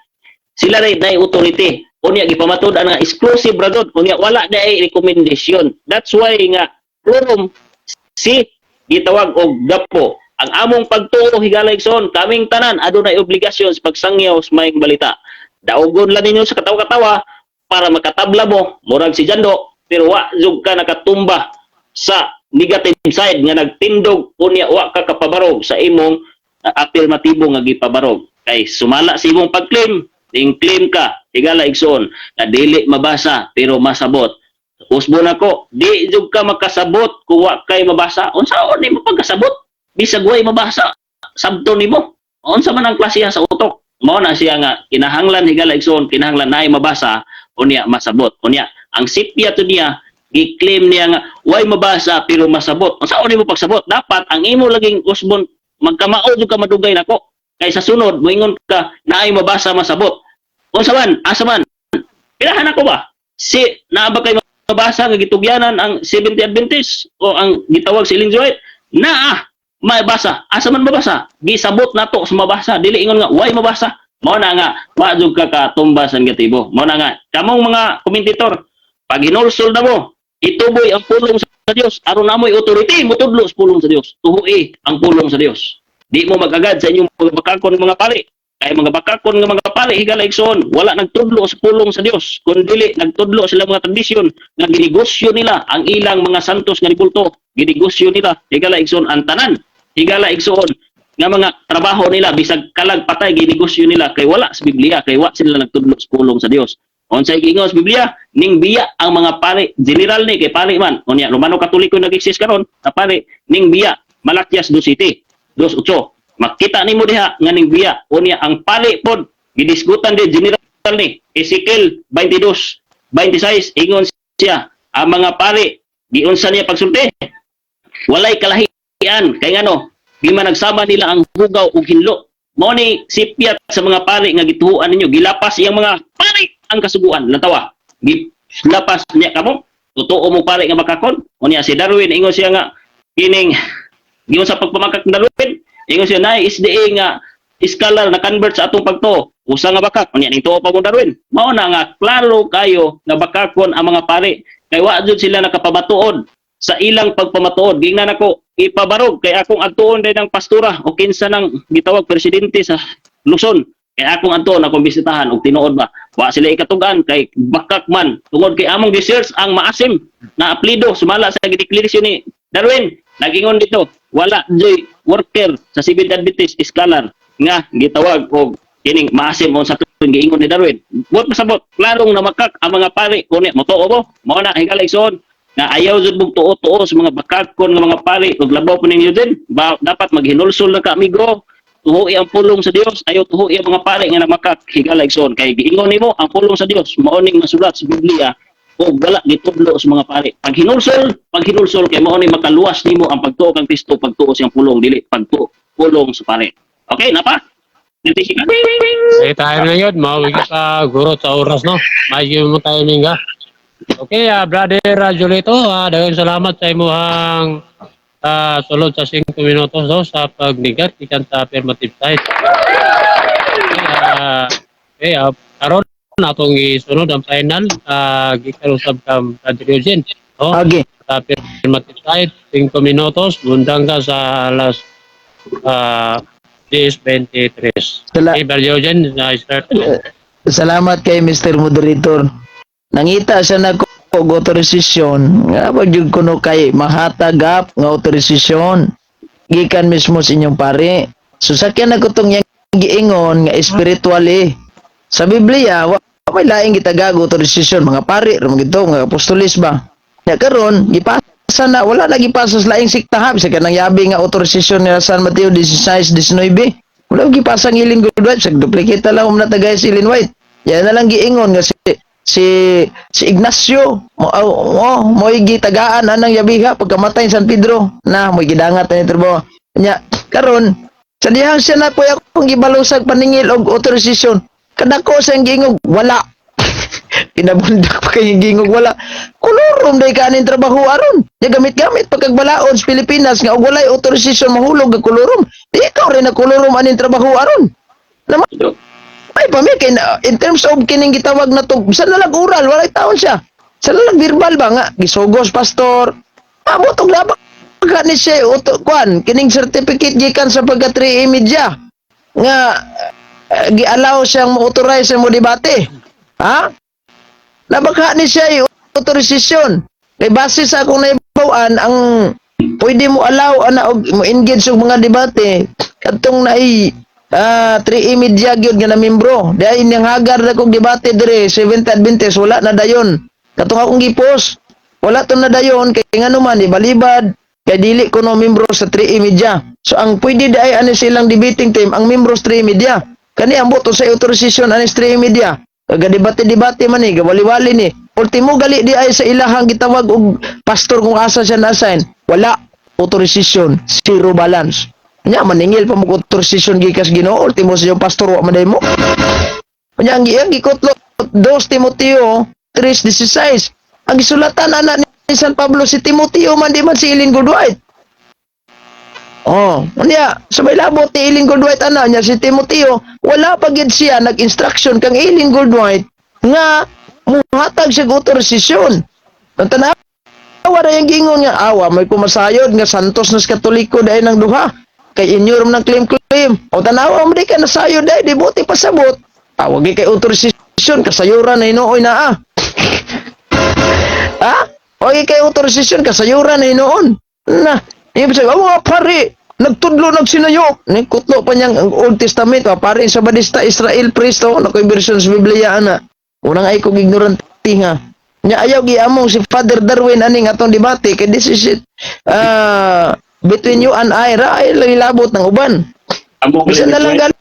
sila ray na authority unya gipamatuod nga exclusive ra gud unya wala na recommendation that's why nga plurum si gitawag og gapo ang among pagtuo higala igsoon kaming tanan adunay obligasyon sa pagsangyaw sa mayong balita daogon lang ninyo sa katawa-katawa para makatabla mo murag si Jando pero wa jud ka nakatumba sa negative side nga nagtindog unya wa ka kapabarog sa imong affirmatibo nga gipabarog kay sumala sa imong pag-claim ding claim ka higala igsoon na dili mabasa pero masabot. Usbo na ko, di jud ka makasabot kung wa kay mabasa. Unsaon nimo pagkasabot? Bisag way mabasa, sabton nimo. unsa man ang klase sa utok. Mao na siya nga kinahanglan higala igsoon, kinahanglan naay mabasa unya masabot. Unya ang sipya to niya gi-claim niya nga way mabasa pero masabot. Unsa ni mo pagsabot? Dapat ang imo laging usbon magkamao jud ka madugay nako. Kay sa sunod moingon ka naay mabasa masabot. Unsa man? Asa man? Pilahan ako ba? Si naa ba kay mabasa nga gitugyanan ang 70 Adventist o ang gitawag si Ellen G. White? Naa mabasa. Asa man mabasa? Gisabot nato sa mabasa. Dili ingon nga way mabasa. Mao na nga wa jud ka katumbasan gatibo. Mao na nga kamong mga komentator pag hinulsol na mo ituboy ang pulong sa Dios aron namoy authority mutudlo sa pulong sa Dios. Tuhoy ang pulong sa Dios. Di mo magagad sa inyong mga bakakon mga pali. Kay mga bakakon nga mga pali higala igsoon wala nagtudlo sa pulong sa Dios kun dili nagtudlo sila mga tradisyon nga ginegosyo nila ang ilang mga santos nga nibulto. Ginegosyo nila higala igsoon ang tanan. Higala igsoon nga mga trabaho nila bisag kalag patay ginegosyo nila kay wala sa Biblia kay wa sila nagtudlo sa pulong sa Dios. Unsay giingon sa Biblia ning biya ang mga pari general ni kay pari man unya Romano Katoliko nag-exist karon na pari ning biya Malakias 2:7 2:8 makita nimo diha nga ning biya unya ang pari pod gidiskutan di general ni Ezekiel 22:26 ingon siya ang mga pari giunsa niya pagsulti walay kalahian kay ngano di man nagsama nila ang hugaw ug hinlo. Mao ni sipyat sa mga pari nga gituhuan ninyo. Gilapas iyang mga pari ang kasuguan. Lantawa. Gilapas niya kamo. Totoo mo pari nga makakon. Unya si Darwin ingon siya nga kining giun sa pagpamakak ng Darwin. Ingon siya na SDA nga scholar na convert sa atong pagtuo. Usa nga bakak. Unya ning tuo pa mo Darwin. Mao na nga klaro kayo nga bakakon ang mga pari. Kay wa jud sila nakapamatuod sa ilang pagpamatuod. Gingnan ako ipabarog kay akong adtuon din ng pastura o kinsa ng gitawag presidente sa Luzon. Kay akong adtuon akong bisitahan og tinuod ba. Wa sila ikatugan kay bakak man. Tungod kay among research ang maasim na aplido sumala sa gideklarasyon ni Darwin. Nagingon dito, wala joy worker sa Seventh Adventist scholar nga gitawag og kining maasim on sa tuwing giingon ni Darwin. Buot pasabot, klarong namakak ang mga pari kunya motoo mo. Mao na higala igsoon nga ayaw jud mong tuo-tuo sa mga bakakon nga mga pari ug labaw po ninyo din dapat maghinulsol na ka amigo tuhoy ang pulong sa Dios ayaw tuhoy ang mga pari nga namakak higala igsoon kay giingon nimo ang pulong sa Dios mao ning nasulat sa Biblia ug wala gitudlo sa mga pari pag hinulsol kay mao ni makaluwas nimo ang pagtuo kang Kristo pagtuo siyang pulong dili pagtuo pulong sa pari. Okay na pa Tayo na yun, mawag ka guro sa oras, no? May mo timing, ha? Okay, brother Julito, daghang salamat sa imuhang sulod sa 5 minutos no, sa pagnigat ikan sa affirmative side. Karon atong isunod ang final gikan usab kam Brother Eugene, no? Okay. Sa affirmative side 5 minutos mundang ka sa alas 10:23. Okay, Brother Eugene, start. Salamat kay Mr. Moderator. Nangita siya na ko autorisasyon nga wag jud kuno kay mahatagap nga autorisasyon gikan mismo sa inyong pare. So sakyan na ko tong yang giingon nga spiritually sa Biblia wa may laing gitagag autorisasyon mga pare ro gito nga apostolis ba. Ya karon gipasa na wala lagi pasa sa laing sikta sa kanang yabi nga autorisasyon ni San Mateo 16:19. Wala gipasa ng Ellen G. White sa duplicate lang na tagay si Ellen White. Yan na lang giingon nga si Ignacio mo gitagaan anang yabiha pagkamatay San Pedro na mo gidangat ni trabaho nya karon sa dihang siya na kuya kung gibalusag paningil og autorisasyon kadako sa gingog wala pinabundak pa kay gingog wala kulurom day kanin trabaho aron nya gamit pagkagbalaod sa Pilipinas nga og walay autorisasyon mahulog ang kulurom di ikaw rin na kulurom anin trabaho aron naman ay pamikin in terms of kining gitawag na to sa lalag oral walay taon siya sa lalag verbal ba nga gisugos pastor amo tong labak ni siya kwan kining certificate gikan sa pagka 3 media nga gi-allow siyang mo-authorize mo debate ha labak ni siya autorisasyon kay base sa akong naibawan ang pwede mo allow ana og mo engage og mga debate kadtong naay 3 media gyud nga na membro dai nang hagar na kog debate dire 7th Adventist wala na dayon katong akong gipost wala to na dayon kay ngano man ibalibad kay kay dili ko no membro sa 3E Media. So ang pwede ay ani silang debating team ang membro sa 3E Media. Kani ang boto sa authorization ani sa 3E Media. Kaga-debate-debate man ni, gawali-wali ni. Ultimo gali di ay sa ilahang gitawag og pastor kung asa siya na-assign. Wala authorization, zero balance. Nya maningil pa mo authorization gikas Ginoo, ultimo sa yung pastor wa man mo. Nya ang gikotlo 2 Timoteo 3:16. Ang gisulatan anak ni San Pablo si Timoteo man di man si Ellen Goodwhite. Oh, unya sabay labot ni Ellen Goodwhite anak niya si Timoteo, wala pa gid siya nag-instruction kang Ellen Goodwhite nga muhatag siya og authorization. Ang tanawa ra yung gingon nga awa may kumasayod nga santos nas Katoliko dai nang duha. Kay inyo ram ng claim. O tanawa mo di ka nasayod dai di buti pasabot. Tawag kay authorization kasayuran na inuoy na ah. Ha? O kay authorization kasayuran na inoon. Na, ibig sabihin, mga pari, nagtudlo, nagsinayok. Kutlo pa niyang Old Testament, pari sa Badista, Israel, Presto, na ko'y version sa Biblia, ana. Unang ay kong ignorante nga. Nya ayaw giamong si Father Darwin aning atong debate, kay this is it, between you and I, ra, ay labot ng uban. Bisa na lang gali,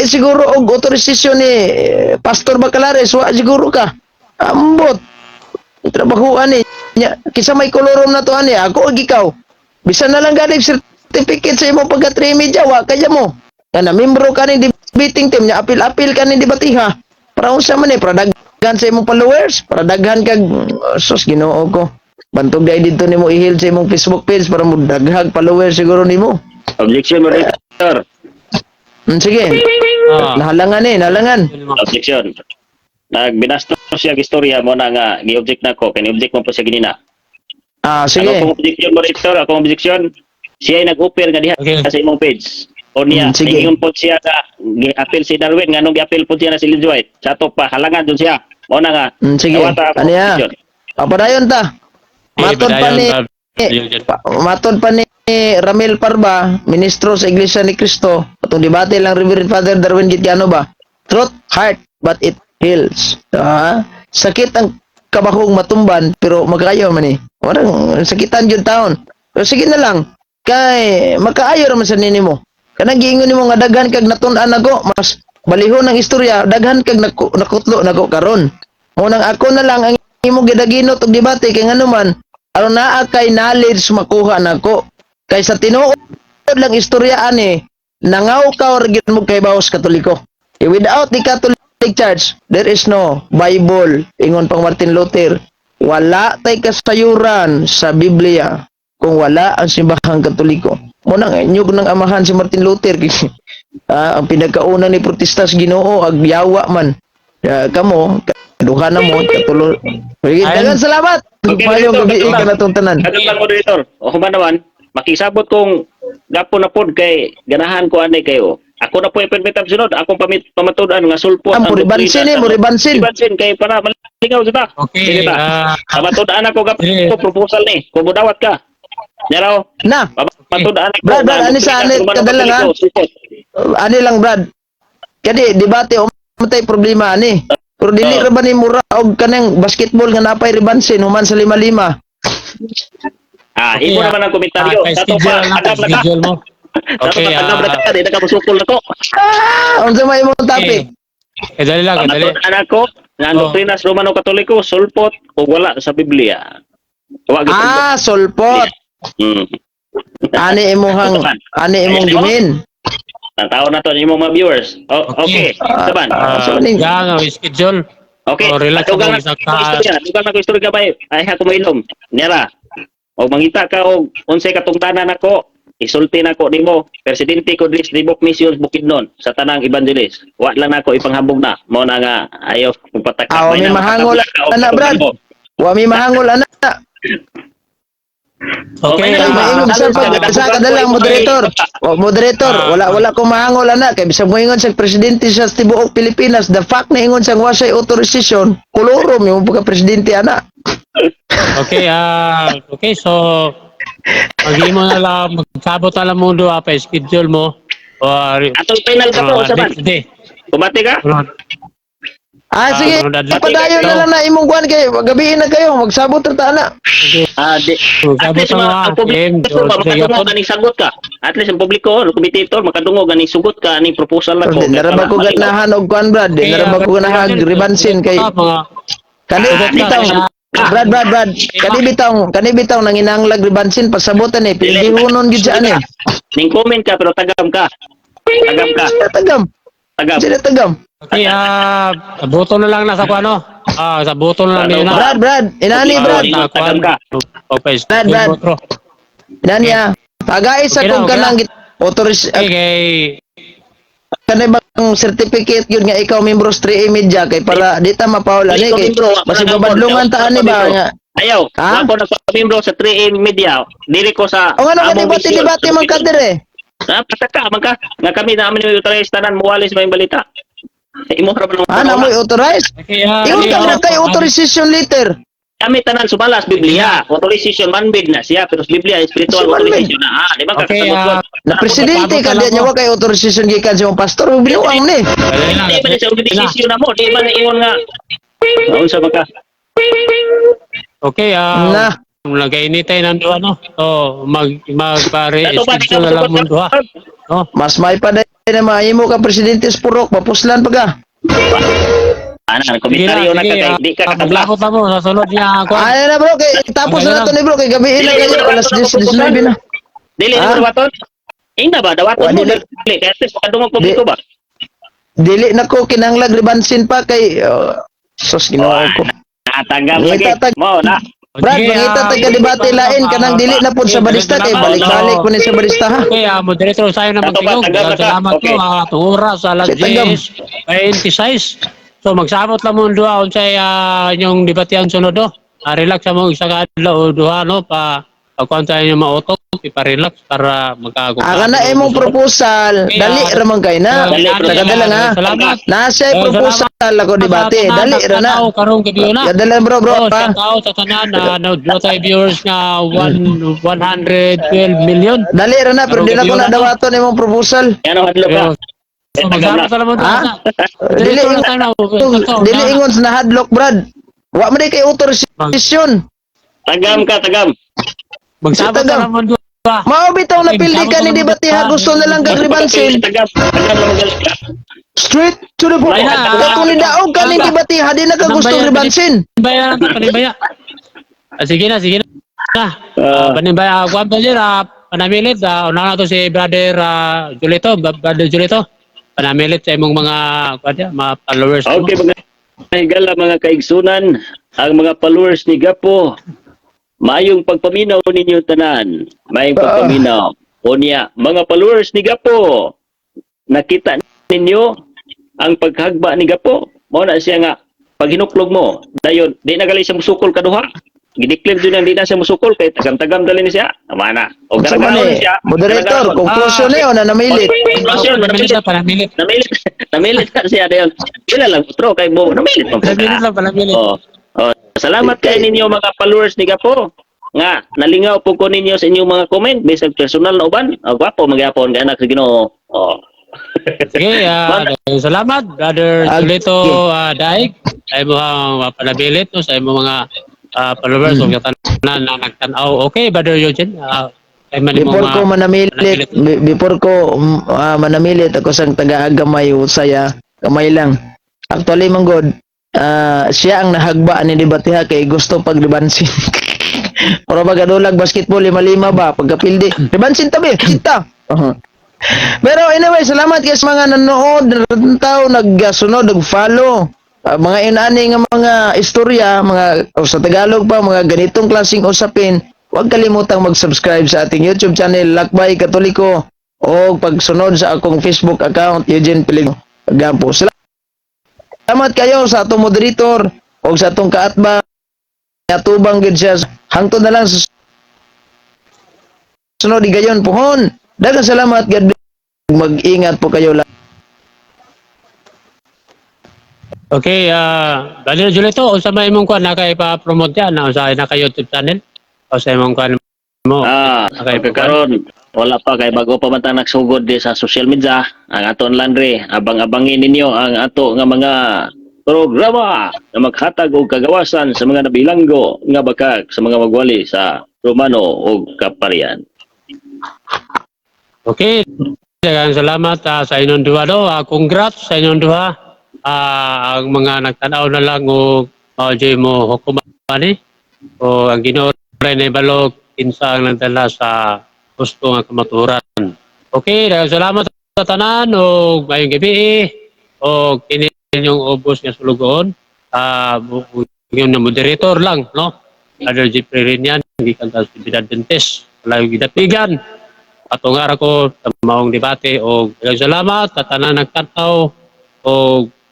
siguro, og authorization ni Pastor Bacalares, wa siguro ka. Ambot. Trabahuan ni. Kisa may kolorom na to ani, ako og ikaw. Bisa na lang galing certificate sa imong pagka-3 media, wa kaya mo. Kana membro ka ni debating team nya, apil-apil ka ni debatiha. Para unsa man para daghan sa imong followers, para daghan kag sus Ginoo ko. Bantog dai dito nimo ihil sa imong Facebook page para mo daghag followers siguro nimo. Objection, moderator. Sige. Nahalangan nahalangan. Objection. Nagbinastos siya istorya mo na nga gi-object na ko, kani-object mo pa siya ginina. Sige. Ako objection, moderator, ako objection. Siya ay nag-upil nga diha sa imong page. O niya, Sige. ningon po siya nga gi-appeal si Darwin nga nung gi-appeal po siya na si Ellen White. Sa to pa halangan dun siya. Mo na nga. Sige. Nawata ako Ano ya? objection. Padayon ta. Matod pa ni Ramil Parba, ministro sa Iglesia ni Cristo. Atong debate lang Reverend Father Darwin Gitgano ba? Truth hurt but it heals. Sakit ang kabakong matumban pero magayo man ni. Warang sakitan jud taon. Pero sige na lang. Kay makaayo ra man sa ninimo. Kanang giingon nimo nga daghan kag natun-an nako, mas balihon ang istorya, daghan kag nakutlo nako karon. Munang ako na lang ang imo gidaginot og debate kay ngano man aron naa kay knowledge makuha nako. Kay sa tinuod lang istorya ani nangaw ka or gid mo kay bawas Katoliko. Without the Catholic Church, there is no Bible. Ingon pang Martin Luther, wala tay kasayuran sa Biblia kung wala ang simbahang Katoliko. Munang nyug ng amahan si Martin Luther. Ang pinagkauna ni protestas Ginoo ag yawa man. Kamo duha na mo katulo. Dagan salamat. Payong gabi ka na tong tanan. Kadang lang, moderator. O human naman, makisabot kong gapo na pod kay ganahan ko anay kayo. Ako na po ipermitab sunod. Akong pamatudan nga sulpot. Muribansin muribansin. Muribansin kay para malingaw sa ta. Okay. Sige ta. Pamatudan ako gapo proposal ni. Kung mudawat ka. Nyaraw. Na. Pamatudan ako. Brad, ani sa anit kadalang ha. Ani lang Brad. Kadi debate umatay problema ani. Pero dili ra ba ni mura og kanang basketball nga napay ribansin human sa 5-5. Imo naman ang komentaryo. Sato pa, agam na ka. Sato pa, agam na ka. Di na ka musukol na ko. Unsa may imong topic? Dali lang, dali. Pamatudan ako nga ang doktrinas Romano-Katoliko, sulpot o wala sa Biblia. Sulpot. Ani imong gimin. Ang tao na to imong mga viewers. Okay. Saban. Schedule. Okay. Relax Tugang mo na ko istorya ba? Ay ha ko moilom. Nyara. O mangita ka og unsay katungtanan nako. Isulti nako nimo. Presidente ko Dris Dibok Missions Bukidnon sa tanang evangelist. Wa lang nako ipanghambog na. Mao na nga ayaw pagpatakap. May mahangol ana Brad. Wa mi mahangol ana. Okay. Maingog sa kadalang moderator. Moderator, wala ko mahangol ana kay bisag moingon sa presidente sa tibuok Pilipinas, the fact na ingon sang wasay authorization, kolorom yung pagka presidente ana. Okay, okay, so pagi mo na lang magsabot na lang mundo pa schedule mo. Atong final ka po sa ban. Kumati ka? Sige, Dadla. padayon na lang na imong kuan kay gabiin na kayo, magsabot ra ta na. Di. At Sabot least mo, ang Kim, publiko ba, sige, makadungog Japon. ganing sagot ka. At least ang publiko, ang komitator, makadungog ganing sugot ka, aning proposal na ko. Di na ra ba ko ganahan og kuan Brad, di na ra ba ko ganahan ribansin kay kani bitaw. Brad, kani bitaw nanginanglag ribansin pasabotan eh, pildihunon gyud sa ani. Ning comment ka, pero tagam ka. Tagam ka. Sila tagam. Tagam. Sila tagam. Okay, boto na lang nasa kuano. Sa boto na lang nila. Brad, inani Brad. Tagam ka. Okay, Brad. Inani pagay sa Okay na, kung okay kanang autoris Okay, kanay bang certificate yun nga ikaw membro sa 3A Media kay para di ta mapawala ni kay basi babadlungan ta ani ba nga. Ayaw, Ha? ako nagpapamimbro sa 3A Media. Dili ko sa... O ano ka among mission. debate man ka dire. Pataka, man ka. Nga kami namin yung authorize tanan, muwalis may balita. Imo harap ng Na mo authorize. okay, Ingon ka na kay authorization letter. Kami tanan sumalas Biblia. Authorization man-made na siya, pero sa Biblia spiritual Si man-made. authorization na. Di ba Okay, kakasabot? Na presidente ka di niya wa kay authorization gikan sa imong pastor binuang ni. Di ba sa authorization na mo? Di ba na ingon nga? Unsa ba ka? Okay, Na. nagainitay ng duha, no? So, magpare, Dato ba, di ka schedule na lang mo masugot duha. ka? No? Mas may pa na mahimo ka presidente sa purok papuslan pa ka. Komentaryo na ka kay di ka katabla. Maglakot na mo sa sunod niya. Ay na bro kay tapos na to ni bro kay gabi na kayo alas 10 19 na. Dili Ah? ni dawaton. Ina ba dawaton Wa, mo? dili. Dili, kaya at least makadungog publiko ba? Dili na ko kinanglag ribansin pa kay sus ginoo ko. Tanggap Ngita lagi. Mo na. Brad, mangita taga debate lain kanang dili na pud sa barista kay balik-balik po ni sa barista ha. Okay, moderator sayo na Dato ba, magtingog. tanggap na ka? Salamat Okay. po, itong oras, alas Si Tanggap. 10:26. So, magsabot lang mo duha unsay inyong debatean sunod do. Relax sa mo isa ka adlaw o duha, no? Pagkuhan tayo yung mautok, ipa-relax para magkagupa. Kana imong proposal, dali ra man kay na. Dali, Tagadala nga. Salamat. Nasa proposal ako debate, dali ra na. Karong gabi na. Gadala bro Oh, ha. shout out sa tanan na tayo viewers nga 112 million. Dali ra na pero di na ko na dawaton imong proposal. Ano hadlo ka? So, magsama sa lamang Ha? Dili dili ingon sa nahadlok Brad. Wa man di kay authorization. Tagam ka, tagam. Magsama sa Tagam. lamang duha. Mao bitaw na pildi ka ni debate ha gusto na lang kag ribansin. Tagam. Tagam na magalit ka. Straight to the point. Ay na. Kung ni daog ka ni debate ha di na ka gusto ribansin. Panibaya na, panibaya. Sige na, sige na. Panibaya, kuwan pa dyan, panamilit. Una na to si Brother Julito, Brother Julito. Panamilit sa imong mga, kuwan dyan, mga followers. mo. Okay, mga higala, mga kaigsunan, ang mga followers ni Gapo, mayong pagpaminaw ninyo tanan. Mayong pagpaminaw. Unya, mga followers ni Gapo, nakita ninyo ang paghagba ni Gapo. Mao na siya nga, pag hinuklog mo, dayon, di na gali siya musukol kaduha. Gideclare doon hindi na siya musukol, kay tagam-tagam dali ni siya. Tama na. O Sa man garagaon siya. moderator, conclusion ni o na namilit. Panamilit na, panamilit. Namilit na siya dayon. Sila lang utro kay mo. Namilit pa po Panamilit ka. lang, panamilit. Salamat kay ninyo mga followers ni Gapo. Nga, nalingaw po ko ninyo sa inyong mga comment. Bisag personal na uban. Gwapo, magyapon ka anak sa Ginoo. Sige, salamat, Brother Julito Daig. Sa imo panabilit, no, sa imo mga followers, o katanan na nagtanaw. Okay, Brother Eugene. Before ko manamilit, before ko manamilit ako sang taga-agamay usaya, kamay lang. Actually manggod, siya ang nahagba ni debate ha kay gusto pagribansin. Para magadulag basketball 5-5 ba pagkapildi. Ribansin tabi, kita. Pero anyway, salamat guys mga nanood, nagtaw, nagsunod, nag-follow. Mga inani nga mga istorya, mga o sa Tagalog pa, mga ganitong klaseng usapin, huwag kalimutang mag-subscribe sa ating YouTube channel, Lakbay Katoliko, o pagsunod sa akong Facebook account, Eugene Piling Gampo. Salamat kayo sa atong moderator, o sa atong kaatba, natubang gid siya. Hangtod na lang sa sunod gayon pohon. Daghang salamat, God bless. Mag-ingat po kayo lang. Okay, Brother Julito, o sa may imong kuan na kay pa-promote yan, o sa naka-YouTube channel, o sa imong kuan mo. Karon wala pa kay bago pa man ta nagsugod di sa social media ang aton landry abang-abangin ninyo ang ato nga mga programa na maghatag og kagawasan sa mga nabilanggo nga bakag sa mga magwali sa Romano o Kaparian. Okay. Daghang salamat sa inyong duha do. Congrats sa inyong duha. Ang mga nagtanaw na lang o mo hukuman o ang Ginoo ray na balog kinsa ang nagdala sa gusto nga kamaturan. Okay, daghang salamat sa tanan o mayong gabi o kini yung ubos nga sulugon. Yung na moderator lang, no? Father Jeffrey Rinian, gikan sa Sibidad Dentes, layo gidapigan. Patungar ako sa maong debate o salamat sa tanan nagtantaw o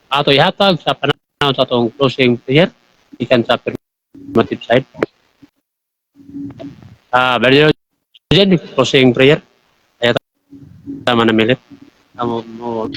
ato ihatag sa panahon sa atong closing prayer ikan sa affirmative side. Bali din closing prayer. Ay tama na milit. Amo mo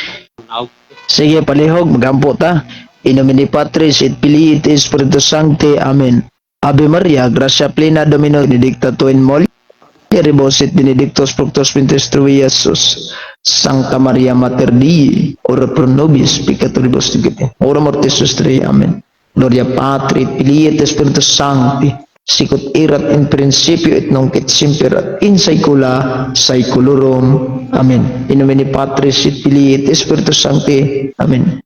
Sige, palihog, magampo ta. In nomine Patris et Filii et Spiritus Sancti. Amen. Ave Maria, gracia plena Domino, benedicta tu in mulieribus et benedictus fructus ventris tui, Iesus. Sancta Maria Mater Dei, ora pro nobis peccatoribus ora mortis nostri. Amen. Gloria Patri et Filii et Spiritus Sancti, sicut erat in principio et nunc et semper et in saecula saeculorum. Amen. In nomine Patris et Filii et Spiritus Sancti. Amen.